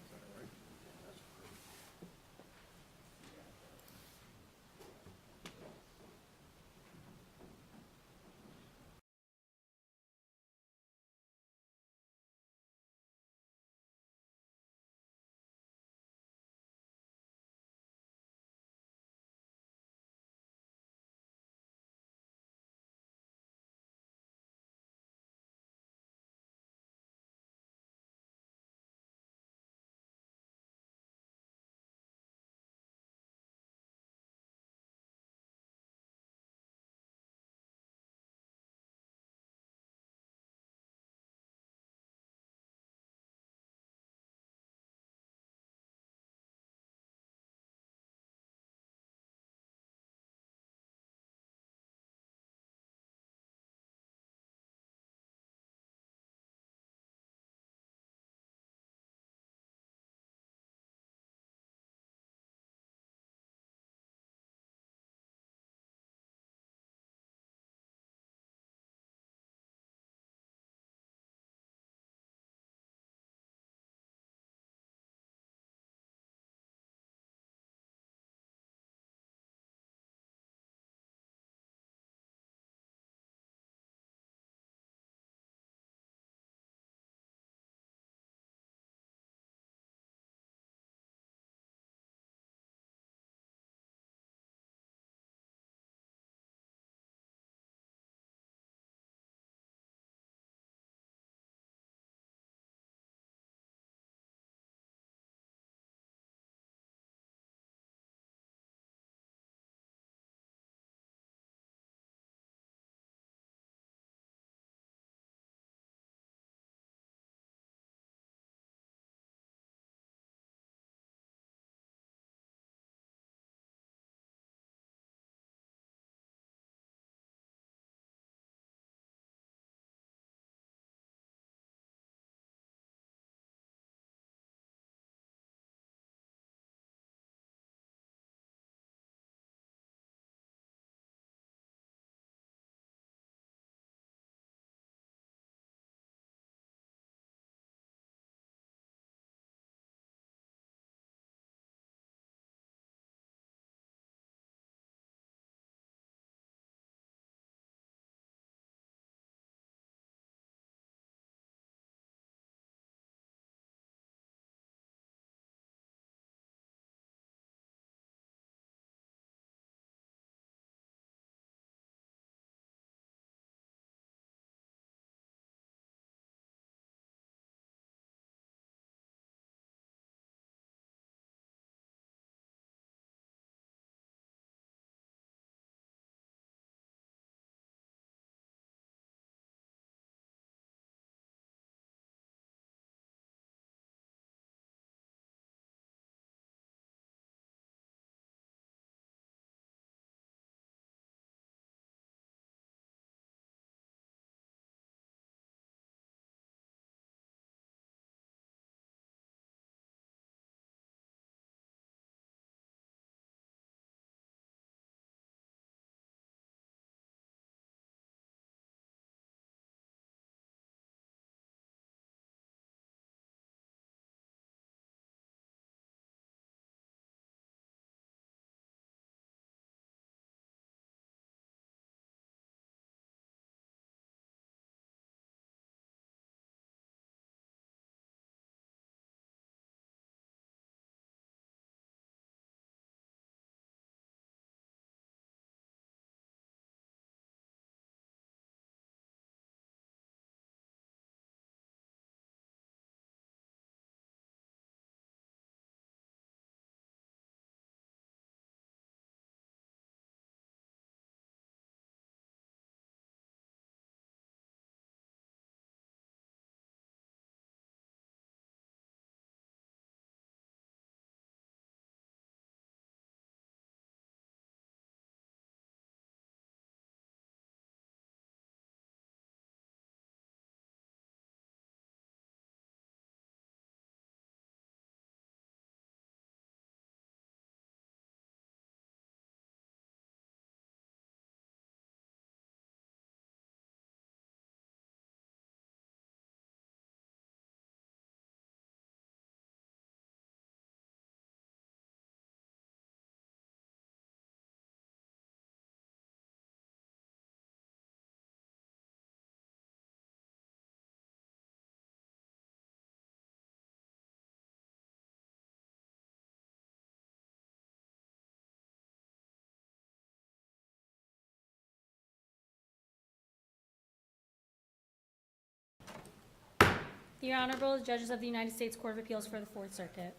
The Honorable Judges of the United States Court of Appeals for the Fourth Circuit.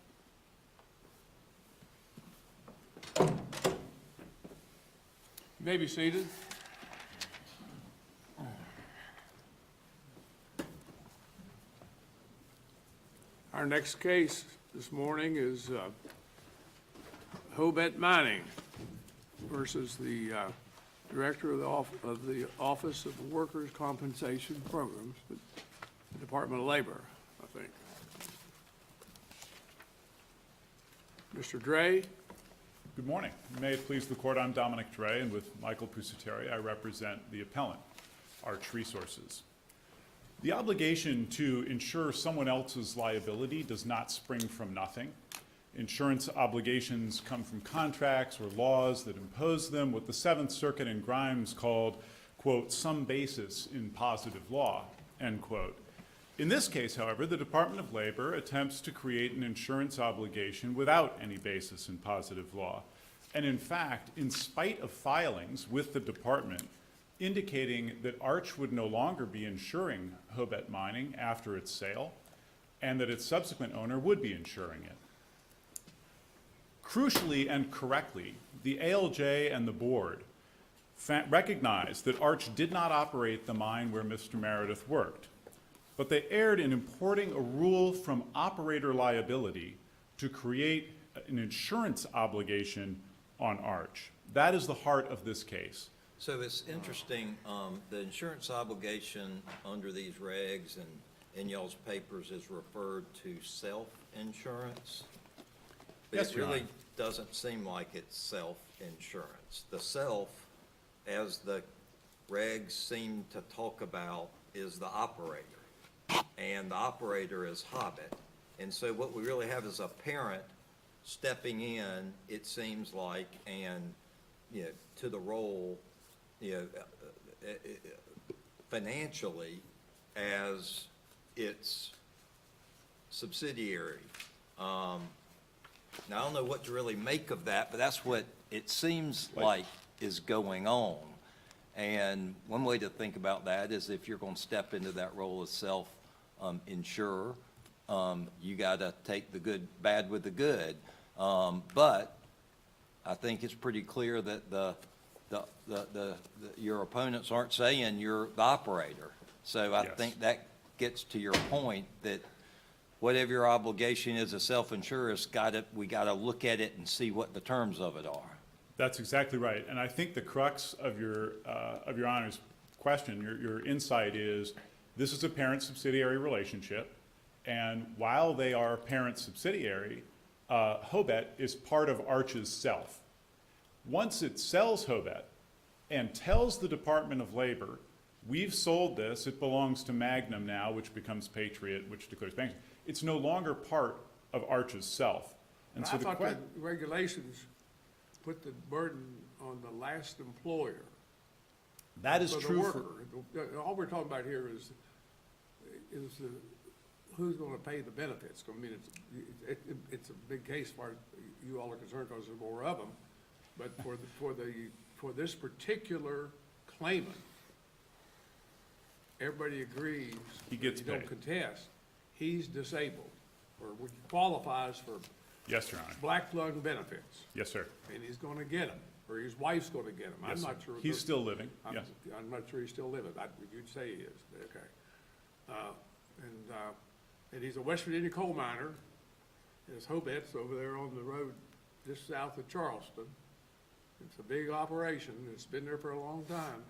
You may be seated. Our next case this morning is Hobet Mining versus the Director of the Office of Workers' Compensation Programs, the Department of Labor, I think. Mr. Dre? Good morning. May it please the court, I'm Dominic Dre, and with Michael Pusateri, I represent the appellant, Arch Resources. The obligation to insure someone else's liability does not spring from nothing. Insurance obligations come from contracts or laws that impose them, what the Seventh Circuit in Grimes called, quote, some basis in positive law, end quote. In this case, however, the Department of Labor attempts to create an insurance obligation without any basis in positive law. And in fact, in spite of filings with the department indicating that Arch would no longer be insuring Hobet Mining after its sale, and that its subsequent owner would be insuring it. Crucially and correctly, the ALJ and the board recognized that Arch did not operate the mine where Mr. Meredith worked, but they erred in importing a rule from operator liability to create an insurance obligation on Arch. That is the heart of this case. So it's interesting, the insurance obligation under these regs and in y'all's papers is referred to self-insurance. But Yes, it Your really Honor. doesn't seem like it's self-insurance. The self, as the regs seem to talk about, is the operator. And the operator is Hobet. And so what we really have is a parent stepping in, it seems like, and, you know, to the role, you know, financially as its subsidiary. Now, I don't know what to really make of that, but that's what it seems like is going on. And one way to think about that is if you're going to step into that role as self-insurer, you got to take the good, bad with the good. But I think it's pretty clear that your opponents aren't saying you're the operator. So I Yes. think that gets to your point that whatever your obligation is as self-insurer, we got to look at it and see what the terms of it are. That's exactly right. And I think the crux of your Honor's question, your insight is, this is a parent-subsidiary relationship, and while they are parent-subsidiary, Hobet is part of Arch's self. Once it sells Hobet and tells the Department of Labor, we've sold this, it belongs to Magnum now, which becomes Patriot, which declares bankruptcy, it's no longer part of Arch's self. And so I the thought question, that regulations put the burden on the last employer. that is For the true worker. for, All we're talking about here is who's going to pay the benefits. I mean, it's a big case as far as you all are concerned because there's more of them. But for this particular claimant, everybody agrees. He gets you don't paid. contest. He's disabled, or qualifies for yes, Your Honor. black lung benefits, Yes, sir. and he's going to get them, or his wife's going to get them. I'm Yes, not sir. sure. He's still living, I'm, yes. I'm not sure he's still living. You'd say he is, okay. And he's a West Virginia coal miner. His Hobet's over there on the road just south of Charleston. It's a big operation. It's been there for a long time,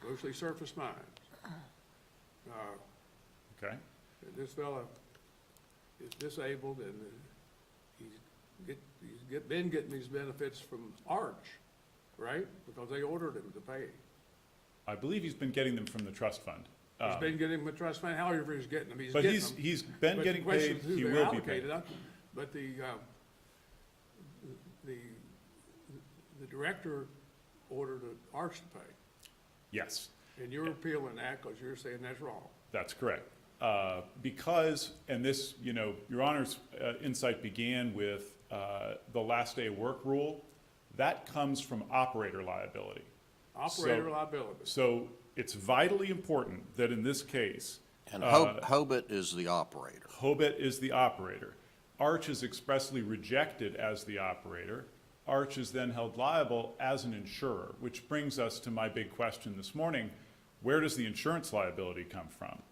mostly surface mines. Okay. And this fella is disabled, and he's been getting these benefits from Arch, right? Because they ordered him to pay. I believe he's been getting them from the trust fund. He's been getting them with trust fund, however he's getting them, he's But getting them. he's been But getting the question paid, is who he they're will be paid. allocated. But the director ordered Arch to pay, Yes, and you're appealing that because you're saying that's wrong. that's correct. Because, and this, you know, Your Honor's insight began with the last day of work rule. That comes from operator liability. Operator So- liability. So it's vitally important that in this case, And Hobet is the operator. Hobet is the operator. Arch is expressly rejected as the operator. Arch is then held liable as an insurer, which brings us to my big question this morning. Where does the insurance liability come from?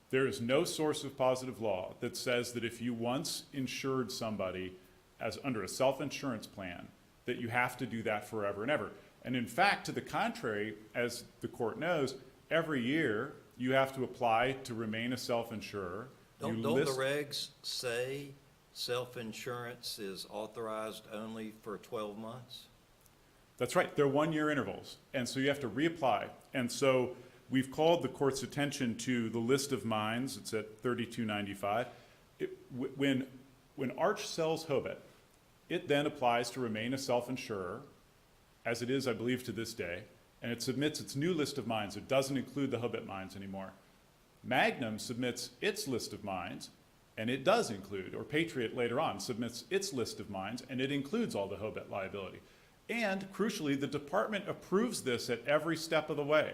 There is no source of positive law that says that if you once insured somebody as under a self-insurance plan, that you have to do that forever and ever. And in fact, to the contrary, as the court knows, every year you have to apply to remain a self-insurer. Don't the regs say self-insurance is authorized only for 12 months? That's right, they're one-year intervals, and so you have to reapply. And so we've called the court's attention to the list of mines, it's at 3295. When Arch sells Hobet, it then applies to remain a self-insurer, as it is, I believe, to this day, and it submits its new list of mines. It doesn't include the Hobet mines anymore. Magnum submits its list of mines, and it does include, or Patriot later on submits its list of mines, and it includes all the Hobet liability. And crucially, the department approves this at every step of the way.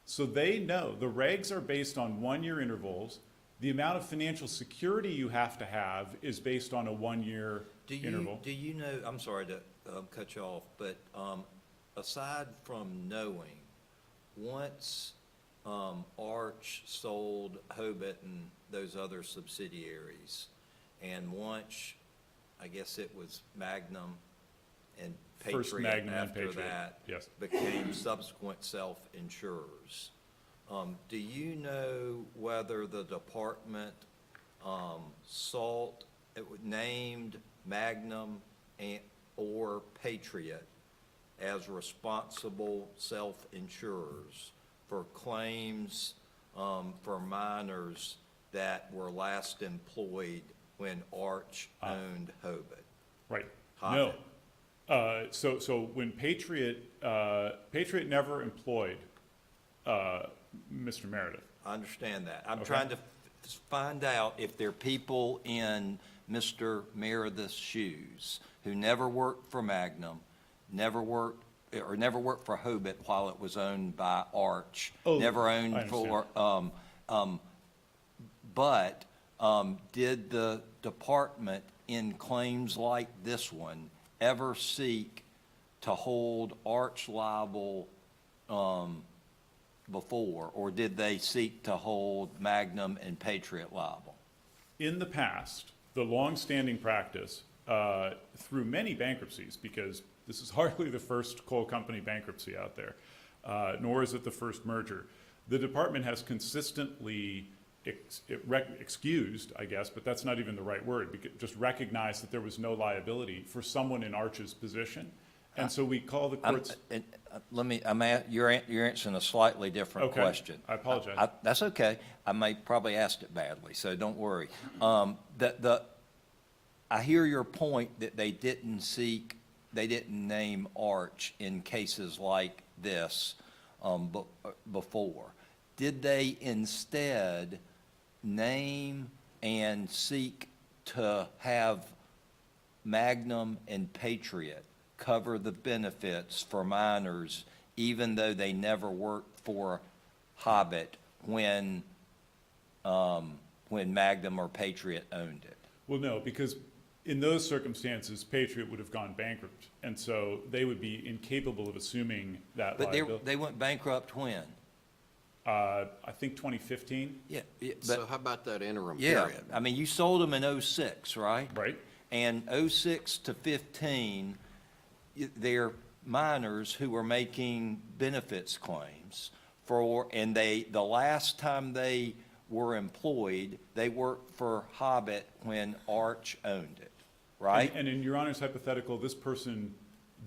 So they know the regs are based on one-year intervals. The amount of financial security you have to have is based on a one-year interval. Do you know, I'm sorry to cut you off, but aside from knowing, once Arch sold Hobet and those other subsidiaries, and once, I guess it was Magnum and First Patriot Magnum and after Patriot, that yes. became subsequent self-insurers. Do you know whether the department named Magnum or Patriot as responsible self-insurers for claims for miners that were last employed when Arch owned Hobet? Right, Hobet. no. So when Patriot never employed Mr. Meredith. I understand that. I'm Okay. trying to find out if there are people in Mr. Meredith's shoes who never worked for Magnum, never worked for Hobet while it was owned by Arch, Oh, never I owned for, understand. but did the department in claims like this one ever seek to hold Arch liable before, or did they seek to hold Magnum and Patriot liable? In the past, the longstanding practice through many bankruptcies, because this is hardly the first coal company bankruptcy out there, nor is it the first merger. The department has consistently excused, I guess, but that's not even the right word, just recognized that there was no liability for someone in Arch's position. And so we call the courts. You're answering a slightly different Okay, question. I apologize. That's okay. I may probably asked it badly, so don't worry. I hear your point that they didn't name Arch in cases like this before. Did they instead name and seek to have Magnum and Patriot cover the benefits for miners, even though they never worked for Hobet when Magnum or Patriot owned it? Well, no, because in those circumstances, Patriot would have gone bankrupt, and so they would be incapable of assuming that But liability. they went bankrupt when? I think 2015, Yeah, So how about that interim yeah, period? I mean, you sold them in '06, right? right? And '06 to '15, they're miners who were making benefits claims and the last time they were employed, they worked for Hobet when Arch owned it, right? And in Your Honor's hypothetical, this person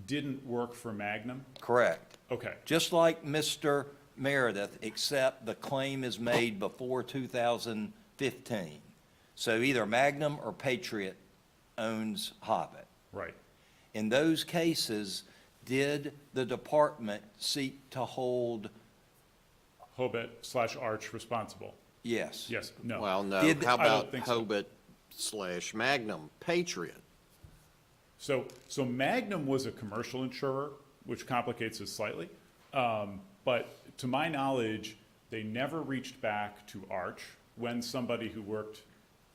didn't work for Magnum? Correct. Okay, Just like Mr. Meredith, except the claim is made before 2015. So either Magnum or Patriot owns Hobet. right. In those cases, did the department seek to hold? Hobet/Arch responsible? Yes. Yes, no. Well, no, Did- how I don't about think so. Hobet/Magnum, Patriot? So Magnum was a commercial insurer, which complicates this slightly. But to my knowledge, they never reached back to Arch when somebody who worked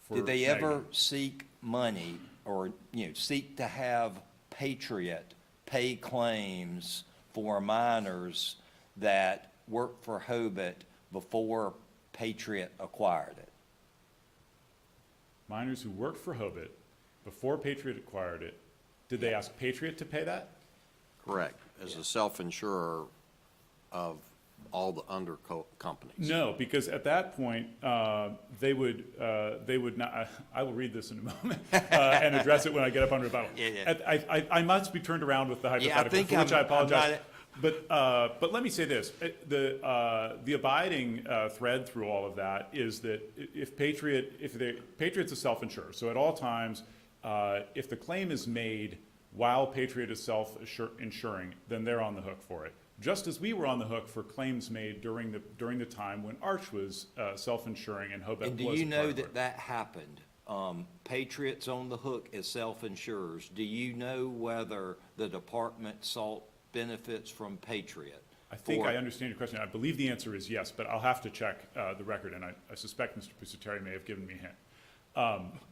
for Did they Magna- ever seek money or, seek to have Patriot pay claims for miners that worked for Hobet before Patriot acquired it? Miners who worked for Hobet before Patriot acquired it, did they ask Patriot to pay that? Correct, as a self-insurer of all the companies. No, because at that point, they would not, I will read this in a moment, and address it when I get up on rebuttal. Yeah. I must be turned around with the hypothetical, think for which I I'm apologize. not- But let me say this, the abiding thread through all of that is that if Patriot's a self-insurer, so at all times, if the claim is made while Patriot is self-insuring, then they're on the hook for it. Just as we were on the hook for claims made during the time when Arch was self-insuring and Hobet was. And do you a part know of that it. that happened? Patriot's on the hook as self-insurers. Do you know whether the department sought benefits from Patriot? I think for- I understand your question. I believe the answer is yes, but I'll have to check the record, and I suspect Mr. Pusateri may have given me a hint.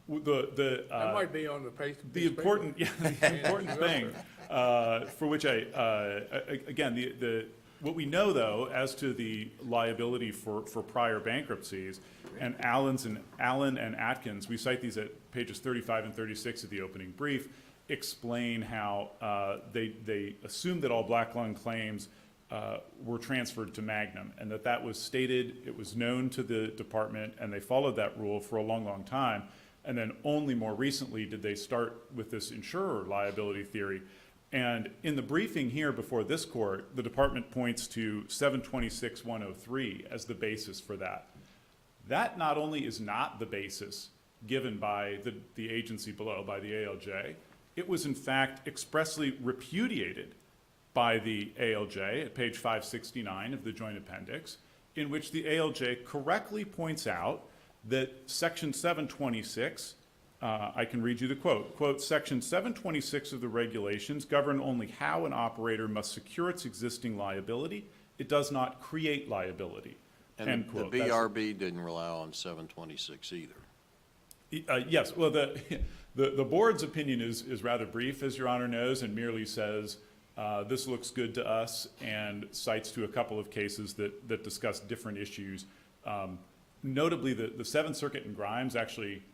That might be on the page. The important, the important thing, for which again, what we know though, as to the liability for prior bankruptcies, and Allen and Atkins, we cite these at pages 35 and 36 of the opening brief, explain how they assumed that all black lung claims were transferred to Magnum, and that was stated, it was known to the department, and they followed that rule for a long, long time. And then only more recently did they start with this insurer liability theory. And in the briefing here before this court, the department points to 726-103 as the basis for that. That not only is not the basis given by the agency below, by the ALJ, it was in fact expressly repudiated by the ALJ at page 569 of the joint appendix, in which the ALJ correctly points out that section 726, I can read you the quote, section 726 of the regulations govern only how an operator must secure its existing liability. It does not create liability, And end the quote. That's- BRB didn't rely on 726 either. Yes, well, the board's opinion is rather brief, as Your Honor knows, and merely says, this looks good to us, and cites to a couple of cases that discuss different issues. Notably, the Seventh Circuit in Grimes actually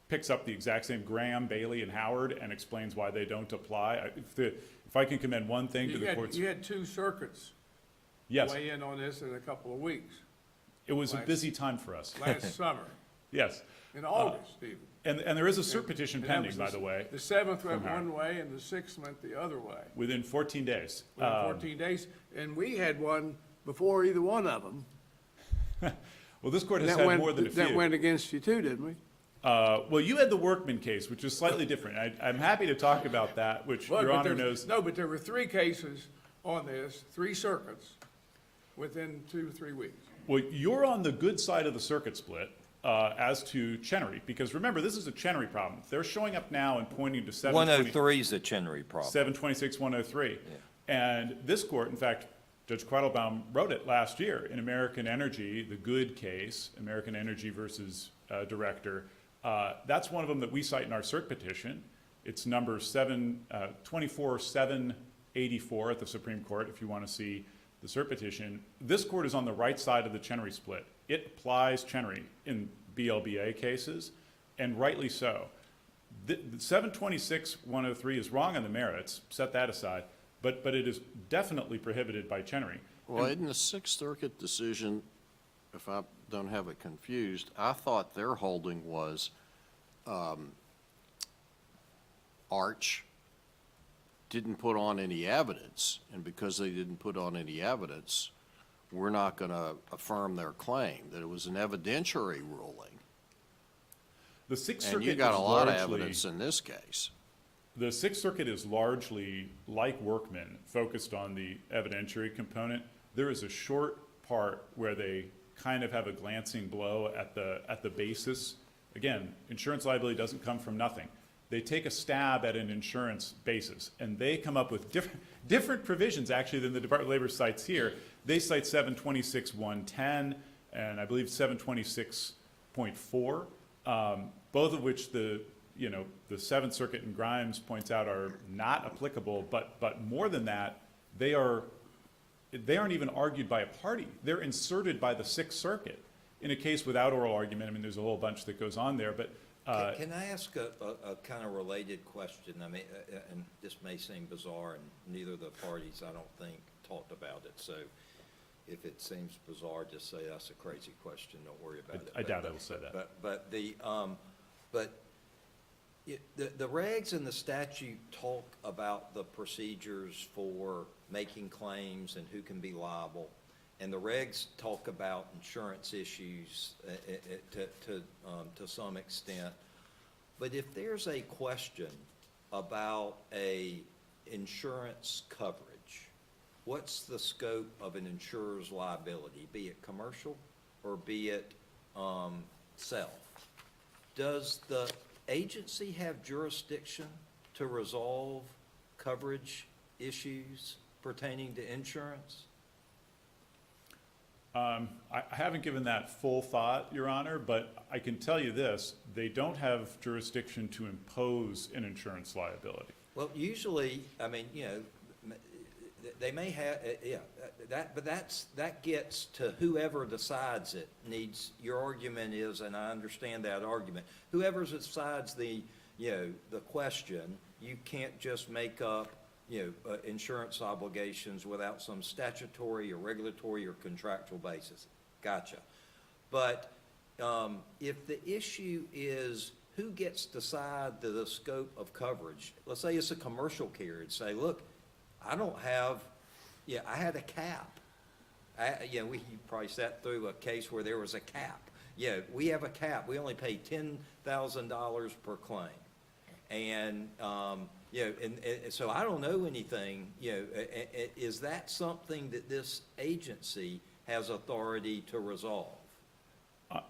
picks up the exact same, Graham, Bailey, and Howard, and explains why they don't apply. If I can commend one thing to the courts. You had two circuits Yes, weigh in on this in a couple of weeks, it was a busy time for us. last summer, Yes, in August even. and there is a cert petition And that pending, was by the way, The 7th went from Howard. one way and the 6th went the other way, within 14 days. within 14 days. And we had one before either one of them. Well, this court has That had went, more than a few. that went against you too, didn't we? Well, you had the Workman case, which is slightly different. I'm happy to talk about that, which Well, Your but Honor there- knows. No, but there were 3 cases on this, 3 circuits, within 2 to 3 weeks. Well, you're on the good side of the circuit split as to Chenery, because remember, this is a Chenery problem. They're showing up now and pointing to 103 is a Chenery problem. 726-103. And this court, in fact, Judge Quattlebaum wrote it last year in American Energy, the good case, American Energy versus Director. That's one of them that we cite in our cert petition. It's number 24784 at the Supreme Court, if you want to see the cert petition. This court is on the right side of the Chenery split. It applies Chenery in BLBA cases, and rightly so. The 726-103 is wrong on the merits, set that aside, but it is definitely prohibited by Chenery. Well, in the Sixth Circuit decision, if I don't have it confused, I thought their holding was Arch didn't put on any evidence, and because they didn't put on any evidence, we're not going to affirm their claim, that it was an evidentiary ruling. The Sixth And Circuit you got is a lot of largely- evidence in this case. The Sixth Circuit is largely, like Workman, focused on the evidentiary component. There is a short part where they kind of have a glancing blow at the basis. Again, insurance liability doesn't come from nothing. They take a stab at an insurance basis, and they come up with different provisions, actually, than the Department of Labor cites here. They cite 726-110, and I believe 726 8.4, both of which the Seventh Circuit and Grimes points out are not applicable, but more than that, they aren't even argued by a party. They're inserted by the Sixth Circuit in a case without oral argument. I mean, there's a whole bunch that goes on there, but Can I ask a kind of related question? I mean, and this may seem bizarre, and neither of the parties, I don't think, talked about it. So if it seems bizarre, just say that's a crazy question. Don't worry about it. I doubt I will say that. The regs and the statute talk about the procedures for making claims and who can be liable. And the regs talk about insurance issues to some extent. But if there's a question about a insurance coverage, what's the scope of an insurer's liability, be it commercial or be it self? Does the agency have jurisdiction to resolve coverage issues pertaining to insurance? I haven't given that full thought, Your Honor, but I can tell you this, they don't have jurisdiction to impose an insurance liability. Well, usually, I mean, they may have, but that gets to whoever decides it needs, your argument is, and I understand that argument, whoever decides the question, you can't just make up insurance obligations without some statutory or regulatory or contractual basis. Gotcha. But if the issue is who gets to decide the scope of coverage, let's say it's a commercial carrier, say, look, I don't have, I had a cap. We probably sat through a case where there was a cap. We have a cap. We only pay $10,000 per claim. And, and so I don't know anything, is that something that this agency has authority to resolve?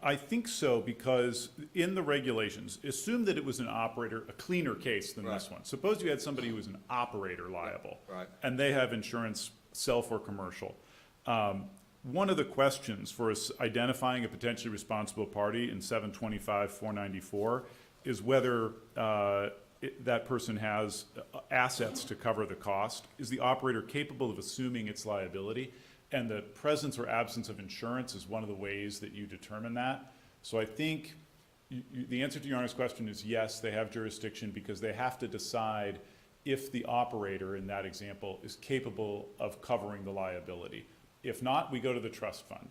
I think so, because in the regulations, assume that it was an operator, a cleaner case than this one. Suppose you had somebody who was an operator liable, and they have insurance, self or commercial. One of the questions for us identifying a potentially responsible party in 725-494 is whether that person has assets to cover the cost. Is the operator capable of assuming its liability? And the presence or absence of insurance is one of the ways that you determine that. So I think the answer to Your Honor's question is yes, they have jurisdiction because they have to decide if the operator in that example is capable of covering the liability. If not, we go to the trust fund.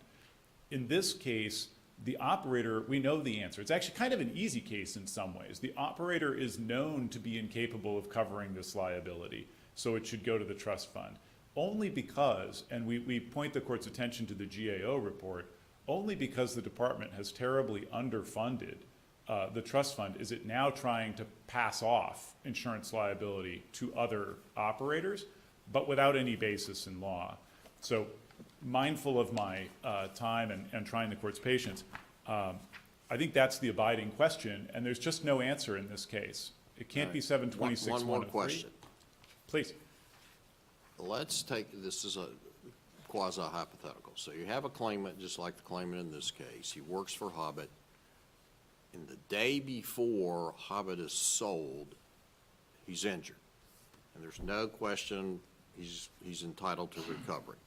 In this case, the operator, we know the answer. It's actually kind of an easy case in some ways. The operator is known to be incapable of covering this liability, so it should go to the trust fund. Only because, and we point the court's attention to the GAO report, only because the department has terribly underfunded the trust fund is it now trying to pass off insurance liability to other operators, but without any basis in law. So mindful of my time and trying the court's patience, I think that's the abiding question, and there's just no answer in this case. It can't be 726-103. One more question. Please. Let's take, this is a quasi-hypothetical. So you have a claimant, just like the claimant in this case. He works for Hobet. And the day before Hobet is sold, he's injured. And there's no question he's entitled to recovery.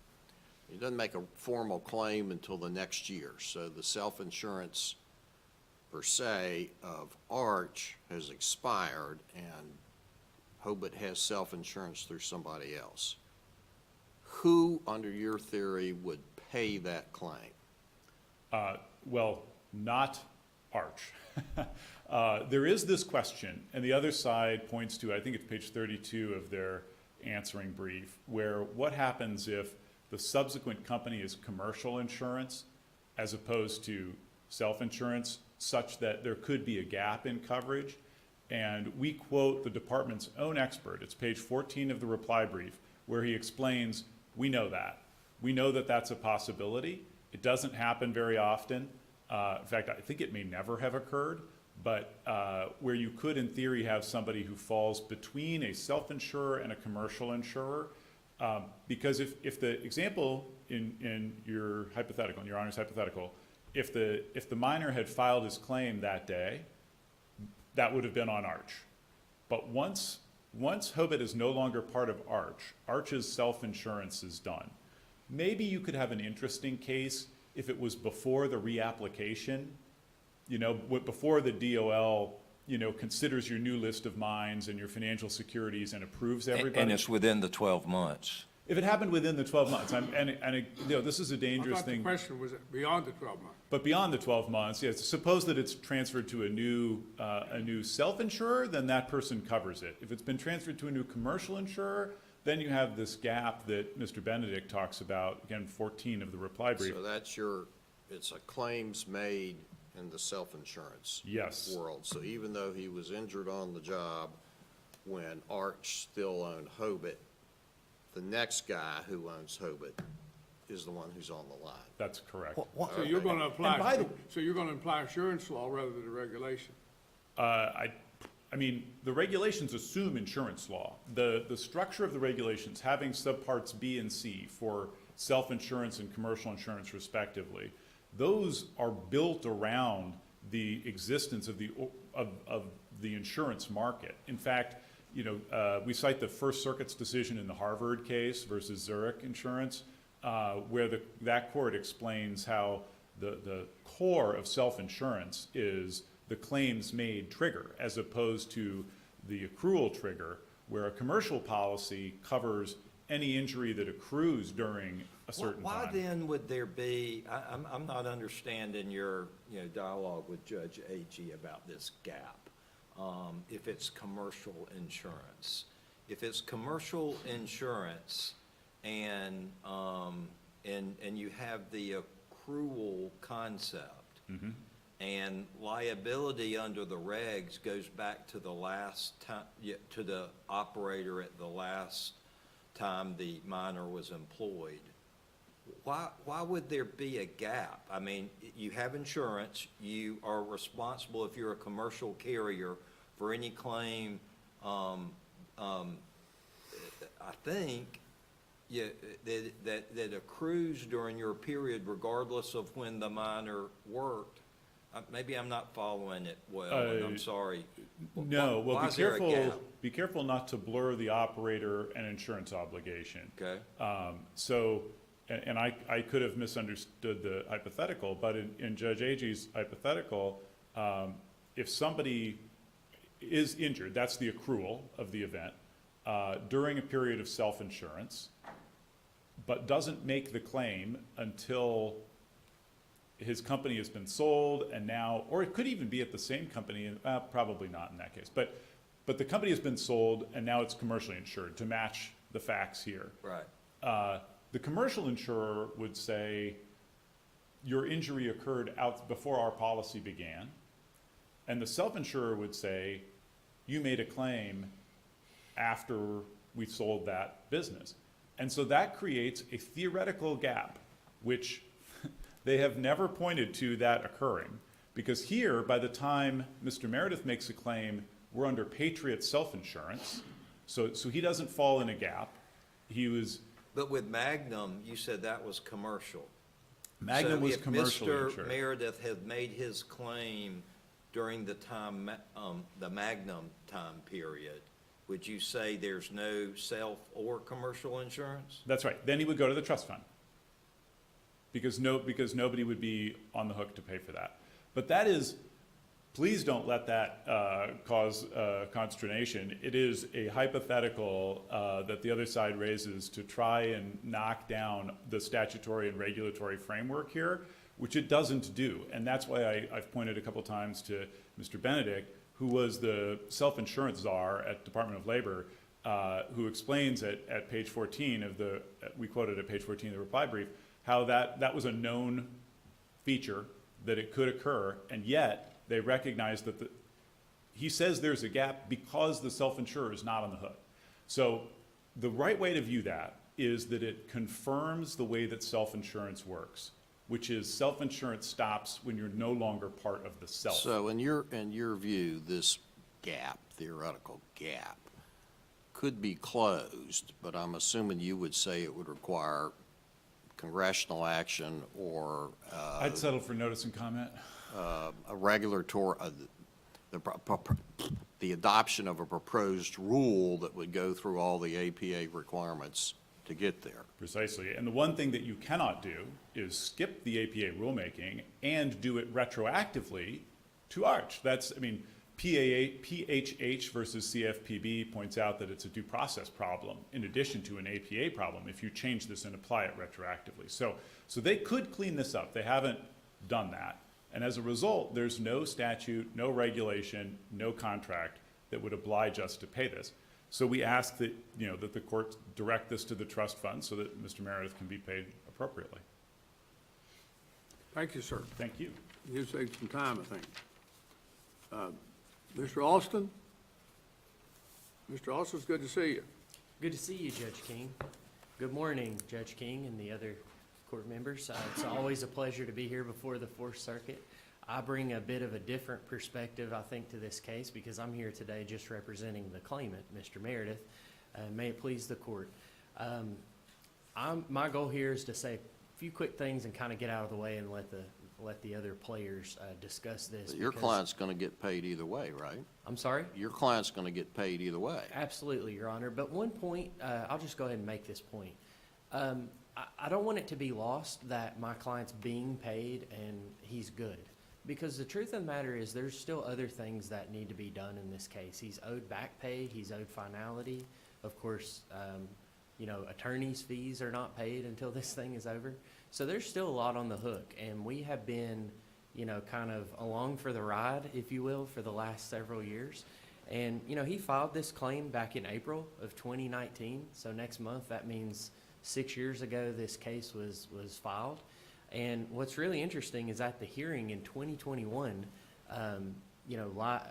He doesn't make a formal claim until the next year. So the self-insurance, per se, of Arch has expired, and Hobet has self-insurance through somebody else. Who, under your theory, would pay that claim? Well, not Arch. There is this question, and the other side points to, I think it's page 32 of their answering brief, where what happens if the subsequent company is commercial insurance as opposed to self-insurance, such that there could be a gap in coverage. And we quote the department's own expert, it's page 14 of the reply brief, where he explains, we know that. We know that that's a possibility. It doesn't happen very often. In fact, I think it may never have occurred, but where you could, in theory, have somebody who falls between a self-insurer and a commercial insurer. Because if the example in your hypothetical, in Your Honor's hypothetical, if the minor had filed his claim that day, that would have been on Arch. But once Hobet is no longer part of Arch, Arch's self-insurance is done. Maybe you could have an interesting case if it was before the reapplication, before the DOL, considers your new list of mines and your financial securities and approves everybody. And it's within the 12 months. If it happened within the 12 months, this is a I dangerous thought the thing. question was beyond the 12 months. But beyond the 12 months, yes, suppose that it's transferred to a new self-insurer, then that person covers it. If it's been transferred to a new commercial insurer, then you have this gap that Mr. Benedict talks about, again, 14 of the reply brief. So that's it's a claims made in the self-insurance Yes. world. So even though he was injured on the job when Arch still owned Hobet, the next guy who owns Hobet is the one who's on the line. That's correct. So you're going to And by the- apply insurance law rather than the regulation. I mean, the regulations assume insurance law. The structure of the regulations, having subparts B and C for self-insurance and commercial insurance respectively, those are built around the existence of the insurance market. In fact, we cite the First Circuit's decision in the Harvard case versus Zurich Insurance, where that court explains how the core of self-insurance is the claims made trigger, as opposed to the accrual trigger, where a commercial policy covers any injury that accrues during a certain Why time. then would there be, I'm not understanding your, dialogue with Judge Agee about this gap, if it's commercial insurance. If it's commercial insurance and you have the accrual concept, and liability under the regs goes back to the last time, to the operator at the last time the miner was employed. Why would there be a gap? I mean, you have insurance, you are responsible if you're a commercial carrier for any claim, I think, that accrues during your period regardless of when the miner worked. Maybe I'm not following it well, and I'm sorry. No, Why well, is there a gap? be careful not to blur the operator and insurance obligation. Okay. And I could have misunderstood the hypothetical, but in Judge Agee's hypothetical, if somebody is injured, that's the accrual of the event, during a period of self-insurance, but doesn't make the claim until his company has been sold and now, or it could even be at the same company, probably not in that case, but the company has been sold and now it's commercially insured to match the facts here. Right. The commercial insurer would say, your injury occurred out before our policy began. And the self-insurer would say, you made a claim after we sold that business. And so that creates a theoretical gap, which they have never pointed to that occurring. Because here, by the time Mr. Meredith makes a claim, we're under Patriot self-insurance. So he doesn't fall in a gap. He was... But with Magnum, you said that was commercial. Magnum was commercially So if Mr. insured. Meredith had made his claim during the time, the Magnum time period, would you say there's no self or commercial insurance? That's right. Then he would go to the trust fund. Because nobody would be on the hook to pay for that. But that is, please don't let that cause consternation. It is a hypothetical that the other side raises to try and knock down the statutory and regulatory framework here, which it doesn't do. And that's why I've pointed a couple times to Mr. Benedict, who was the self-insurance czar at Department of Labor, who explains at page 14 of we quoted at page 14 of the reply brief, how that was a known feature, that it could occur, and yet they recognize that he says there's a gap because the self-insurer is not on the hook. So the right way to view that is that it confirms the way that self-insurance works, which is self-insurance stops when you're no longer part of the self. So in your view, this gap, theoretical gap, could be closed, but I'm assuming you would say it would require congressional action or I'd settle for notice and comment. a regulatory, the adoption of a proposed rule that would go through all the APA requirements to get there. Precisely. And the one thing that you cannot do is skip the APA rulemaking and do it retroactively to Arch. That's, I mean, PHH versus CFPB points out that it's a due process problem in addition to an APA problem if you change this and apply it retroactively. So they could clean this up. They haven't done that. And as a result, there's no statute, no regulation, no contract that would oblige us to pay this. So we ask that, you know, that the court direct this to the trust fund so that Mr. Meredith can be paid appropriately. Thank you, sir. Thank you. You saved some time, I think. Mr. Austin? Mr. Austin, it's good to see you. Good to see you, Judge King. Good morning, Judge King and the other court members. It's always a pleasure to be here before the Fourth Circuit. I bring a bit of a different perspective, I think, to this case because I'm here today just representing the claimant, Mr. Meredith. May it please the court. My goal here is to say a few quick things and kind of get out of the way and let the other players discuss this. But your because- client's going to get paid either way, right? I'm sorry? Your client's going to get paid either way. Absolutely, Your Honor. But one point, I'll just go ahead and make this point. I don't want it to be lost that my client's being paid and he's good. Because the truth of the matter is there's still other things that need to be done in this case. He's owed back pay, he's owed finality. Of course, you know, attorney's fees are not paid until this thing is over. So there's still a lot on the hook. And we have been, you know, kind of along for the ride, if you will, for the last several years. And, you know, he filed this claim back in April of 2019. So next month, that means 6 years ago this case was filed. And what's really interesting is at the hearing in 2021, you know, I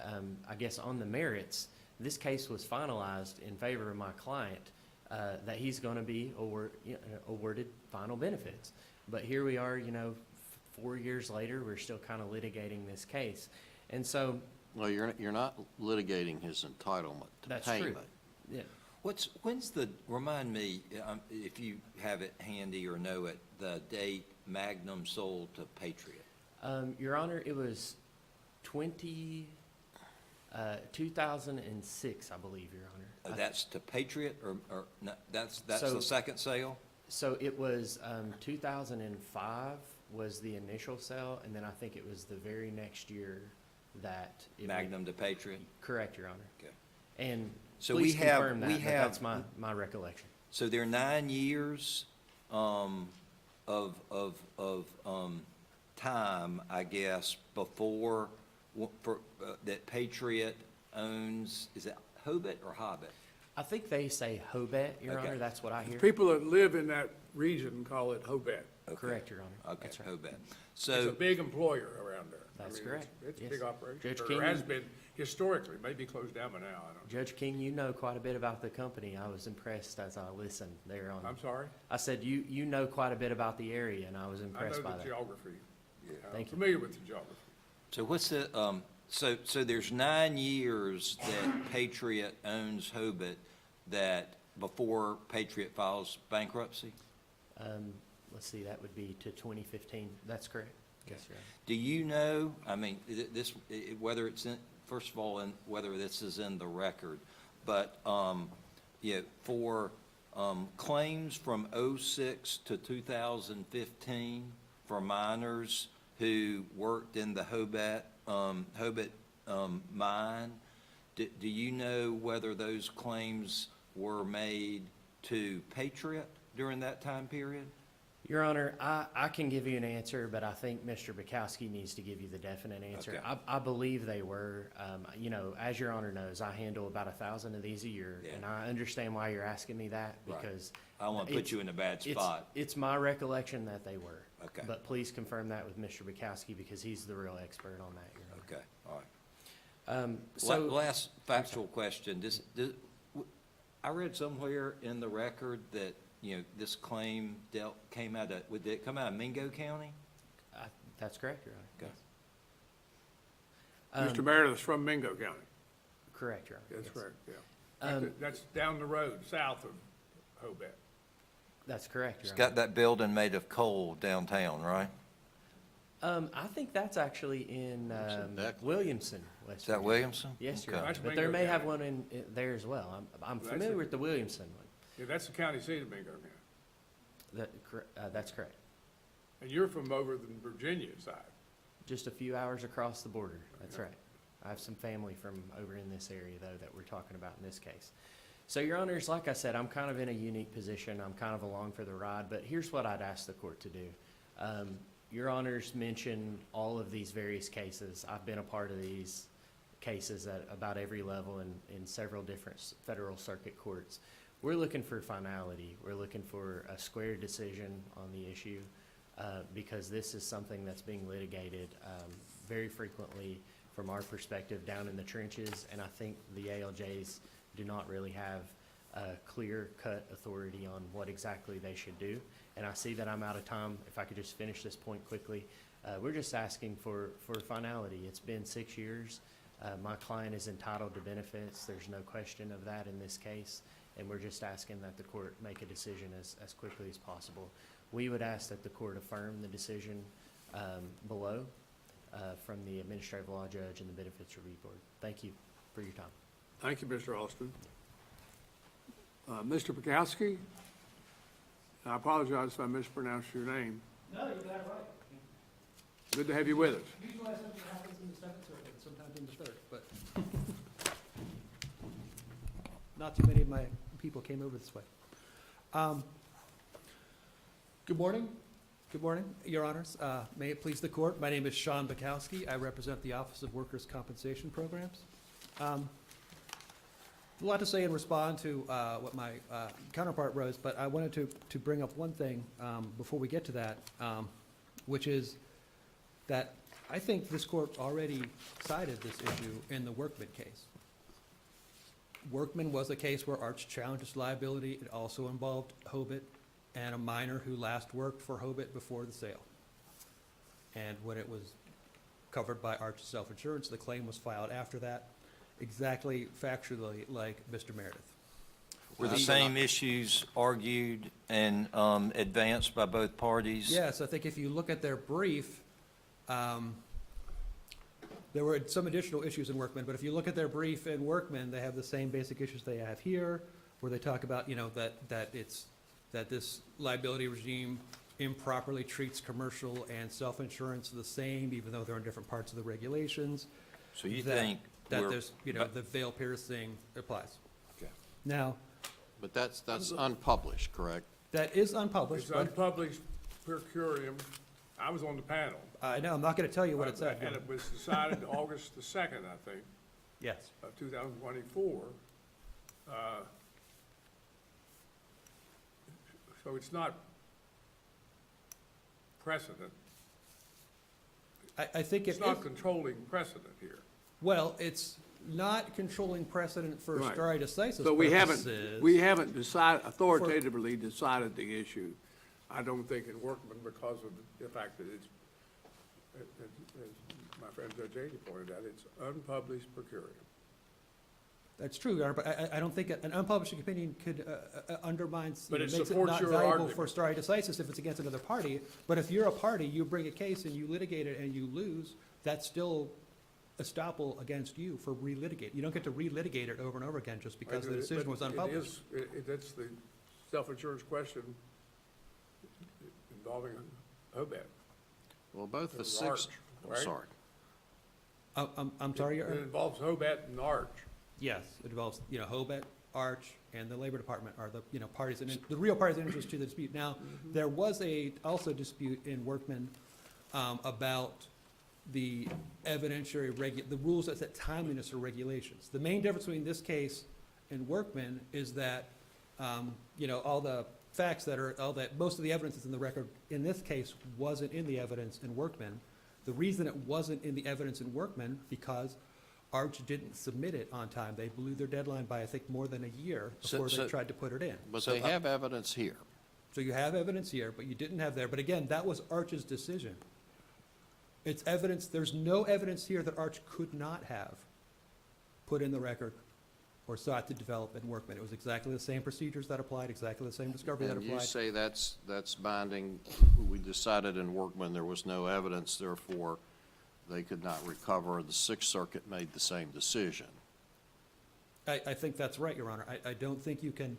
guess on the merits, this case was finalized in favor of my client, that he's going to be awarded final benefits. But here we are, you know, 4 years later, we're still kind of litigating this case. And so. Well, you're not litigating his entitlement to That's payment. true. Yeah. Remind me, if you have it handy or know it, the date Magnum sold to Patriot? Your Honor, it was 2006, I believe, Your Honor. That's to Patriot or no, that's So- the second sale? So it was 2005 was the initial sale, and then I think it was the very next year that it Magnum to Patriot? Correct, Your Honor. Okay. And So please we have- confirm that, we but have- that's my recollection. So there are 9 years of time, I guess, before that Patriot owns. Is it Hobet or Hobet? I think they say Hobet, Your Okay. Honor. That's what I hear. People that live in that region call it Hobet. Okay. Correct, Your Honor. Okay, That's right. Hobet. It's a So big employer around there. That's it's- correct. It's a Yes. big operation. Judge Or King- has been historically, maybe closed down by now, I don't know. Judge King, you know quite a bit about the company. I was impressed as I listened there on. I'm sorry? I said you know quite a bit about the area, and I was I impressed know by the that. geography. I'm Thank you. familiar with the geography. So what's the, so there's 9 years that Patriot owns Hobet that before Patriot files bankruptcy? Let's see, that would be to 2015. That's correct. Yes, Your Honor. Do you know, I mean, whether it's in, first of all, and whether this is in the record, but, yeah, for, claims from '06 to 2015 for miners who worked in the Hobet mine, do you know whether those claims were made to Patriot during that time period? Your Honor, I can give you an answer, but I think Mr. Bukowski needs to give you the definite answer. Okay. I believe they were. You know, as Your Honor knows, I handle about 1,000 of these a year, Yeah. and I understand why you're asking me that Right. because I don't want to put it's- you in a bad spot. It's my recollection that they were. Okay. But please confirm that with Mr. Bukowski because he's the real expert on that, Your Honor. Okay, all right. So, Last factual question. I read somewhere in the record that, you know, this claim came out of, did it come out of Mingo County? that's correct, Your Honor. Okay. Mr. Meredith's from Mingo County. Correct, Your Honor. That's yes. correct, yeah. That's down the road, south of Hobet. That's correct, It's Your got Honor. that building made of coal downtown, right? I think that's actually in Declan. Williamson, West Is that Virginia. Williamson? Yes, Your Okay. Honor, That's but there Bingo may have County. one in there as well. I'm That's familiar the- with the Williamson one. Yeah, that's the county seat of Bingo County. That's correct. And you're from over the Virginia side. Just a few hours across the border. That's Okay. right. I have some family from over in this area, though, that we're talking about in this case. So, Your Honors, like I said, I'm kind of in a unique position. I'm kind of along for the ride, but here's what I'd ask the court to do. Your Honors mentioned all of these various cases. I've been a part of these cases at about every level in several different federal circuit courts. We're looking for finality. We're looking for a square decision on the issue because this is something that's being litigated very frequently from our perspective down in the trenches, and I think the ALJs do not really have a clear-cut authority on what exactly they should do. And I see that I'm out of time. If I could just finish this point quickly. We're just asking for finality. It's been 6 years. My client is entitled to benefits. There's no question of that in this case. And we're just asking that the court make a decision as quickly as possible. We would ask that the court affirm the decision below from the administrative law judge and the benefits review board. Thank you for your time. Thank you, Mr. Austin. Mr. Bukowski? I apologize if I mispronounced your name. No, you got it right. Good to have you with us. Usually that's something that happens in the Second Circuit, sometimes in the Third, but not too many of my people came over this way. Good morning. Good morning, Your Honors. May it please the Court, my name is Sean Bukowski. I represent the Office of Workers' Compensation Programs. A lot to say and respond to what my counterpart rose, but I wanted to bring up one thing before we get to that, which is that I think this court already cited this issue in the Workman case. Workman was a case where Arch challenged its liability. It also involved Hobet and a miner who last worked for Hobet before the sale. And when it was covered by Arch's self-insurance, the claim was filed after that, exactly factually like Mr. Meredith. Were the same issues argued and advanced by both parties? Yes, I think if you look at their brief, there were some additional issues in Workman, but if you look at their brief in Workman, they have the same basic issues they have here, where they talk about, you know, that this liability regime improperly treats commercial and self-insurance the same, even though they're in different parts of the regulations. So you that- think That we're- there's, you know, the veil piercing applies. Okay. Now, But that's unpublished, correct? that is unpublished, It's but unpublished per curiam. I was on the panel. I know, I'm not gonna tell you what it said. And it was decided August the 2nd, I think, Yes. of 2024. So it's not precedent. I think It's it not is, controlling precedent here. well, it's not controlling precedent for Right. stare decisis So we purposes. haven't authoritatively decided the issue. I don't think in Workman because of the fact that it's, as my friend Judge Agee pointed out, it's unpublished per curiam. That's true, Your Honor, but I don't think an unpublished opinion could undermines, But you it know, makes it supports not your valuable argument. for stare decisis if it's against another party. But if you're a party, you bring a case and you litigate it and you lose, that's still estoppel against you for relitigate. You don't get to relitigate it over and over again just because the decision was unpublished. That's the self-insurance question involving Hobet. Well, both the It was six, Arch, I'm right? sorry. I'm sorry, Your It Honor? involves Hobet and Arch. Yes, it involves, you know, Hobet, Arch, and the Labor Department are the, you know, parties, in the real parties in interest to the dispute. Now, there was also dispute in Workman about the evidentiary the rules that set timeliness or regulations. The main difference between this case and Workman is that, you know, all the facts most of the evidence that's in the record in this case wasn't in the evidence in Workman. The reason it wasn't in the evidence in Workman, because Arch didn't submit it on time. They blew their deadline by, I think, more than a year before they tried to put it in. But they have evidence here. So you have evidence here, but you didn't have there. But again, that was Arch's decision. It's evidence, there's no evidence here that Arch could not have put in the record or sought to develop in Workman. It was exactly the same procedures that applied, exactly the same discovery that And you applied. say that's binding. We decided in Workman there was no evidence, therefore they could not recover. The Sixth Circuit made the same decision. I think that's right, Your Honor. I don't think you can,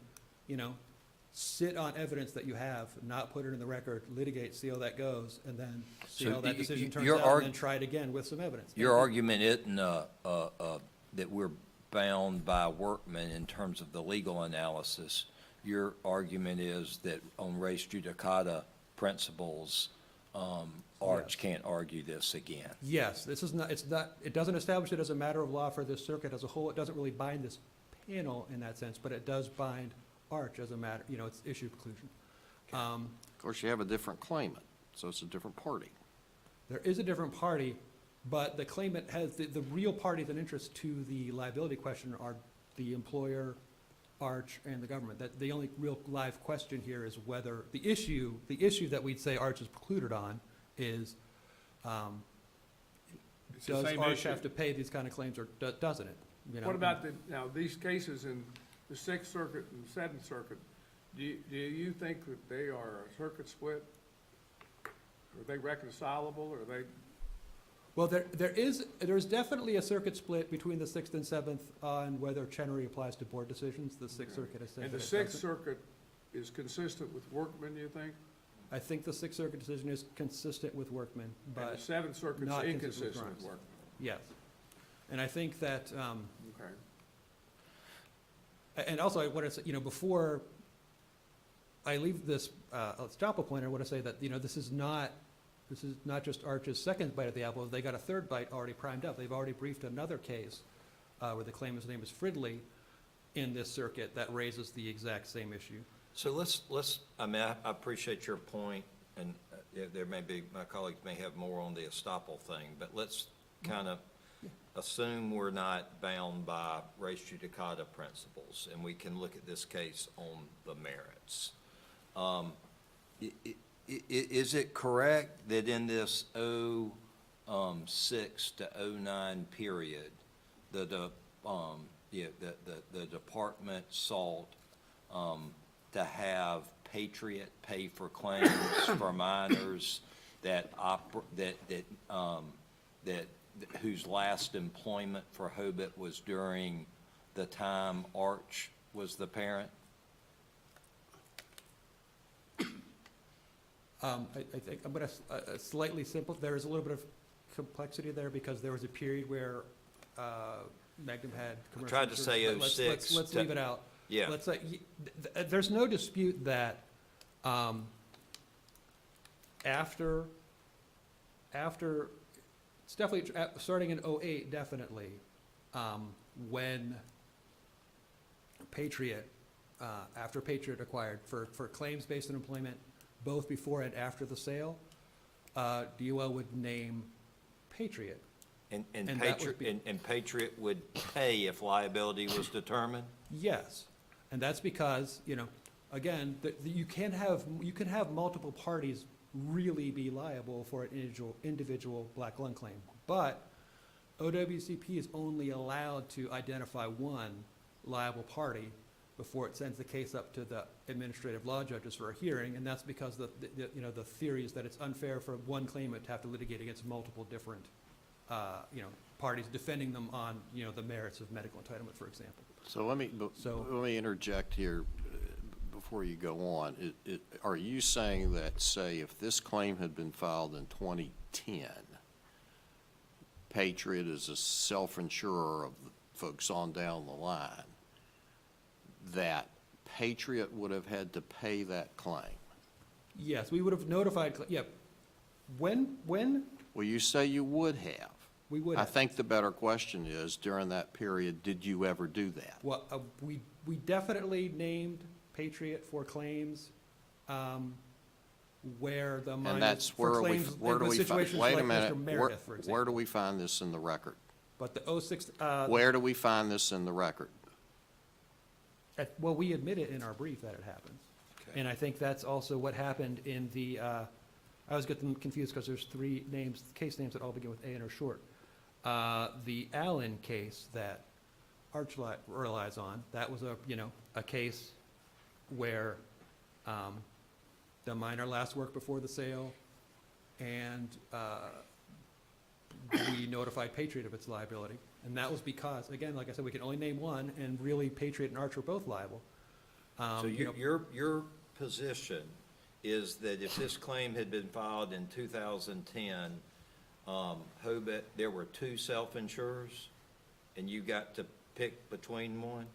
sit on evidence that you have, not put it in the record, litigate, see how that goes, and then see So how that decision turns your out, and then try it again with some evidence. Your argument isn't, that we're bound by Workman in terms of the legal analysis. Your argument is that on res judicata principles, Arch Yes. can't argue this again. Yes, this is not, it doesn't establish it as a matter of law for this circuit as a whole. It doesn't really bind this panel in that sense, but it does bind Arch as a matter, it's issue preclusion. Of course, you have a different claimant, so it's a different party. There is a different party, but the claimant has, the real parties in interest to the liability question are the employer, Arch, and the government. That the only real live question here is whether, the issue that we'd say Arch is precluded on is, It's the does same Arch issue. have to pay these kind of claims, or doesn't it? What about now, these cases in the Sixth Circuit and Seventh Circuit, do you think that they are a circuit split? Are they reconcilable, or are they, Well, there's definitely a circuit split between the Sixth and Seventh on whether Chenery applies to board decisions. The Sixth Circuit has said and that the it Sixth doesn't. Circuit is consistent with Workman, you think? I think the Sixth Circuit decision is consistent with Workman, And but the Seventh Circuit's not consistent with inconsistent with Grimes. Workman? yes. And I think that, Okay. and also I want to say, before I leave this estoppel point, I want to say that, this is not just Arch's second bite at the apple. They got a third bite already primed up. They've already briefed another case where the claimant's name is Fridley in this circuit that raises the exact same issue. So I appreciate your point, and there may be, my colleagues may have more on the estoppel thing, but let's kind of assume we're not bound by res judicata principles, and we can look at this case on the merits. Is it correct that in this 06 to 09 period, the department sought to have Patriot pay for claims for minors whose last employment for Hobet was during the time Arch was the parent? I think I'm going to slightly simple. There is a little bit of complexity there because there was a period where Magnum had commercial. tried to say insurance, but 06 Let's to- leave it out. Yeah. Let's say, there's no dispute that after, it's definitely, starting in '08, definitely, when Patriot, after Patriot acquired, for claims based on employment, both before and after the sale, DOL would name Patriot. And And that would be- Patriot would pay if liability was determined? Yes, and that's because, again, you can have multiple parties really be liable for an individual black lung claim, but OWCP is only allowed to identify one liable party before it sends the case up to the administrative law judges for a hearing, and that's because the theory is that it's unfair for one claimant to have to litigate against multiple different, parties defending them on, the merits of medical entitlement, for example. So let me interject here before you go on. Are you saying that, say, if this claim had been filed in 2010, Patriot is a self-insurer of the folks on down the line, that Patriot would have had to pay that claim? Yes, we would have notified, when Well, you say you would have. we would I have. think the better question is, during that period, did you ever do that? Well, we definitely named Patriot for claims, where the minors. And that's for where claims where do with we, situations wait a like minute, Mr. Meredith, for example. where do we find this in the record? But the 06, Where do we find this in the record? well, we admit it in our brief that it happened. Okay. And I think that's also what happened in the, I always get them confused because there's three names, case names that all begin with A and are short. The Allen case that Arch relies on. That was a case where the minor last worked before the sale, and we notified Patriot of its liability. And that was because, again, like I said, we can only name one, and really Patriot and Arch were both liable. So your position is that if this claim had been filed in 2010, Hobet, there were two self-insurers, and you got to pick between one?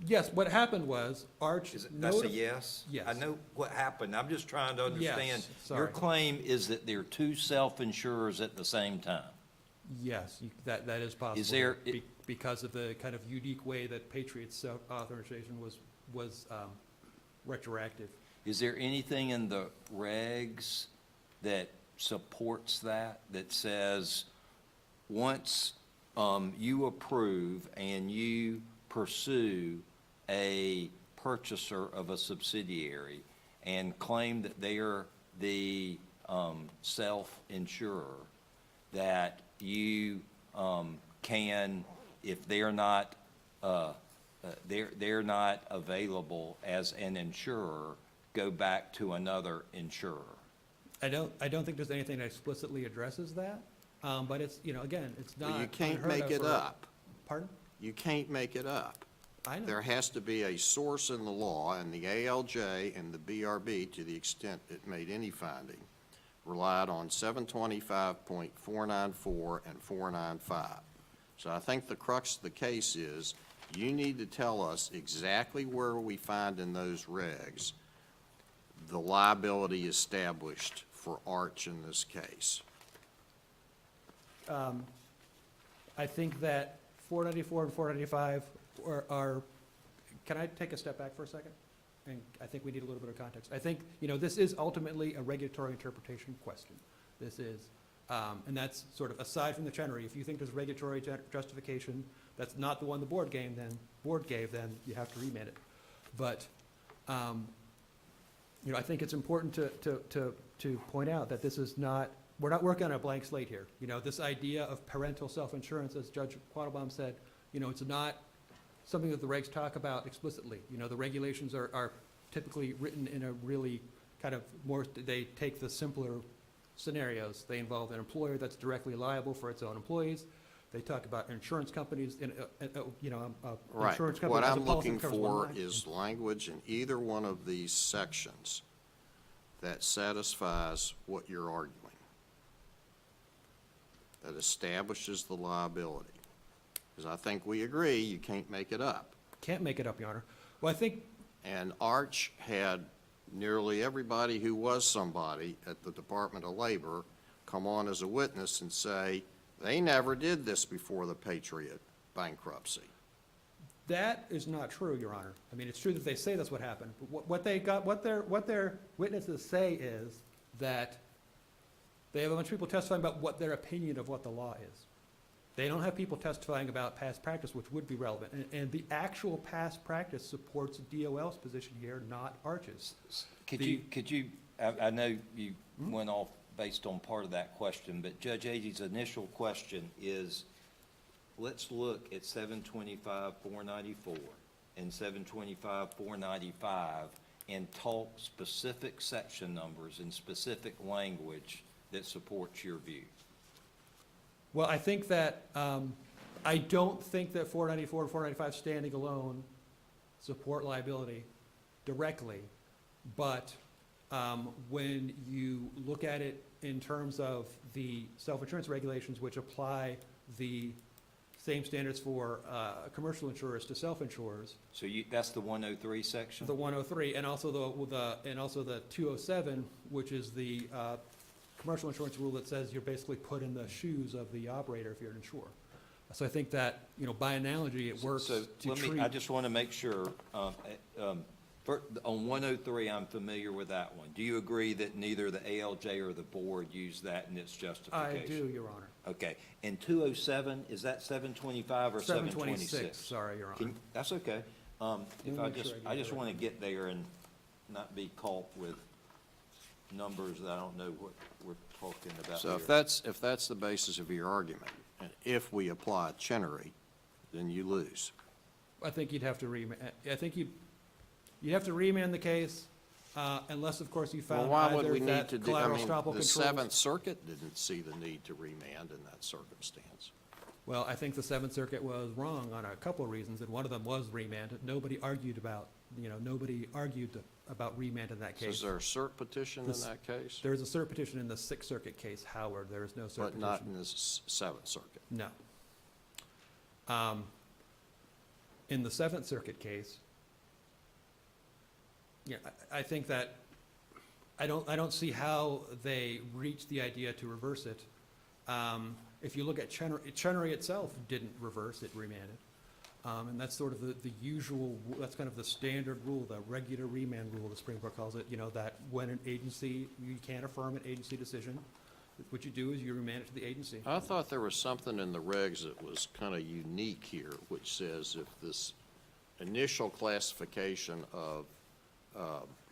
Yes, what happened was Arch. That's a yes? Yes. I know what happened. I'm just trying to understand. Yes, Your sorry. claim is that there are two self-insurers at the same time. Yes, that is possible. Is there- Because of the kind of unique way that Patriot's self-authorization was retroactive. Is there anything in the regs that supports that says, once you approve and you pursue a purchaser of a subsidiary and claim that they are the self-insurer, that you can, if they're not available as an insurer, go back to another insurer? I don't think there's anything that explicitly addresses that, but it's, again, it's not. Well, you can't unheard make of it for- up. Pardon? You can't make it up. I know. There has to be a source in the law, and the ALJ and the BRB, to the extent it made any finding, relied on 725.494 and 495. So I think the crux of the case is, you need to tell us exactly where we find in those regs the liability established for Arch in this case. I think that 494 and 495 are, can I take a step back for a second? And I think we need a little bit of context. I think, this is ultimately a regulatory interpretation question. This is, and that's sort of aside from the Chenery. If you think there's regulatory justification, that's not the one the board gave, then you have to remand it. But, I think it's important to point out that this is not, we're not working on a blank slate here. This idea of parental self-insurance, as Judge Quattlebaum said, it's not something that the regs talk about explicitly. The regulations are typically written in a really kind of more, they take the simpler scenarios. They involve an employer that's directly liable for its own employees. They talk about insurance companies, Right. insurance company What has a I'm policy looking that covers one for line. is language in either one of these sections that satisfies what you're arguing, that establishes the liability. Because I think we agree you can't make it up. Can't make it up, Your Honor. Well, I think, And Arch had nearly everybody who was somebody at the Department of Labor come on as a witness and say, they never did this before the Patriot bankruptcy. that is not true, Your Honor. I mean, it's true that they say that's what happened, but what their witnesses say is that they have a bunch of people testifying about what their opinion of what the law is. They don't have people testifying about past practice, which would be relevant, and the actual past practice supports DOL's position here, not Arch's. Could you, I know you went off based on part of that question, but Judge Agee's initial question is, let's look at 725-494 and 725-495 and talk specific section numbers and specific language that supports your view. Well, I think that, I don't think that 494 and 495 standing alone support liability directly, but when you look at it in terms of the self-insurance regulations, which apply the same standards for commercial insurers to self-insurers, So that's the 103 section? the 103, and also the 207, which is the commercial insurance rule that says you're basically put in the shoes of the operator if you're an insurer. So I think that, by analogy, it works So to let me, treat. I just want to make sure, on 103, I'm familiar with that one. Do you agree that neither the ALJ or the board used that in its I justification? do, Your Honor. Okay. And 207, is that 725 or 726? Sorry, Your Honor. That's okay. If me make sure I I get just it want to get there and not be caught with numbers that I don't know what we're talking about So here. if that's the basis of your argument, and if we apply Chenery then you lose. I think you'd have to you'd have to remand the case, unless, of course, you Well, found why would either we need that to do, I collateral mean, estoppel the controls. Seventh Circuit didn't see the need to remand in that circumstance. Well, I think the Seventh Circuit was wrong on a couple of reasons, and one of them was remand. Nobody argued about remand in that So case. is there a cert petition in This- that case? There is a cert petition in the Sixth Circuit case, Howard. There is no cert But not petition. in the Seventh Circuit? No. In the Seventh Circuit case, yeah, I think that, I don't see how they reached the idea to reverse it. If you look at Chenery itself didn't reverse, it remanded. And that's sort of the usual, that's kind of the standard rule, the regular remand rule, the Supreme Court calls it, that when an agency, you can't affirm an agency decision, what you do is you remand it to the agency. I thought there was something in the regs that was kind of unique here, which says if this initial classification of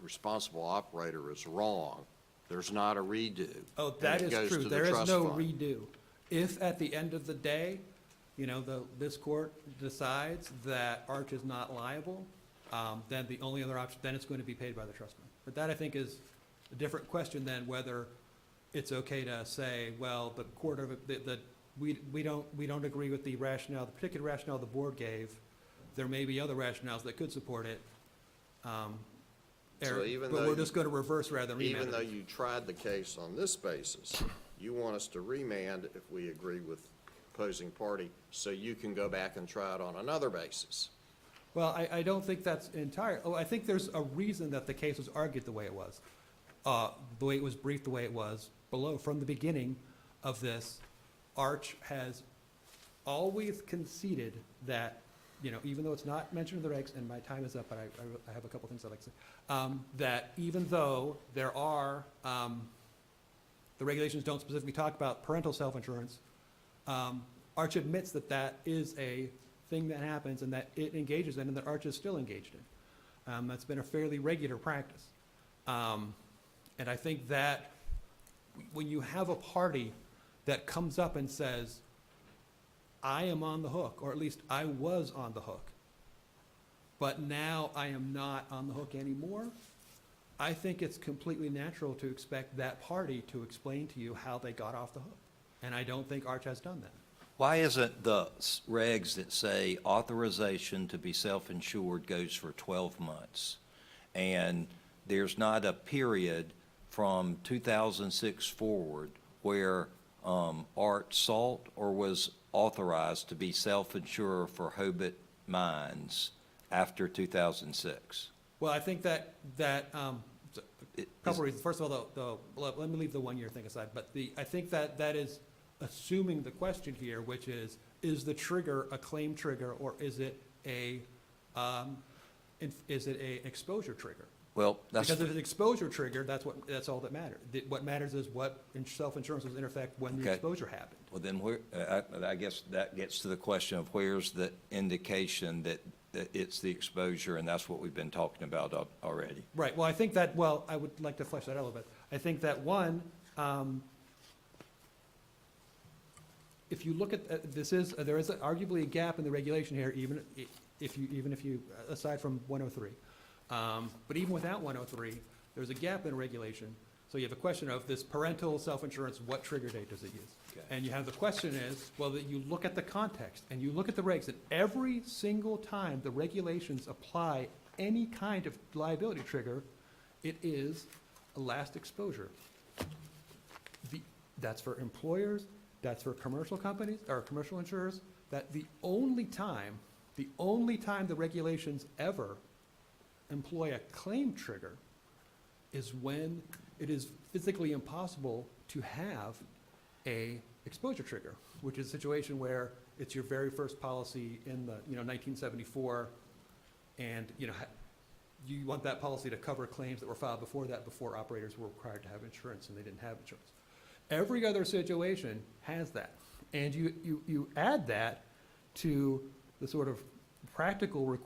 responsible operator is wrong, there's not a redo. Oh, and that it is goes true. to the There is trust no fund. redo. If at the end of the day, this court decides that Arch is not liable, then the only other option, then it's going to be paid by the trust fund. But that, I think, is a different question than whether it's okay to say, well, the court of, we don't agree with the rationale, the particular rationale the board gave. There may be other rationales that could support it. So even But though we're you- just going to reverse rather than remand Even though it. you tried the case on this basis, you want us to remand if we agree with opposing party, so you can go back and try it on another basis. Well, I don't think that's entire, I think there's a reason that the case was argued the way it was. The way it was briefed, the way it was below. From the beginning of this, Arch has always conceded that, even though it's not mentioned in the regs, and my time is up, but I have a couple things I'd like to say, that even though there are, the regulations don't specifically talk about parental self-insurance, Arch admits that that is a thing that happens and that it engages in and that Arch is still engaged in. That's been a fairly regular practice. And I think that when you have a party that comes up and says, I am on the hook, or at least I was on the hook, but now I am not on the hook anymore, I think it's completely natural to expect that party to explain to you how they got off the hook. And I don't think Arch has done that. Why isn't the regs that say authorization to be self-insured goes for 12 months? And there's not a period from 2006 forward where Arch sought or was authorized to be self-insurer for Hobet Mines after 2006? Well, I think that, a It- couple reasons. First of all, let me leave the one-year thing aside, but I think that is assuming the question here, which is the trigger a claim trigger, or is it a exposure trigger? Well, that's, Because if it's an exposure trigger, that's all that matters. What matters is what self-insurance was in effect when the Okay. exposure happened. well, then where, I guess that gets to the question of where's the indication that it's the exposure, and that's what we've been talking about already. Right, well, I think that, I would like to flesh that out a little bit. I think that one, if you look at, there is arguably a gap in the regulation here, even if you, aside from 103. But even without 103, there's a gap in regulation. So you have a question of this parental self-insurance, what trigger date does it use? Okay. And you have the question is, well, that you look at the context and you look at the regs, and every single time the regulations apply any kind of liability trigger, it is a last exposure. That's for employers, that's for commercial companies, or commercial insurers, that the only time the regulations ever employ a claim trigger is when it is physically impossible to have a exposure trigger, which is a situation where it's your very first policy in the 1974, and you want that policy to cover claims that were filed before that, before operators were required to have insurance and they didn't have insurance. Every other situation has that, and you add that to the sort of practical,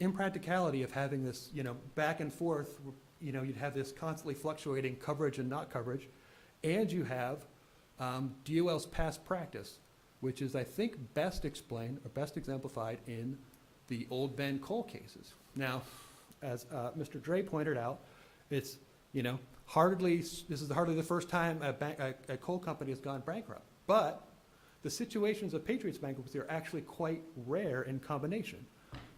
impracticality of having this, back and forth, you'd have this constantly fluctuating coverage and not coverage, and you have DOL's past practice which is, I think, best explained or best exemplified in the Old Ben coal cases. Now, as Mr. Dre pointed out, it's, this is hardly the first time a coal company has gone bankrupt. But the situations of Patriots bankruptcy are actually quite rare in combination.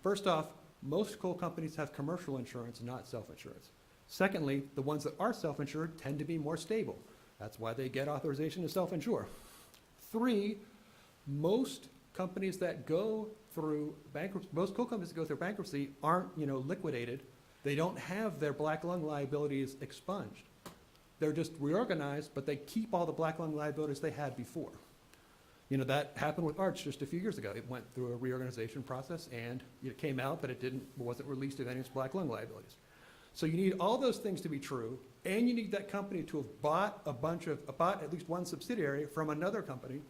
First off, most coal companies have commercial insurance, not self-insurance. Secondly, the ones that are self-insured tend to be more stable. That's why they get authorization to self-insure. 3, most companies that go through bankruptcy, most coal companies that go through bankruptcy aren't, liquidated. They don't have their black lung liabilities expunged. They're just reorganized, but they keep all the black lung liabilities they had before. That happened with Arch just a few years ago. It went through a reorganization process and it came out, but it wasn't released of any of its black lung liabilities. So you need all those things to be true, and you need that company to have bought at least one subsidiary from another company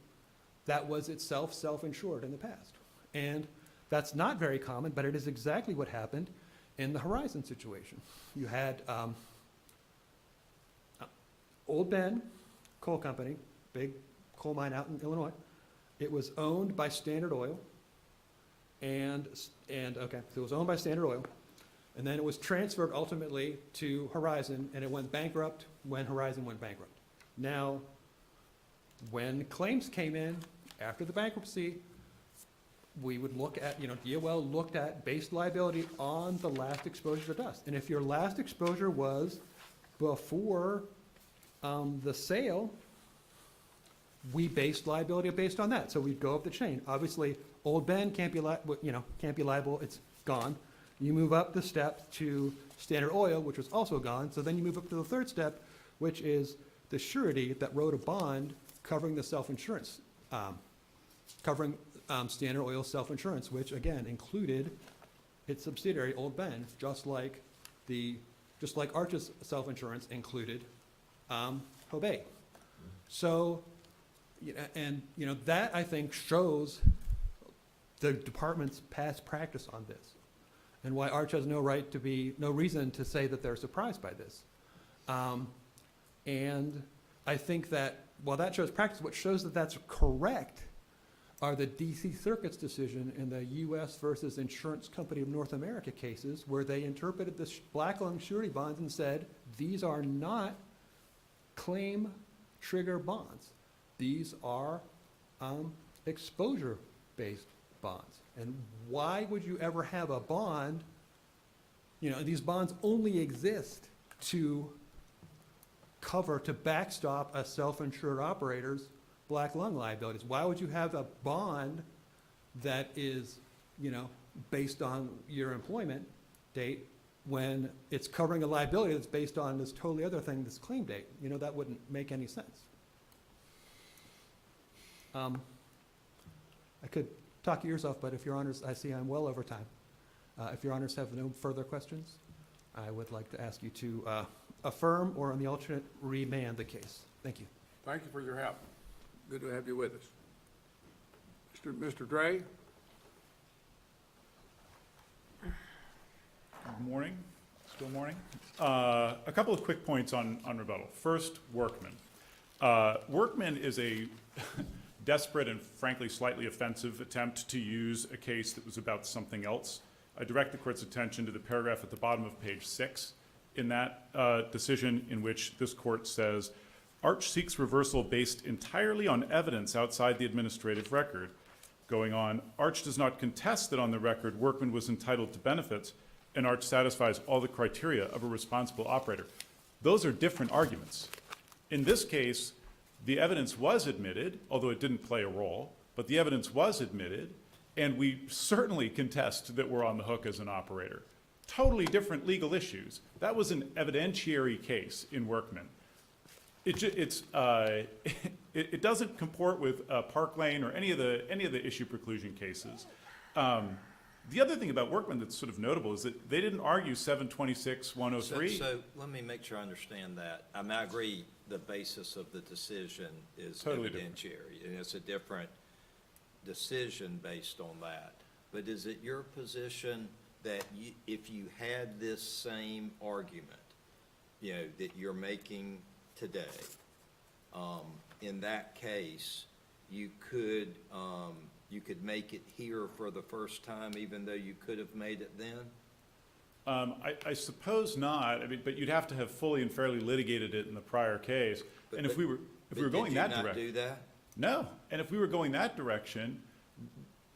that was itself self-insured in the past. And that's not very common, but it is exactly what happened in the Horizon situation. You had Old Ben Coal Company, big coal mine out in Illinois. It was owned by Standard Oil, so it was owned by Standard Oil, and then it was transferred ultimately to Horizon, and it went bankrupt when Horizon went bankrupt. Now, when claims came in after the bankruptcy, we would look at, DOL looked at based liability on the last exposure to dust. And if your last exposure was before the sale, we based liability based on that. So we'd go up the chain. Obviously, Old Ben can't be liable, it's gone. You move up the step to Standard Oil, which was also gone. So then you move up to the third step, which is the surety that wrote a bond covering the self-insurance, covering Standard Oil self-insurance, which again included its subsidiary Old Ben, just like Arch's self-insurance included Hobet. So, that I think shows the department's past practice on this, and why Arch has no reason to say that they're surprised by this. And I think that while that shows practice, what shows that that's correct are the DC Circuit's decision in the U.S. versus Insurance Company of North America cases, where they interpreted the black lung surety bonds and said, these are not claim trigger bonds. These are exposure-based bonds. And why would you ever have a bond? These bonds only exist to backstop a self-insured operator's black lung liabilities. Why would you have a bond that is, based on your employment date when it's covering a liability that's based on this totally other thing, this claim date? That wouldn't make any sense. I could talk your ears off, but if your honors, I see I'm well over time. If your honors have no further questions, I would like to ask you to affirm or on the alternate remand the case. Thank you. Thank you for your help. Good to have you with us. Mr. Dre? Good morning, still morning. A couple of quick points on rebuttal. First, Workman. Workman is a desperate and frankly slightly offensive attempt to use a case that was about something else. I direct the court's attention to the paragraph at the bottom of page 6 in that decision, in which this court says, Arch seeks reversal based entirely on evidence outside the administrative record. Going on, Arch does not contest that on the record Workman was entitled to benefits, and Arch satisfies all the criteria of a responsible operator. Those are different arguments. In this case, the evidence was admitted, although it didn't play a role, but the evidence was admitted, and we certainly contest that we're on the hook as an operator. Totally different legal issues. That was an evidentiary case in Workman. It doesn't comport with Park Lane or any of the issue preclusion cases. The other thing about Workman that's sort of notable is that they didn't argue 726-103. So let me make sure I understand that. I mean, I agree the basis of the decision is Totally evidentiary, and it's a different decision based on that. But is it your position that if you had this same argument, that you're making today, in that case, you could make it here for the first time, even though you could have made it then? I suppose not, I mean, but you'd have to have fully and fairly litigated it in the prior case. And if we were going that Did you not direction. do that? No, and if we were going that direction,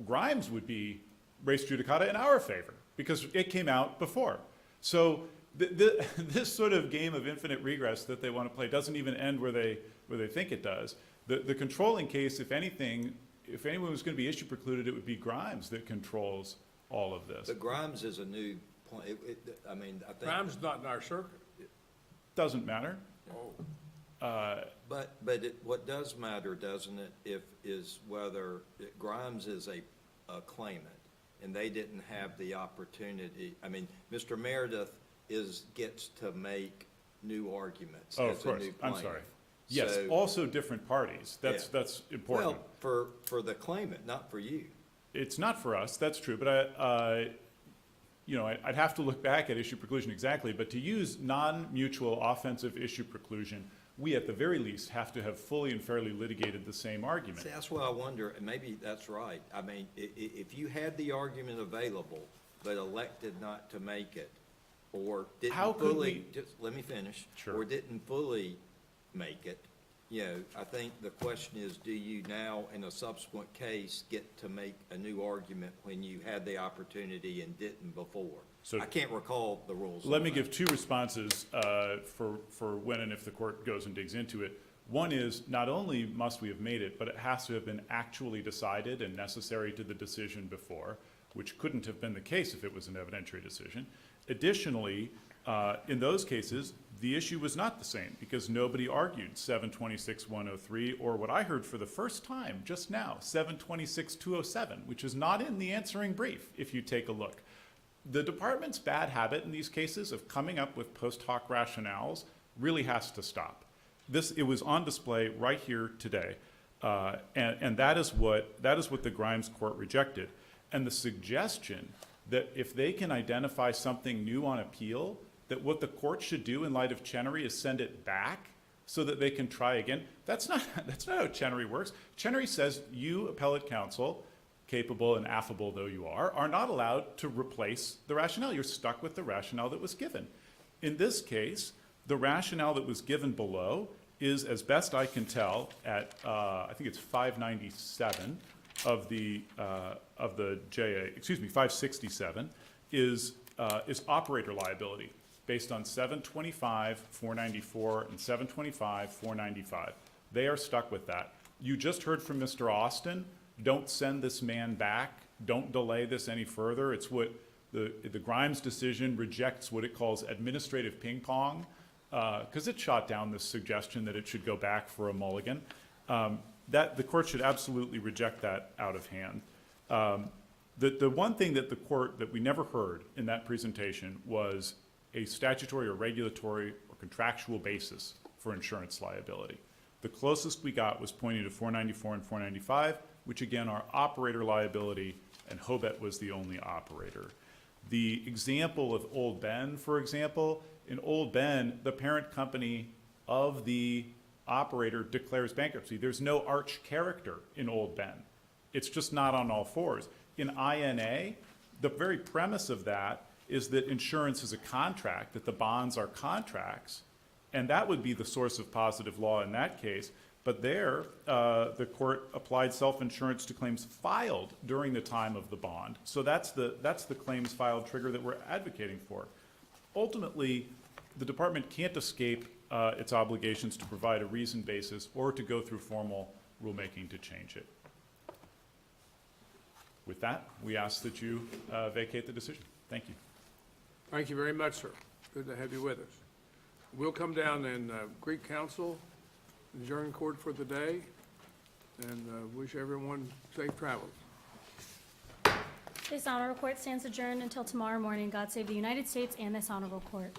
Grimes would be res judicata in our favor, because it came out before. So this sort of game of infinite regress that they want to play doesn't even end where they think it does. The controlling case, if anything, if anyone was going to be issue precluded, it would be Grimes that controls all of this. But Grimes is a new point, I mean, I think. Grimes is not in our circuit. Doesn't matter. Oh, But what does matter, doesn't it, is whether Grimes is a claimant, and they didn't have the opportunity. I mean, Mr. Meredith gets to make new arguments Oh, as of a course, new I'm plaintiff. sorry. Yes, So- also different parties, that's important. Well, for the claimant, not for you. It's not for us, that's true, but I'd have to look back at issue preclusion exactly, but to use non-mutual offensive issue preclusion, we at the very least have to have fully and fairly litigated the same argument. See, that's why I wonder, and maybe that's right. I mean, if you had the argument available, but elected not to make it, or How didn't could fully, we- just let me finish. Sure. Or didn't fully make it, I think the question is, do you now, in a subsequent case, get to make a new argument when you had the opportunity and didn't before? So- I can't recall the rules. Let on me that. give two responses for when and if the court goes and digs into it. One is, not only must we have made it, but it has to have been actually decided and necessary to the decision before, which couldn't have been the case if it was an evidentiary decision. Additionally, in those cases, the issue was not the same because nobody argued 726-103 or what I heard for the first time just now, 726-207, which is not in the answering brief if you take a look. The department's bad habit in these cases of coming up with post hoc rationales really has to stop. It was on display right here today, and that is what the Grimes court rejected. And the suggestion that if they can identify something new on appeal, that what the court should do in light of Chenery is send it back so that they can try again, that's not how Chenery works. Chenery says you, appellate counsel, capable and affable though you are not allowed to replace the rationale. You're stuck with the rationale that was given. In this case, the rationale that was given below is, as best I can tell, at I think it's 597 of the JA, 567, is operator liability based on 725-494 and 725-495. They are stuck with that. You just heard from Mr. Austin. Don't send this man back. Don't delay this any further. It's what the Grimes decision rejects what it calls administrative ping pong, because it shot down this suggestion that it should go back for a mulligan. That the court should absolutely reject that out of hand. The one thing that the court, that we never heard in that presentation was a statutory or regulatory or contractual basis for insurance liability. The closest we got was pointing to 494 and 495, which again are operator liability, and Hobet was the only operator. The example of Old Ben, for example, in Old Ben, the parent company of the operator declares bankruptcy. There's no arch character in Old Ben. It's just not on all fours. In INA, the very premise of that is that insurance is a contract, that the bonds are contracts, and that would be the source of positive law in that case. But there, the court applied self-insurance to claims filed during the time of the bond. So that's the claims filed trigger that we're advocating for. Ultimately, the department can't escape its obligations to provide a reasoned basis or to go through formal rulemaking to change it. With that, we ask that you vacate the decision. Thank you. thank you very much, sir. Good to have you with us. We'll come down and greet counsel, adjourn court for the day, and wish everyone safe travels. This honorable court stands adjourned until tomorrow morning. God save the United States and this honorable court.